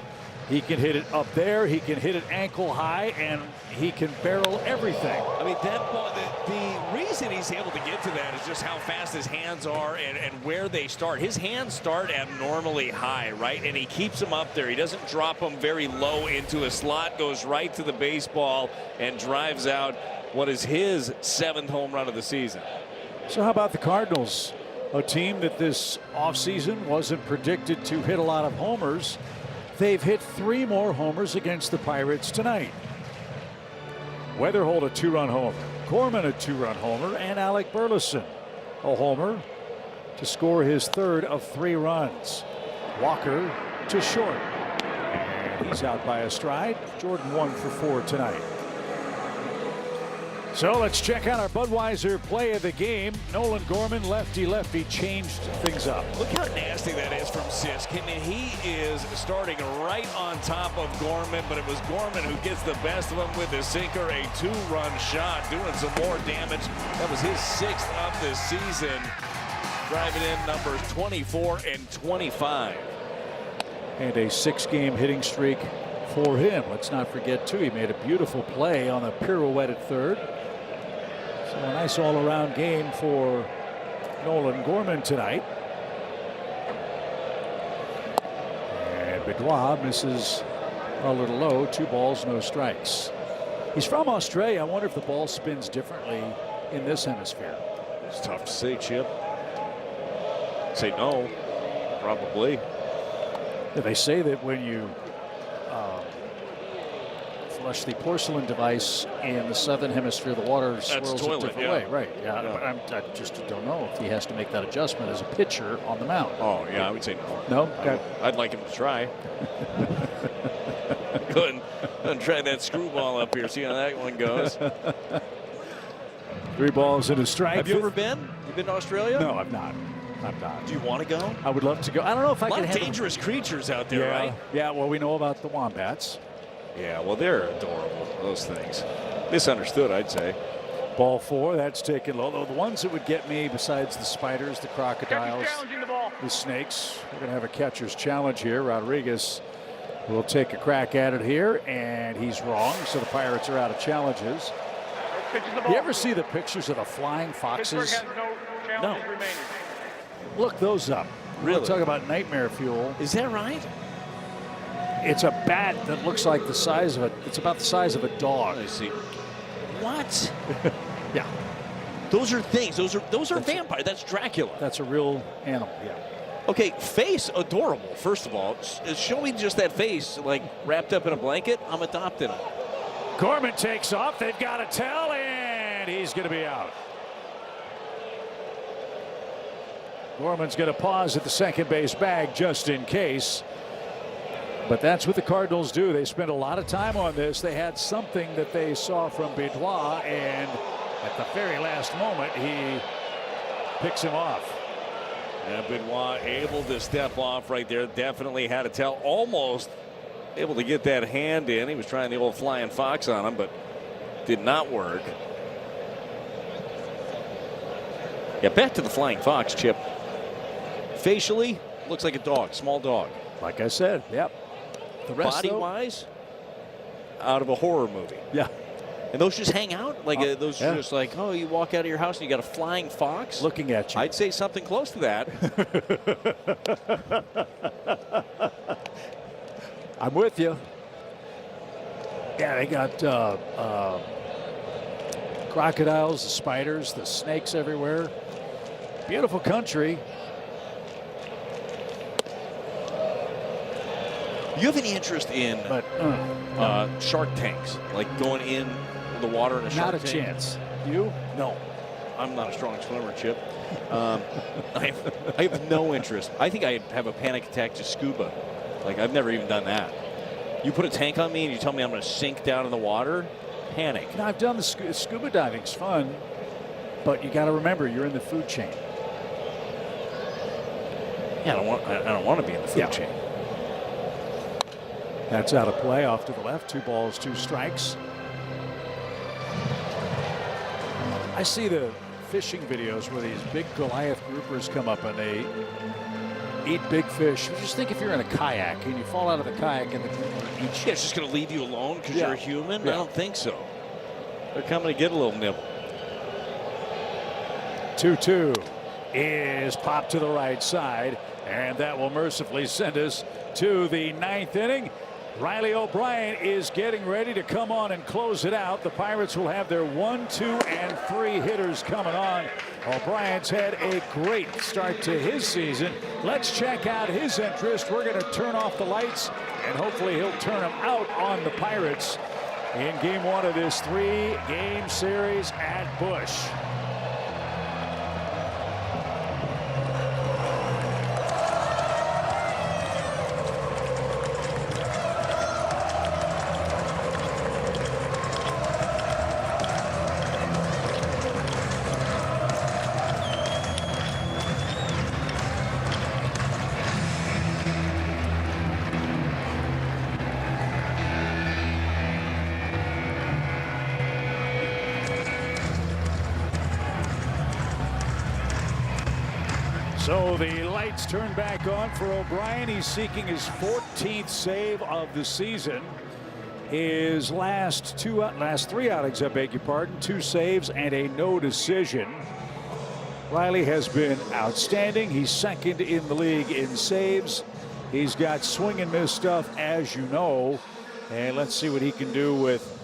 He can hit it up there, he can hit it ankle high, and he can barrel everything. I mean, that ball, the reason he's able to get to that is just how fast his hands are and where they start. His hands start abnormally high, right? And he keeps them up there. He doesn't drop them very low into a slot, goes right to the baseball and drives out what is his 7th home run of the season. So how about the Cardinals? A team that this offseason wasn't predicted to hit a lot of homers. They've hit 3 more homers against the Pirates tonight. Weatherholt a 2-run homer, Gorman a 2-run homer, and Alec Burleson a homer to score his 3rd of 3 runs. Walker to short. And he's out by a stride. Jordan 1 for 4 tonight. So let's check out our Budweiser play of the game. Nolan Gorman, lefty, changed things up. Look how nasty that is from Sisk. I mean, he is starting right on top of Gorman, but it was Gorman who gets the best of him with his sinker, a 2-run shot, doing some more damage. That was his 6th of the season, driving in numbers 24 and 25. And a 6-game hitting streak for him. Let's not forget, too, he made a beautiful play on a pirouetted third. So a nice all-around game for Nolan Gorman tonight. And Benoit misses a little low. 2 balls, no strikes. He's from Australia. I wonder if the ball spins differently in this hemisphere. It's tough to say, Chip. Say no, probably. Yeah, they say that when you flush the porcelain device in the southern hemisphere, the water swirls a different way. Right, yeah. I just don't know if he has to make that adjustment as a pitcher on the mound. Oh, yeah, I would say no. No? Okay. I'd like him to try. Go ahead and try that screwball up here, see how that one goes. 3 balls and a strike. Have you ever been? You've been to Australia? No, I've not. Do you want to go? I would love to go. I don't know if I can handle. A lot of dangerous creatures out there, right? Yeah, well, we know about the wombats. Yeah, well, they're adorable, those things. Misunderstood, I'd say. Ball 4, that's taken low. The ones that would get me, besides the spiders, the crocodiles, the snakes, we're going to have a catcher's challenge here. Rodriguez will take a crack at it here, and he's wrong, so the Pirates are out of challenges. You ever see the pictures of the flying foxes? No. Look those up. Really? We're talking about nightmare fuel. Is that right? It's a bat that looks like the size of it's about the size of a dog. I see. What? Yeah. Those are things. Those are vampires. That's Dracula. That's a real animal. Yeah. Okay, face adorable. First of all, show me just that face, like wrapped up in a blanket. I'm adopting it. Gorman takes off. They've got a tell, and he's going to be out. Gorman's going to pause at the second base bag just in case. But that's what the Cardinals do. They spend a lot of time on this. They had something that they saw from Benoit, and at the very last moment, he picks him off. Yeah, Benoit able to step off right there. Definitely had a tell. Almost able to get that hand in. He was trying the old flying fox on him, but did not work. Yeah, back to the flying fox, Chip. Facially, looks like a dog, small dog. Like I said, yep. The rest, body-wise, out of a horror movie. Yeah. And those just hang out? Like those just like, oh, you walk out of your house and you got a flying fox? Looking at you. I'd say something close to that. I'm with you. Yeah, they got crocodiles, the spiders, the snakes everywhere. Beautiful country. You have any interest in shark tanks, like going in the water in a shark tank? Not a chance. You? No. I'm not a strong swimmer, Chip. I have no interest. I think I'd have a panic attack to scuba. Like, I've never even done that. You put a tank on me and you tell me I'm going to sink down in the water? Panic. No, I've done the scuba diving's fun, but you got to remember you're in the food chain. Yeah, I don't want to be in the food chain. That's out of play, off to the left. 2 balls, 2 strikes. I see the fishing videos where these big Goliath groupers come up and they eat big fish. Just think if you're in a kayak and you fall out of the kayak and the grouper eats you. It's just going to leave you alone because you're a human? I don't think so. They're coming to get a little nibble. 2-2 is popped to the right side, and that will mercifully send us to the 9th inning. Riley O'Brien is getting ready to come on and close it out. The Pirates will have their 1, 2, and 3 hitters coming on. O'Brien's had a great start to his season. Let's check out his interest. We're going to turn off the lights, and hopefully he'll turn them out on the Pirates in game 1 of this 3-game series at Busch. So the lights turn back on for O'Brien. He's seeking his 14th save of the season. His last three outings, I beg your pardon, 2 saves and a no decision. Riley has been outstanding. He's second in the league in saves. He's got swing and miss stuff, as you know. And let's see what he can do with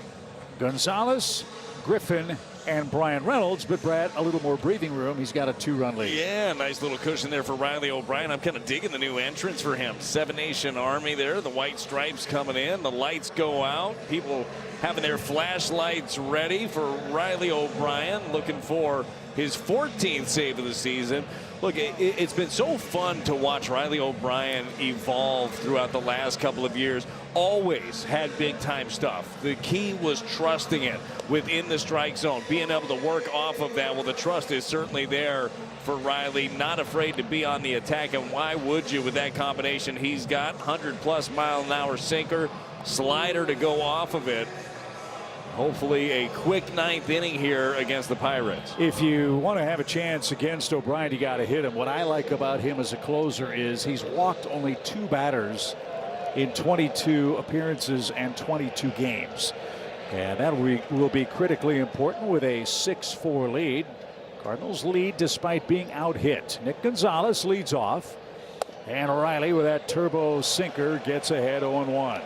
Gonzalez, Griffin, and Brian Reynolds. But Brad, a little more breathing room. He's got a 2-run lead. Yeah, nice little cushion there for Riley O'Brien. I'm kind of digging the new entrance for him. 7 Nation Army there. The white stripes coming in. The lights go out. People having their flashlights ready for Riley O'Brien, looking for his 14th save of the season. Look, it's been so fun to watch Riley O'Brien evolve throughout the last couple of years. Always had big-time stuff. The key was trusting it within the strike zone, being able to work off of that. Well, the trust is certainly there for Riley, not afraid to be on the attack. And why would you with that combination he's got? 100-plus mile-an-hour sinker, slider to go off of it. Hopefully a quick 9th inning here against the Pirates. If you want to have a chance against O'Brien, you got to hit him. What I like about him as a closer is he's walked only 2 batters in 22 appearances and 22 games. And that will be critically important with a 6-4 lead. Cardinals lead despite being out hit. Nick Gonzalez leads off. And Riley with that turbo sinker gets ahead 0-1.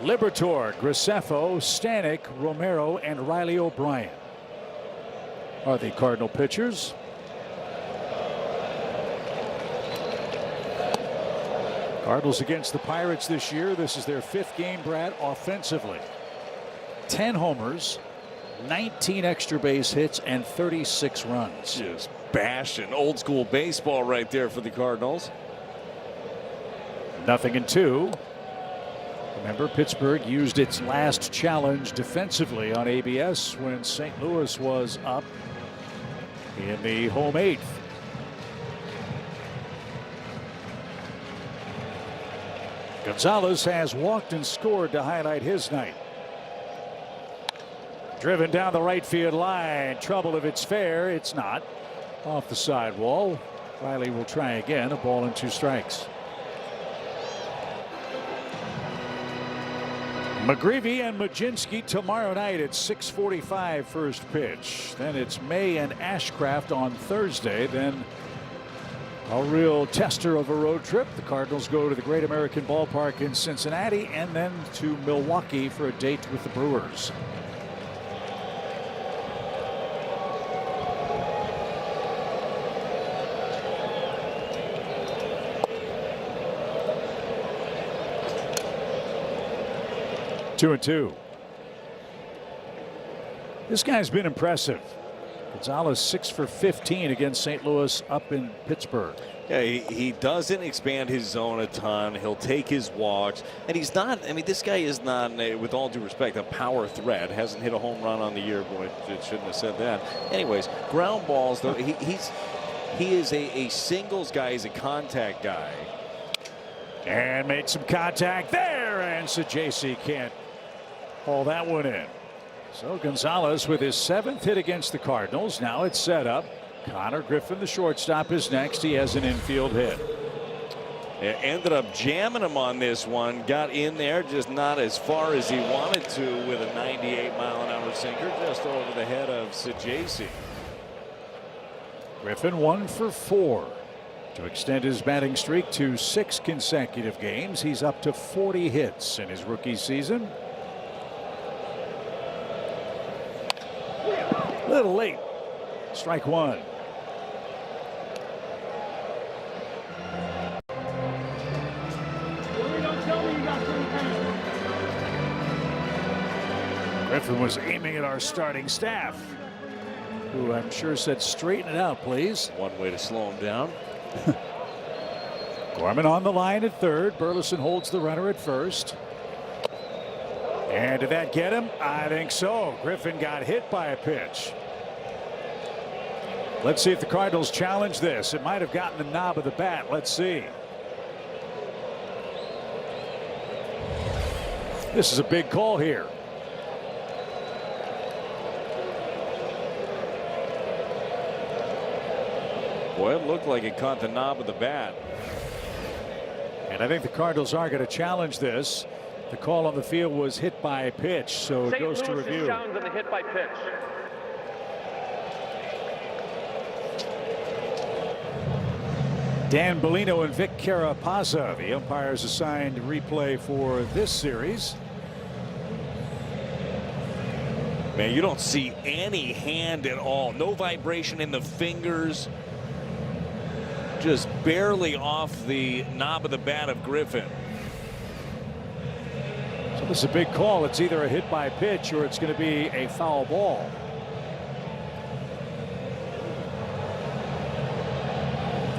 Liberatore, Graceffo, Stanek, Romero, and Riley O'Brien are the Cardinal pitchers. Cardinals against the Pirates this year. This is their 5th game, Brad, offensively. 10 homers, 19 extra base hits, and 36 runs. Just bashing old school baseball right there for the Cardinals. 0-2. Remember, Pittsburgh used its last challenge defensively on ABS when St. Louis was up in the home 8th. Gonzalez has walked and scored to highlight his night. Driven down the right field line. Trouble if it's fair. It's not. Off the sidewall. Riley will try again. A ball and 2 strikes. McGreevy and Majinski tomorrow night at 6:45 first pitch. Then it's May and Ashcraft on Thursday. Then a real tester of a road trip. The Cardinals go to the Great American Ballpark in Cincinnati and then to Milwaukee for a date with the Brewers. Two and 2. This guy's been impressive. Gonzalez 6 for 15 against St. Louis up in Pittsburgh. Yeah, he doesn't expand his zone a ton. He'll take his walks. And he's not, I mean, this guy is not, with all due respect, a power threat. Hasn't hit a home run on the year. Boy, it shouldn't have said that. Anyways, ground balls, though, he is a singles guy. He's a contact guy. And made some contact there. And Sajasi can't haul that one in. So Gonzalez with his 7th hit against the Cardinals. Now it's set up. Connor Griffin, the shortstop, is next. He has an infield hit. It ended up jamming him on this one. Got in there, just not as far as he wanted to with a 98-mile-an-hour sinker just over the head of Sajasi. Griffin 1 for 4 to extend his batting streak to 6 consecutive games. He's up to 40 hits in his rookie season. Little late. Strike 1. Griffin was aiming at our starting staff, who I'm sure said, straighten it out, please. One way to slow him down. Gorman on the line at third. Burleson holds the runner at first. And did that get him? I think so. Griffin got hit by a pitch. Let's see if the Cardinals challenge this. It might have gotten the knob of the bat. Let's see. This is a big call here. Boy, Boy, it looked like it caught the knob of the bat. And I think the Cardinals are going to challenge this. The call on the field was hit by pitch, so it goes to review. On the hit by pitch. Dan Bellino and Vic Carapazza, the umpires assigned replay for this series. Man, you don't see any hand at all. No vibration in the fingers. Just barely off the knob of the bat of Griffin. So this is a big call. It's either a hit by pitch or it's going to be a foul ball.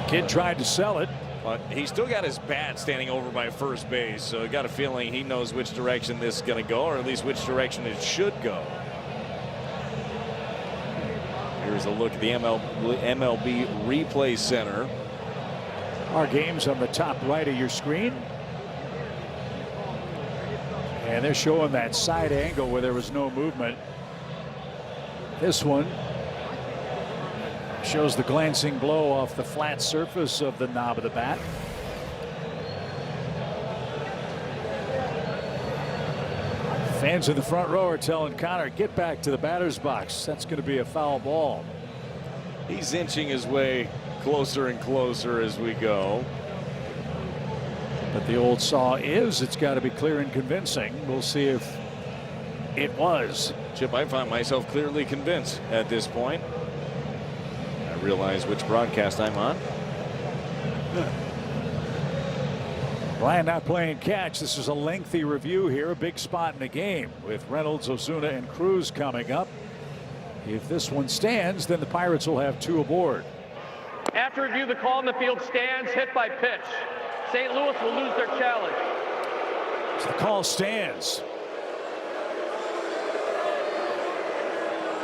Kid tried to sell it. But he's still got his bat standing over by first base, so I got a feeling he knows which direction this is going to go, or at least which direction it should go. Here's a look at the MLB Replay Center. Our game's on the top right of your screen. And they're showing that side angle where there was no movement. This one shows the glancing blow off the flat surface of the knob of the bat. Fans in the front row are telling Connor, get back to the batter's box. That's going to be a foul ball. He's inching his way closer and closer as we go. But the old saw is it's got to be clear and convincing. We'll see if it was. Chip, I find myself clearly convinced at this point. I realize which broadcast I'm on. Brian not playing catch. This is a lengthy review here. A big spot in the game with Reynolds, Ozuna, and Cruz coming up. If this one stands, then the Pirates will have 2 aboard. After review, the call in the field stands, hit by pitch. St. Louis will lose their challenge. So the call stands.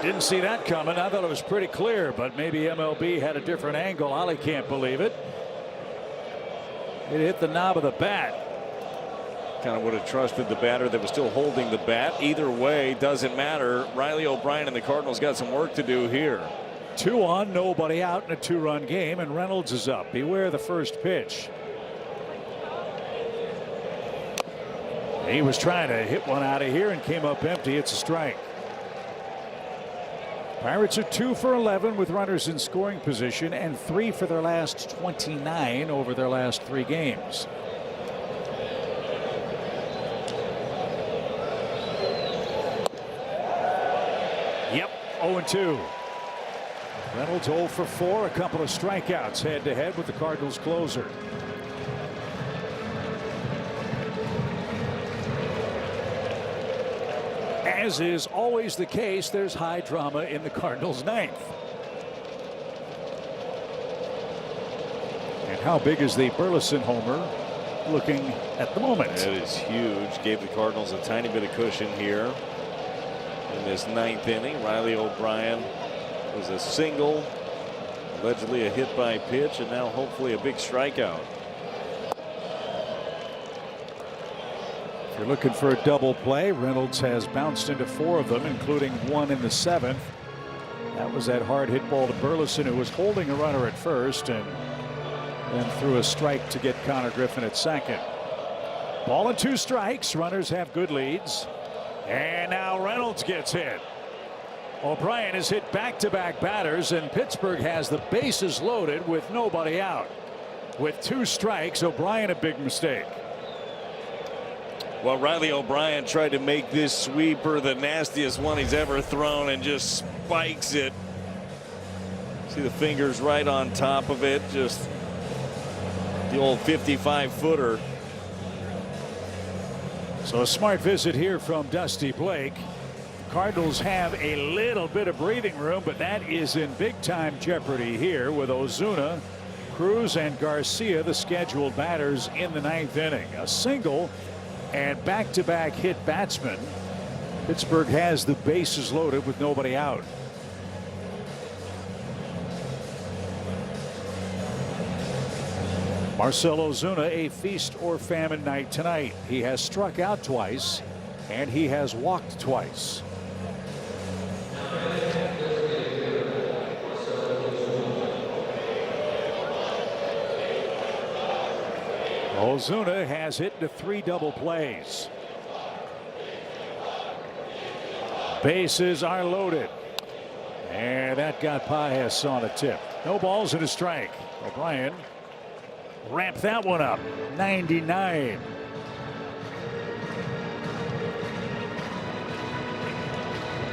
Didn't see that coming. I thought it was pretty clear, but maybe MLB had a different angle. Ollie can't believe it. It hit the knob of the bat. Kind of would have trusted the batter that was still holding the bat. Either way, doesn't matter. Riley O'Brien and the Cardinals got some work to do here. 2 on, nobody out in a 2-run game, and Reynolds is up. Beware the first pitch. He was trying to hit one out of here and came up empty. It's a strike. Pirates are 2 for 11 with runners in scoring position and 3 for their last 29 over their last 3 games. Yep, 0-2. Reynolds 0 for 4, a couple of strikeouts head to head with the Cardinals closer. As is always the case, there's high drama in the Cardinals' 9th. And how big is the Burleson homer looking at the moment? It is huge. Gave the Cardinals a tiny bit of cushion here in this 9th inning. Riley O'Brien was a single, allegedly a hit by pitch, and now hopefully a big strikeout. If you're looking for a double play, Reynolds has bounced into 4 of them, including 1 in the 7th. That was that hard hit ball to Burleson, who was holding a runner at first and then threw a strike to get Connor Griffin at second. Ball and 2 strikes. Runners have good leads. And now Reynolds gets hit. O'Brien has hit back-to-back batters, and Pittsburgh has the bases loaded with nobody out. With 2 strikes, O'Brien a big mistake. Well, Riley O'Brien tried to make this sweeper the nastiest one he's ever thrown and just spikes it. See the fingers right on top of it. Just the old 55-footer. So a smart visit here from Dusty Blake. Cardinals have a little bit of breathing room, but that is in big-time jeopardy here with Ozuna, Cruz, and Garcia, the scheduled batters in the 9th inning. A single and back-to-back hit batsmen. Pittsburgh has the bases loaded with nobody out. Marcell Ozuna, a feast or famine night tonight. He has struck out twice and he has walked twice. Ozuna has hit into 3 double plays. Bases are loaded. And that got Pages on a tip. No balls and a strike. O'Brien ramped that one up. 99.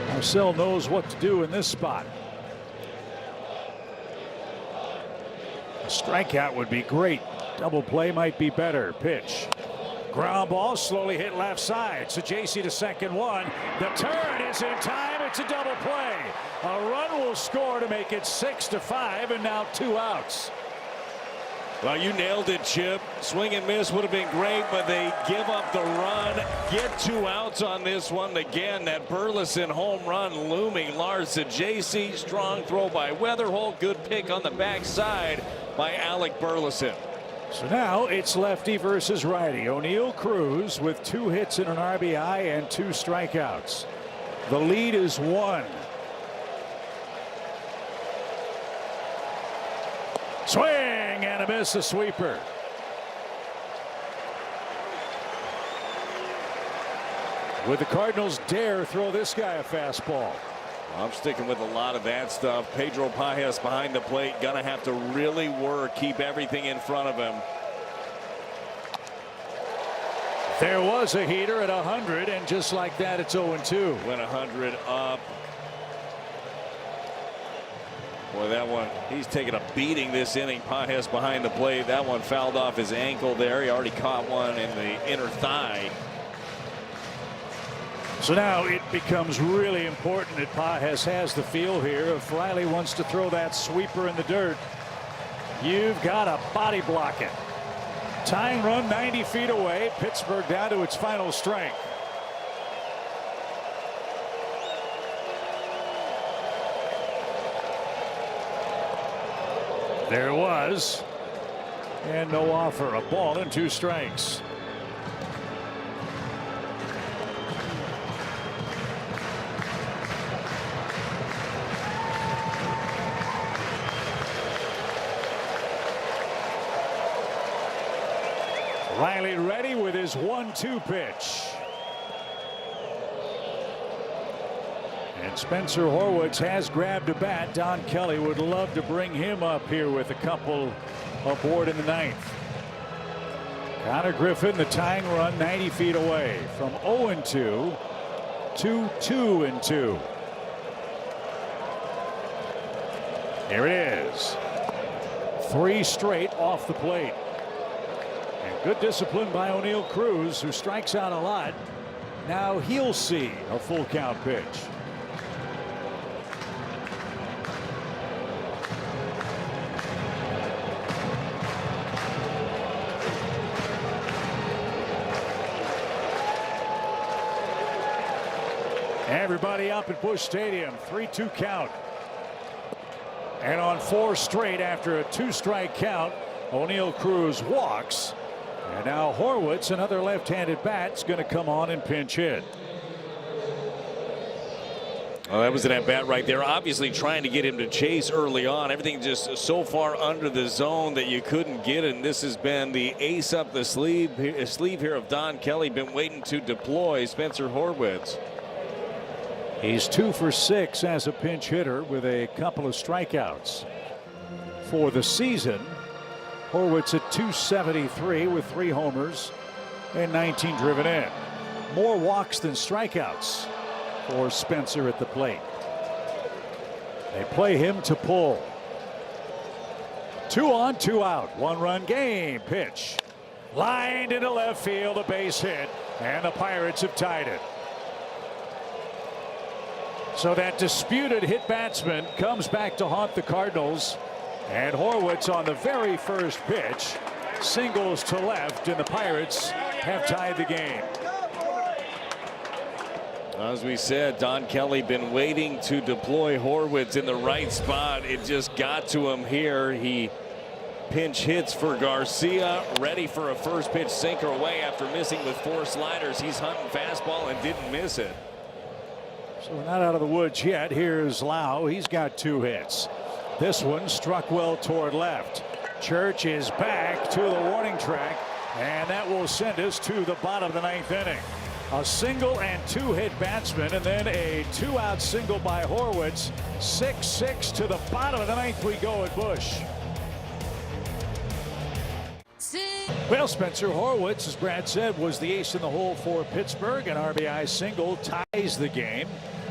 Marcel knows what to do in this spot. A strikeout would be great. Double play might be better. Pitch. Ground ball slowly hit left side. So JC to second one. The turn is in time. It's a double play. A run will score to make it 6-5, and now 2 outs. Well, you nailed it, Chip. Swing and miss would have been great, but they give up the run. Get 2 outs on this one. Again, that Burleson home run looming large to JC. Strong throw by Weatherholt. Good pick on the backside by Alec Burleson. So now it's lefty versus righty. O'Neill Cruz with 2 hits and an RBI and 2 strikeouts. The lead is 1. Swing and a miss, a sweeper. Would the Cardinals dare throw this guy a fastball? I'm sticking with a lot of that stuff. Pedro Pages behind the plate. Gonna have to really work, keep everything in front of him. There was a heater at 100, and just like that, it's 0-2. Went 100 up. Boy, that one, he's taking a beating this inning. Pages behind the plate. That one fouled off his ankle there. He already caught one in the inner thigh. So now it becomes really important that Pages has the feel here. If Riley wants to throw that sweeper in the dirt, you've got to body block it. Tying run 90 feet away. Pittsburgh down to its final strength. There was. And no offer. A ball and 2 strikes. Riley ready with his 1-2 pitch. And Spencer Horwitz has grabbed a bat. Don Kelly would love to bring him up here with a couple aboard in the 9th. Connor Griffin, the tying run 90 feet away from 0-2 to 2-2. Here it is. 3 straight off the plate. Good discipline by O'Neill Cruz, who strikes out a lot. Now he'll see a full count pitch. Everybody up at Busch Stadium. 3-2 count. And on 4 straight after a 2-strike count, O'Neill Cruz walks. And now Horwitz, another left-handed bat, is going to come on and pinch hit. Well, that was an at-bat right there. Obviously trying to get him to chase early on. Everything just so far under the zone that you couldn't get it. And this has been the ace up the sleeve here of Don Kelly. Been waiting to deploy Spencer Horwitz. He's 2 for 6 as a pinch hitter with a couple of strikeouts. For the season, Horwitz at 273 with 3 homers and 19 driven in. More walks than strikeouts for Spencer at the plate. They play him to pull. 2 on, 2 out. 1-run game. Pitch. Lined into left field. A base hit. And the Pirates have tied it. So that disputed hit batsman comes back to haunt the Cardinals. And Horwitz on the very first pitch singles to left, and the Pirates have tied the game. As we said, Don Kelly been waiting to deploy Horwitz in the right spot. It just got to him here. He pinch hits for Garcia, ready for a first pitch sinker away after missing with 4 sliders. He's hunting fastball and didn't miss it. So we're not out of the woods yet. Here's Lau. He's got 2 hits. This one struck well toward left. Church is back to the warning track. And that will send us to the bottom of the 9th inning. A single and 2-hit batsman, and then a 2-out single by Horwitz. 6-6 to the bottom of the 9th we go at Busch. Well, Spencer Horwitz, as Brad said, was the ace in the hole for Pittsburgh. An RBI single ties the game.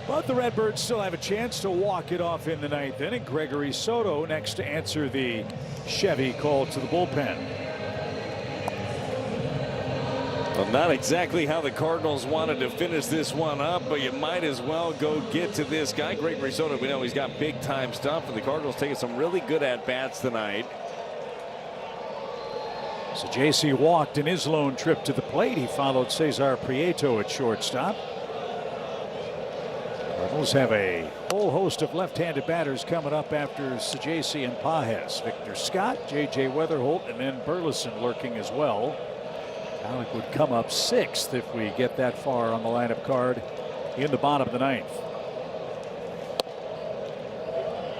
But the Redbirds still have a chance to walk it off in the 9th inning. Gregory Soto next to answer the Chevy call to the bullpen. Well, not exactly how the Cardinals wanted to finish this one up, but you might as well go get to this guy. Gregory Soto, we know he's got big time stuff, and the Cardinals taking some really good at-bats tonight. So JC walked in his lone trip to the plate. He followed Cesar Prieto at shortstop. Cardinals have a whole host of left-handed batters coming up after Sajaci and Pajes. Victor Scott, J.J. Weatherholt, and then Burleson lurking as well. Alec would come up 6th if we get that far on the lineup card in the bottom of the 9th.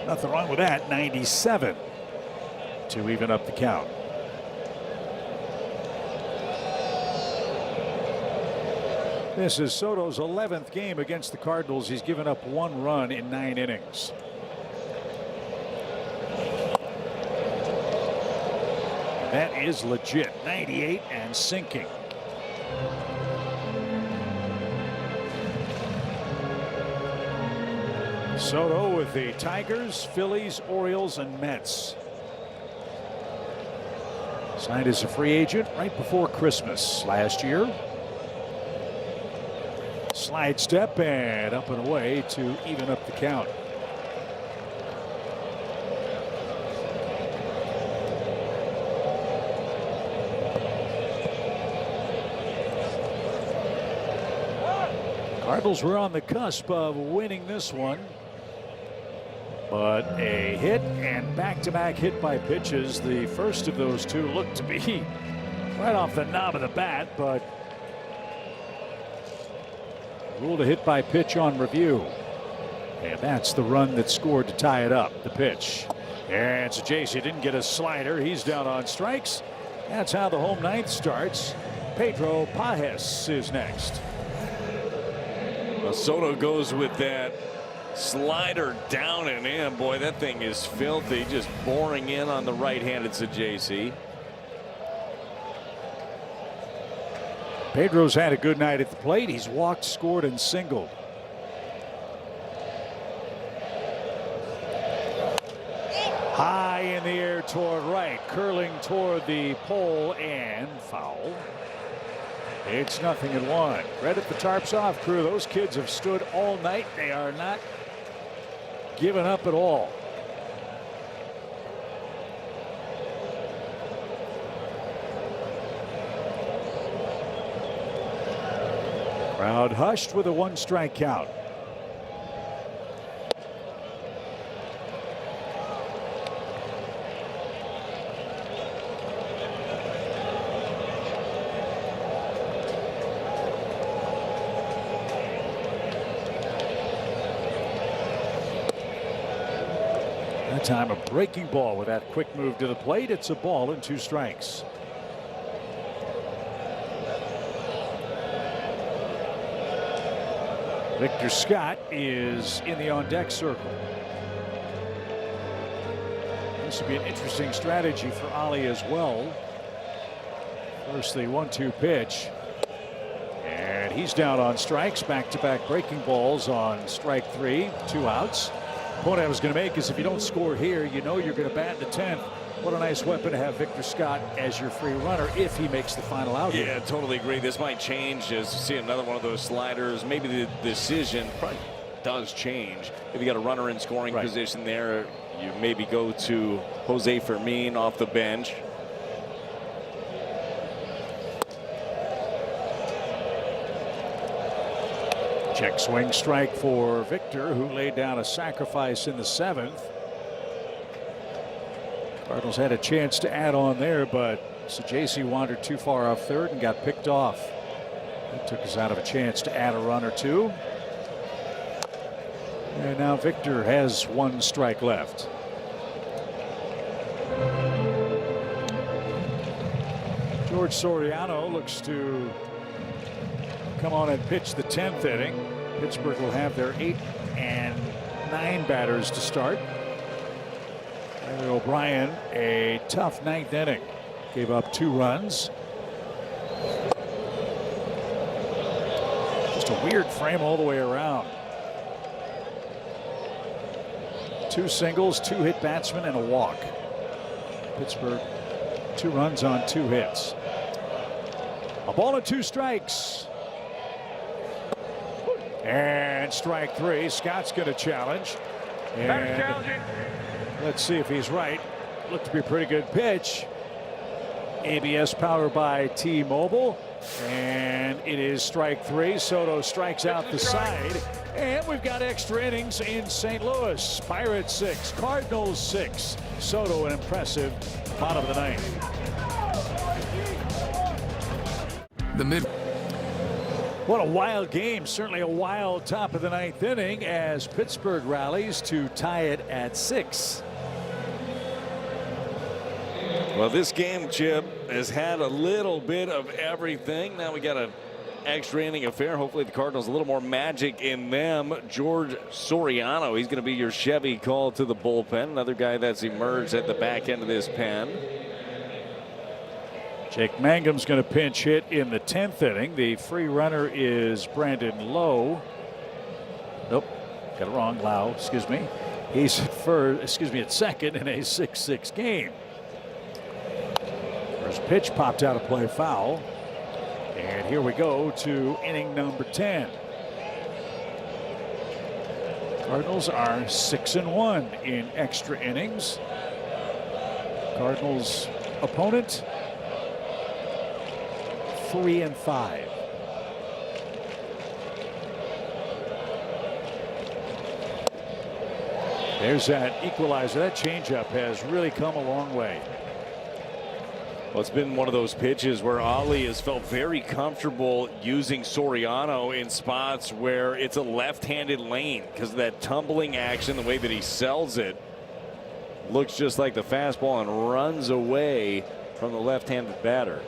Nothing wrong with that. 97 to even up the count. This is Soto's 11th game against the Cardinals. He's given up 1 run in 9 innings. That is legit. 98 and sinking. Soto with the Tigers, Phillies, Orioles, and Mets. Signed as a free agent right before Christmas last year. Slide step and up and away to even up the count. Cardinals were on the cusp of winning this one, but a hit and back-to-back hit by pitches. The first of those two looked to be right off the knob of the bat, but ruled a hit by pitch on review. And that's the run that scored to tie it up. The pitch. And Sajaci didn't get a slider. He's down on strikes. That's how the home 9th starts. Pedro Pajes is next. Well, Soto goes with that slider down and in. Boy, that thing is filthy. Just boring in on the right-handed Sajaci. Pedro's had a good night at the plate. He's walked, scored, and singled. High in the air toward right, curling toward the pole, and foul. It's 0-1. Credit the Tarps Off crew. Those kids have stood all night. They are not giving up at all. Crowd hushed with a 1-strike count. That time a breaking ball with that quick move to the plate. It's a ball and 2 strikes. Victor Scott is in the on-deck circle. This would be an interesting strategy for Ali as well. First the 1-2 pitch. And he's down on strikes. Back-to-back breaking balls on strike 3. 2 outs. The point I was going to make is if you don't score here, you know you're going to bat in the 10th. What a nice weapon to have Victor Scott as your free runner if he makes the final out. Yeah, totally agree. This might change as you see another one of those sliders. Maybe the decision probably does change. If you got a runner in scoring position there, you maybe go to Jose Fermin off the bench. Check swing strike for Victor, who laid down a sacrifice in the 7th. Cardinals had a chance to add on there, but Sajaci wandered too far off third and got picked off. That took us out of a chance to add a run or 2. And now Victor has 1 strike left. George Soriano looks to come on and pitch the 10th inning. Pittsburgh will have their 8 and 9 batters to start. Larry O'Brien, a tough 9th inning. Gave up 2 runs. Just a weird frame all the way around. 2 singles, 2 hit batsmen, and a walk. Pittsburgh 2 runs on 2 hits. A ball and 2 strikes. And strike 3. Scott's going to challenge. And let's see if he's right. Looked to be a pretty good pitch. ABS powered by T-Mobile. And it is strike 3. Soto strikes out the side. And we've got extra innings in St. Louis. Pirates 6, Cardinals 6. Soto an impressive bottom of the 9th. What a wild game. Certainly a wild top of the 9th inning as Pittsburgh rallies to tie it at 6. Well, this game, Chip, has had a little bit of everything. Now we got an extra inning affair. Hopefully the Cardinals a little more magic in them. George Soriano, he's going to be your Chevy call to the bullpen. Another guy that's emerged at the back end of this pen. Jake Mangum's going to pinch hit in the 10th inning. The free runner is Brandon Lowe. Nope, got it wrong. Lau, excuse me. He's at second in a 6-6 game. First pitch popped out of play, foul. And here we go to inning number 10. Cardinals are 6-1 in extra innings. Cardinals opponent 3-5. There's that equalizer. That changeup has really come a long way. Well, it's been one of those pitches where Ali has felt very comfortable using Soriano in spots where it's a left-handed lane because of that tumbling action, the way that he sells it. Looks just like the fastball and runs away from the left-handed batter.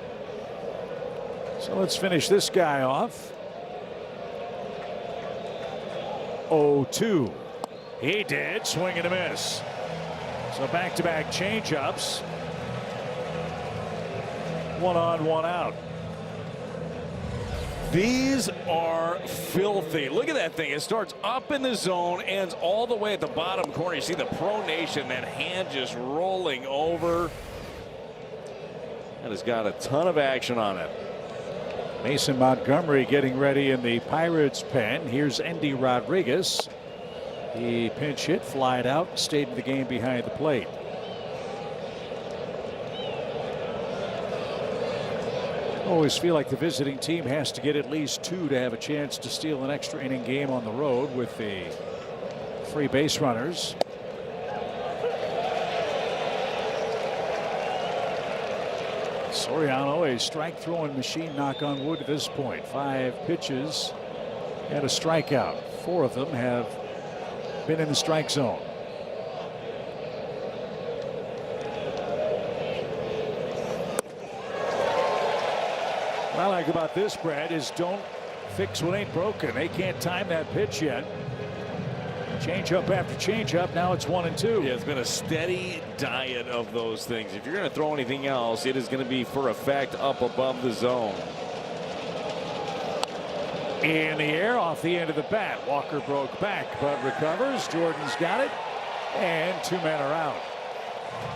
So let's finish this guy off. 0-2. He did. Swing and a miss. So back-to-back changeups. 1 on, 1 out. These are filthy. Look at that thing. It starts up in the zone, ends all the way at the bottom corner. You see the pronation, that hand just rolling over. That has got a ton of action on it. Mason Montgomery getting ready in the Pirates pen. Here's Endy Rodriguez. He pinch hit, flied out, stayed in the game behind the plate. Always feel like the visiting team has to get at least 2 to have a chance to steal an extra inning game on the road with the 3 base runners. Soriano, a strike throwing machine, knock on wood at this point. 5 pitches and a strikeout. 4 of them have been in the strike zone. What I like about this, Brad, is don't fix what ain't broken. They can't time that pitch yet. Change up after change up. Now it's 1 and 2. Yeah, it's been a steady diet of those things. If you're going to throw anything else, it is going to be for effect up above the zone. In the air off the end of the bat. Walker broke back but recovers. Jordan's got it. And 2 men are out.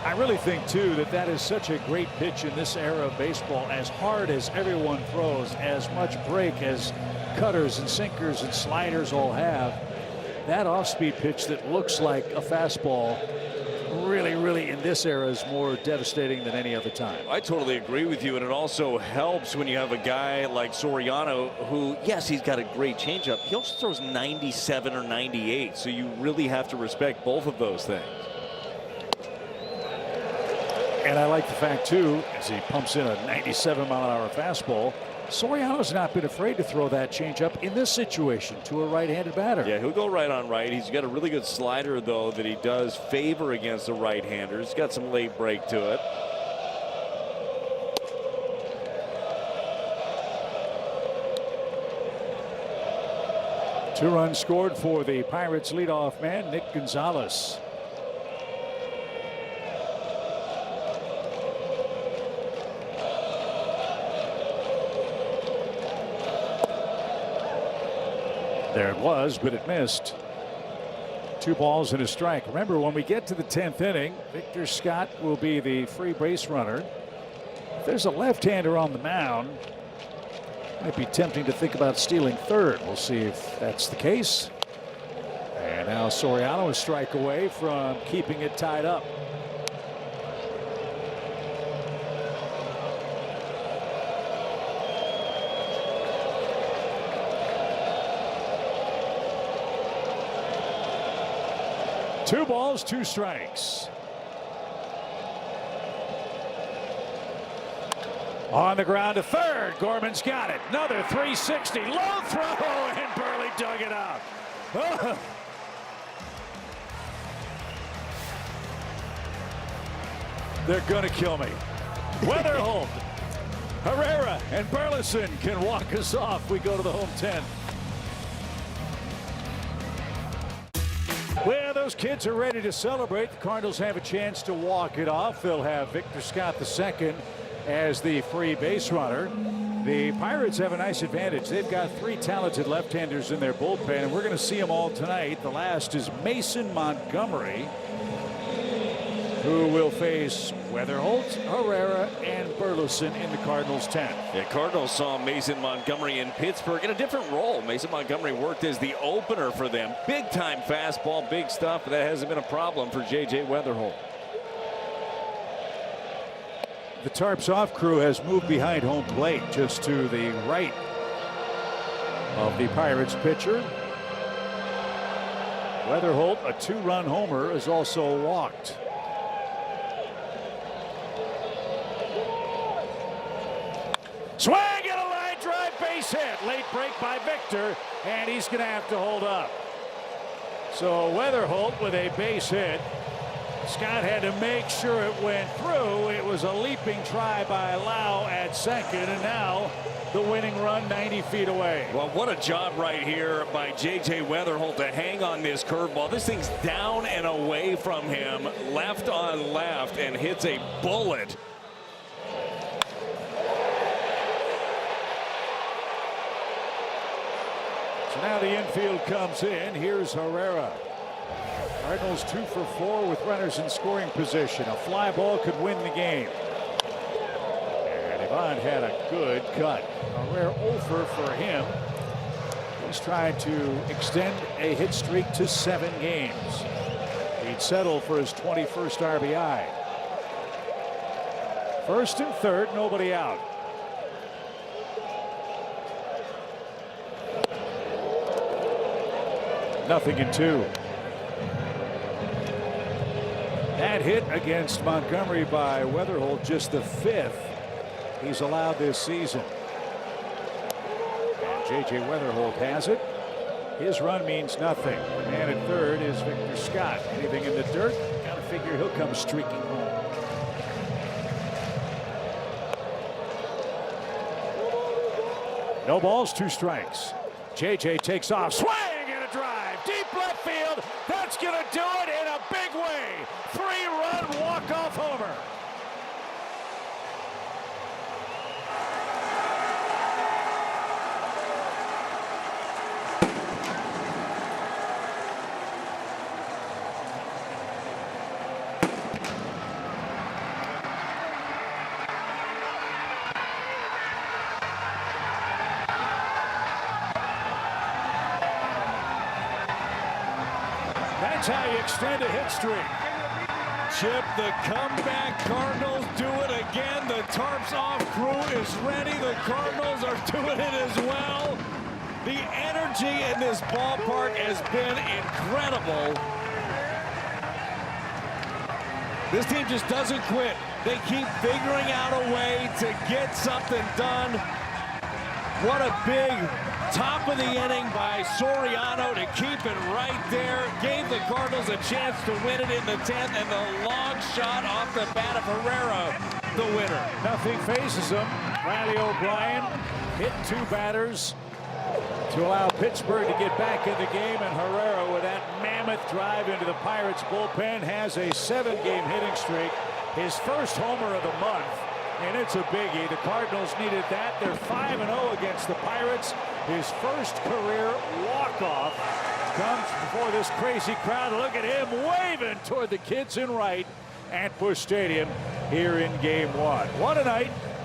I really think, too, that is such a great pitch in this era of baseball. As hard as everyone throws, as much break as cutters and sinkers and sliders all have, that off-speed pitch that looks like a fastball really in this era is more devastating than any other time. I totally agree with you, and it also helps when you have a guy like Soriano who, yes, he's got a great changeup. He also throws 97 or 98, so you really have to respect both of those things. And I like the fact, too, as he pumps in a 97-mile-an-hour fastball, Soriano's not been afraid to throw that changeup in this situation to a right-handed batter. Yeah, he'll go right on right. He's got a really good slider, though, that he does favor against the right-hander. He's got some late break to it. 2 runs scored for the Pirates leadoff man, Nick Gonzalez. There it was, but it missed. 2 balls and a strike. Remember, when we get to the 10th inning, Victor Scott will be the free base runner. If there's a left-hander on the mound, might be tempting to think about stealing third. We'll see if that's the case. And now Soriano a strike away from keeping it tied up. Two balls, 2 strikes. On the ground to third. Gorman's got it. Another 360. Low throw, and Burley dug it out. Oh. They're going to kill me. Weatherholt, Herrera, and Burleson can walk us off. We go to the home 10. Well, those kids are ready to celebrate. The Cardinals have a chance to walk it off. They'll have Victor Scott II as the free base runner. The Pirates have a nice advantage. They've got 3 talented left-handers in their bullpen, and we're going to see them all tonight. The last is Mason Montgomery, who will face Weatherholt, Herrera, and Burleson in the Cardinals 10th. Yeah, Cardinals saw Mason Montgomery in Pittsburgh in a different role. Mason Montgomery worked as the opener for them. Big time fastball, big stuff, but that hasn't been a problem for J.J. Weatherholt. The Tarps off crew has moved behind home plate just to the right of the Pirates pitcher. Weatherholt, a 2-run homer, is also walked. Swing and a line drive, base hit. Late break by Victor, and he's going to have to hold up. So Weatherholt with a base hit. Scott had to make sure it went through. It was a leaping try by Lau at second, and now the winning run 90 feet away. Well, what a job right here by J.J. Weatherholt to hang on this curveball. This thing's down and away from him, left on left, and hits a bullet. So now the infield comes in. Here's Herrera. Cardinals 2 for 4 with runners in scoring position. A fly ball could win the game. And Ivan had a good cut. A rare offer for him. He's trying to extend a hit streak to 7 games. He'd settle for his 21st RBI. First and third, nobody out. Nothing in 2. That hit against Montgomery by Weatherholt, just the 5th he's allowed this season. And J.J. Weatherholt has it. His run means nothing. The man at third is Victor Scott. Anything in the dirt, gotta figure he'll come streaking home. No balls, 2 strikes. J.J. takes off, swing and a drive, deep left field. That's gonna do it in a big way. 3-run walk-off homer. That's how you extend a hit streak. Chip, the comeback Cardinals do it again. The Tarps off crew is ready. The Cardinals are doing it as well. The energy in this ballpark has been incredible. This team just doesn't quit. They keep figuring out a way to get something done. What a big top of the inning by Soriano to keep it right there. Gave the Cardinals a chance to win it in the 10th, and the long shot off the bat of Herrera, the winner. Nothing phases him. Riley O'Brien hit 2 batters. to allow Pittsburgh to get back in the game, and Herrera with that mammoth drive into the Pirates bullpen has a 7-game hitting streak, his first homer of the month, and it's a biggie. The Cardinals needed that. They're 5-0 against the Pirates. His first career walk-off comes before this crazy crowd. Look at him waving toward the kids in right at Busch Stadium here in Game 1. What a night.